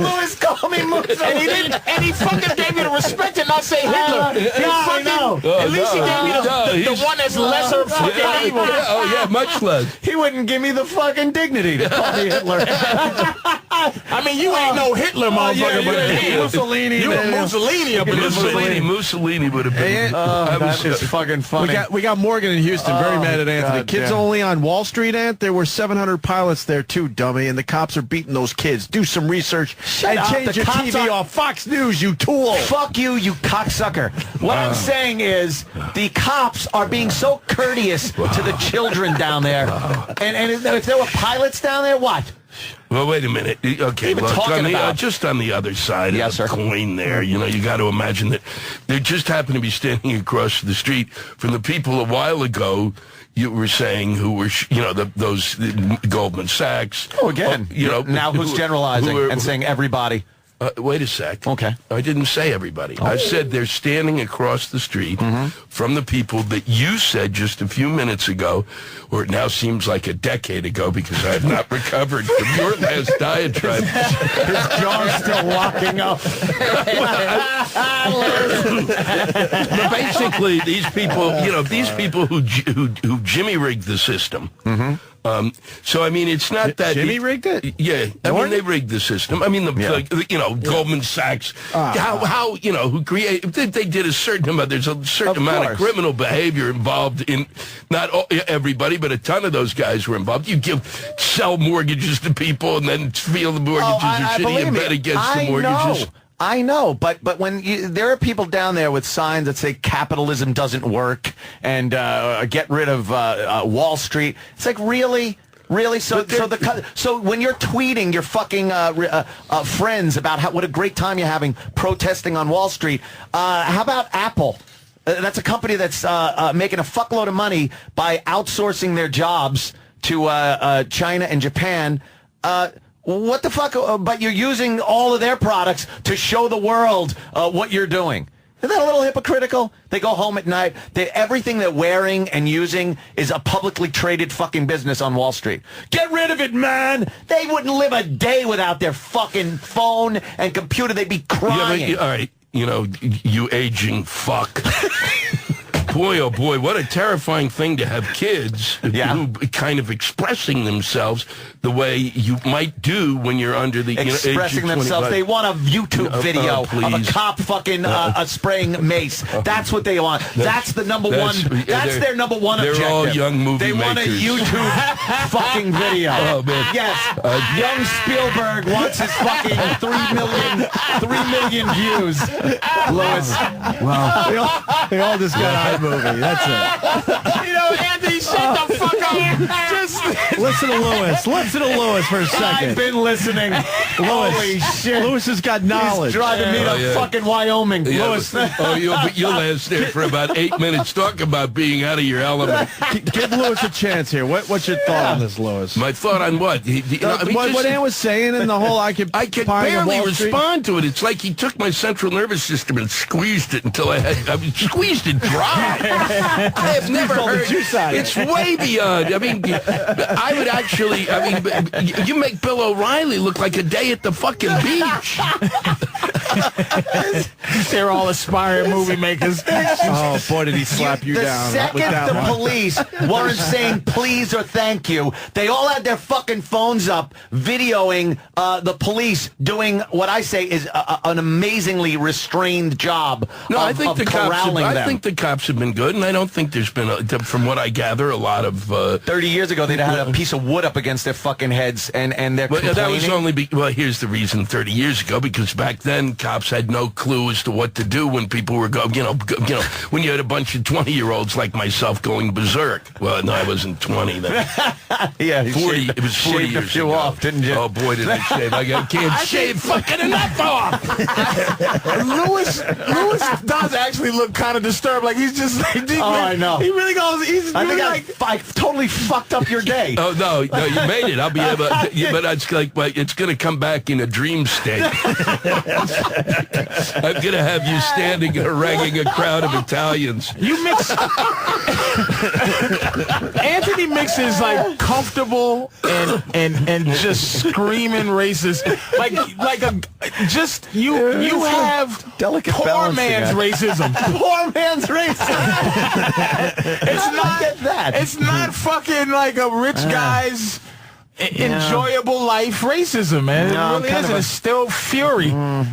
Louis called me Mussolini. And he fucking gave me the respect to not say Hitler. At least he gave me the one that's lesser fucking evil. Oh, yeah, much less. He wouldn't give me the fucking dignity to call me Hitler. I mean, you ain't no Hitler, motherfucker, but damn. Mussolini. You were Mussolini up in this Mussolini would have been. That's just fucking funny. We got Morgan in Houston very mad at Anthony. God Kids damn. only on Wall Street, Ant. There were 700 pilots there too, dummy, and the cops are beating those kids. Do some research and up. change The your cops TV are- off Fox News, you tool. Fuck you, you cocksucker. What I'm saying is the cops are being so courteous to the children down there. And if there were pilots down there, what? Well, wait a minute. Okay, Even look, talking about- just on the other side Yes, of the sir. coin there, you got to imagine that they just happen to be standing across the street from the people a while ago you were saying who were, those Goldman Sachs. Oh, again. Now who's generalizing and saying everybody? Wait a sec. Okay. I didn't say everybody. I said they're standing across the street from the people that you said just a few minutes ago, or it now seems like a decade ago because I have not recovered from your last diatribe. His jaw's still locking up. But basically, these people who Jimmy rigged the system. So I mean, it's not that Jimmy rigged it. Yeah, I mean they rigged the system. I mean, Goldman Sachs. How who created? They did a certain amount. There's a certain amount of criminal behavior involved in not everybody, but a ton of those guys were involved. You sell mortgages to people and then feel the mortgages are shitty and bet against the mortgages. I know, but when there are people down there with signs that say capitalism doesn't work and get rid of Wall Street, it's like, really? Really? So when you're tweeting your fucking friends about what a great time you're having protesting on Wall Street, how about Apple? That's a company that's making a fuckload of money by outsourcing their jobs to China and Japan. What the fuck? But you're using all of their products to show the world what you're doing. Isn't that a little hypocritical? They go home at night. Everything they're wearing and using is a publicly traded fucking business on Wall Street. Get rid of it, man! They wouldn't live a day without their fucking phone and computer. They'd be crying. Yeah, but, all right, you aging fuck. Boy, oh boy, what a terrifying thing to have kids who kind of expressing themselves the way you might do when you're under the expressing themselves. They want a YouTube video of a cop fucking spraying mace. That's what they want. That's the number one. That's their number one objective. They're all young movie makers. They want a YouTube fucking video. Oh man, yes. Young Spielberg wants his fucking 3 million views. Louis. Well, they all just got iMovie. That's it. Anthony, shut the fuck up. Just listen to Louis. Listen to Louis for a second. I've been listening. Holy shit. Louis has got knowledge. He's driving me to fucking Wyoming. Yeah, Louis. You'll last there for about 8 minutes talking about being out of your element. Give Louis a chance here. What's your thought on this, Louis? My thought on what? What Ann was saying and the whole I could barely respond to it. It's like he took my central nervous system and squeezed it until I squeezed it dry. I have never heard. It's way beyond. I mean, I would actually. You make Bill O'Reilly look like a day at the fucking beach. They're all aspiring movie makers. Oh boy, did he slap you down? The second the police weren't saying please or thank you, they all had their fucking phones up, videoing the police doing what I say is an amazingly restrained job. I think the cops have been good, and I don't think there's been, from what I gather, a lot of. 30 years ago, they'd had a piece of wood up against their fucking heads, and they're complaining. That was only. Here's the reason. 30 years ago, because back then cops had no clue as to what to do when people were when you had a bunch of 20-year-olds like myself going berserk. Well, no, I wasn't 20 then. Yeah, 40. It was 40 years a few ago. off, didn't you? Oh boy, did I shave! I can't shave fucking enough off. Louis does actually look kind of disturbed. Like he's just like. I know. He really goes. He's I really think I totally fucked up your day. Oh no, you made it. I'll be able. But it's like it's going to come back in a dream state. I'm going to have you standing and haranguing a crowd of Italians. You mix. Anthony mixes like comfortable and just screaming racist. You have delicate poor man's racism. Poor man's racism. It's not fucking like a rich guy's enjoyable life racism, man. No, it really isn't. It's still fury.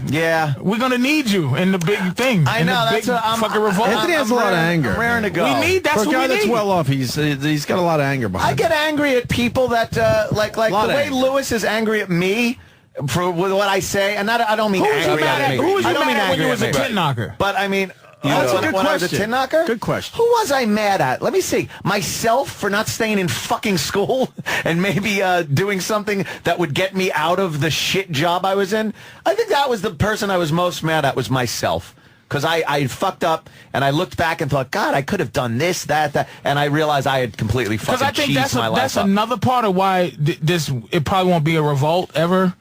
Yeah. We're going to need you in the big thing. I know. That's a fucking revolt. Anthony has a lot of anger. I'm raring to go. We need, that's for a what guy we that's need. well off, he's got a lot of anger behind I get angry at people that, like the way Louis is angry at me for what I say. And I don't mean angry at me. Who was you I don't mean mad when angry you was at a me. tit knocker? But I mean... That's a good when question. I was a tin knocker? Good question. Who was I mad at? Let me see. Myself for not staying in fucking school and maybe doing something that would get me out of the shit job I was in. I think that was the person I was most mad at was myself. Because I fucked up and I looked back and thought, God, I could have done this, that, and I realized I had completely fucking cheesed my life up. That's another part of why it probably won't be a revolt ever,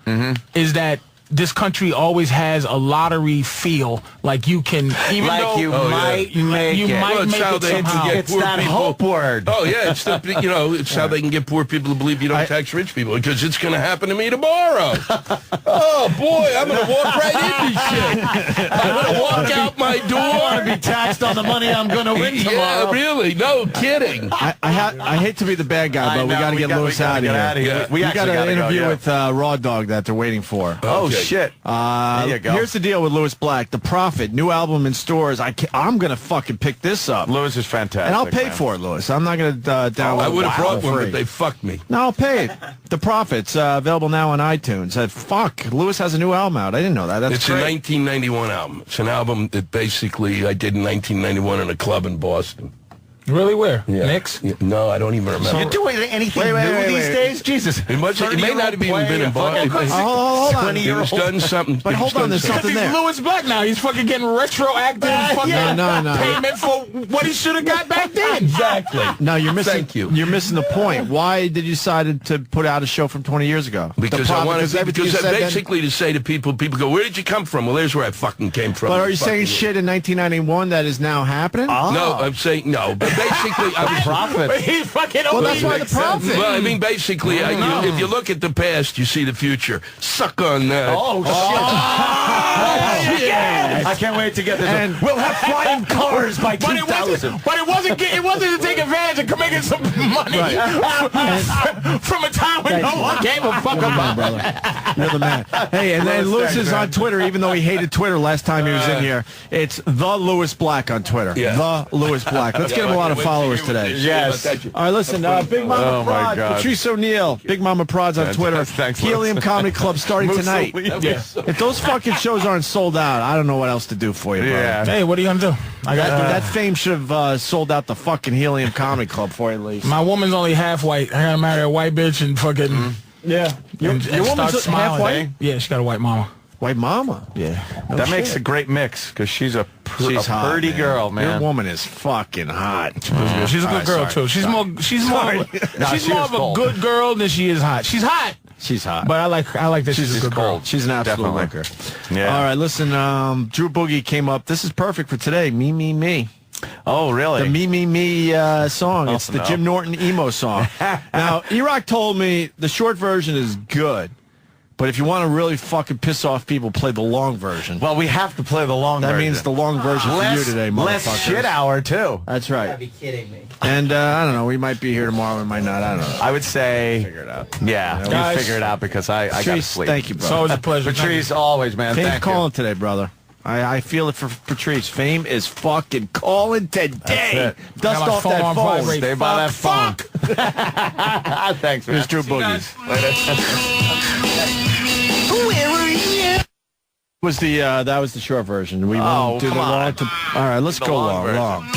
is that this country always has a lottery feel, like you can, even like though you might make it. Might make it somehow. It's that hope word. Oh yeah, it's it's how they can get poor people to believe you don't tax rich people, because it's going to happen to me tomorrow. Oh boy, I'm going to walk right into shit. I'm going to walk out my door. I want to be taxed on the money I'm going to win tomorrow. Yeah, really, no kidding. I hate to be the bad guy, but we got to get Louis out of here. Yeah. We got an interview with Raw Dog that they're waiting for. Oh shit. There you go. Here's the deal with Louis Black. The Prophet, new album in stores. I'm going to fucking pick this up. Louis is fantastic. And I'll pay for it, Louis. I'm not going to download it. I would have brought one, but they fucked me. No, I'll pay it. The Prophet's available now on iTunes. Fuck, Louis has a new album out. I didn't know that. It's great. a 1991 album. It's an album that basically I did in 1991 in a club in Boston. Really? Where? Yeah. Knicks? Yeah. No, I don't even remember. You're doing anything new these days? Jesus. It may not have even been in Boston. Hold on. He was done something. But hold on, there's something Because he's there. Lewis Black now. He's fucking getting retroactive fucking No. payment for what he should have got back then. Exactly. No, you're missing. Thank you. You're missing the point. Why did you decide to put out a show from 20 years ago? Because I wanted everything you because said then- basically to say to people go, where did you come from? Well, there's where I fucking came from. But are you saying shit in 1991 that is now happening? No, I'm saying no. But basically, I was Profit. He fucking Well, that's why the profit. Well, I mean, basically, if you look at the past, you see the future. Suck on that. I can't wait to get this. And we'll have flying cars by But 2000. it wasn't to take advantage of making some money from a time when no one gave a fuck about. brother. You're the man. Hey, and then Lewis is on Twitter, even though he hated Twitter last time he was in here. It's the Lewis Black on Twitter. Yeah. The Lewis Black. Let's get him a lot of followers today. Yes. All right, listen. Big Mama Prod, Patrice Oneal, Big Mama Prod's on Twitter. Thanks, Helium Comedy Club starting tonight. If those fucking shows aren't sold out, I don't know what else to do for you, bro. Yeah. Hey, what are you gonna do? That fame should have sold out the fucking Helium Comedy Club for you, at least. My woman's only half white. I gotta marry a white bitch and fucking Yeah. and Your start woman's smiling. half white? Yeah, she got a white mama. White mama? Yeah. That makes a great mix because she's a She's hot, pretty man. girl, man. Your woman is fucking hot. She's a good girl too. She's more she's more of a good girl than she is hot. She's hot. She's hot. But I like that she's a good girl. She's an absolute Definitely. licker. Yeah. All right, listen, Drew Boogie came up. This is perfect for today. Me, Me, Me. Oh, really? The Me, Me, Me song. It's the Jim Norton emo song. Now, E-Rock told me the short version is good. But if you want to really fucking piss off people, play the long version. Well, we have to play the long version. That means the long version for you today, motherfuckers. Less shit hour, too. That's right. You gotta be kidding me. And I don't know. We might be here tomorrow. We might not. I don't know. I would say... Figure it out. Yeah, Guys, you figure it out because I got to Patrice, sleep. thank you, brother. It's always a pleasure. Patrice, always, man. Fame's Thank calling today, brother. I feel it for Patrice. Fame is fucking calling today. That's Dust Got my off phone that on phone. vibrate. Stay by that phone. Thanks, man. Here's Drew Boogie. Was that was the short version. We won't do the come long. on. All right, let's The go long version. long.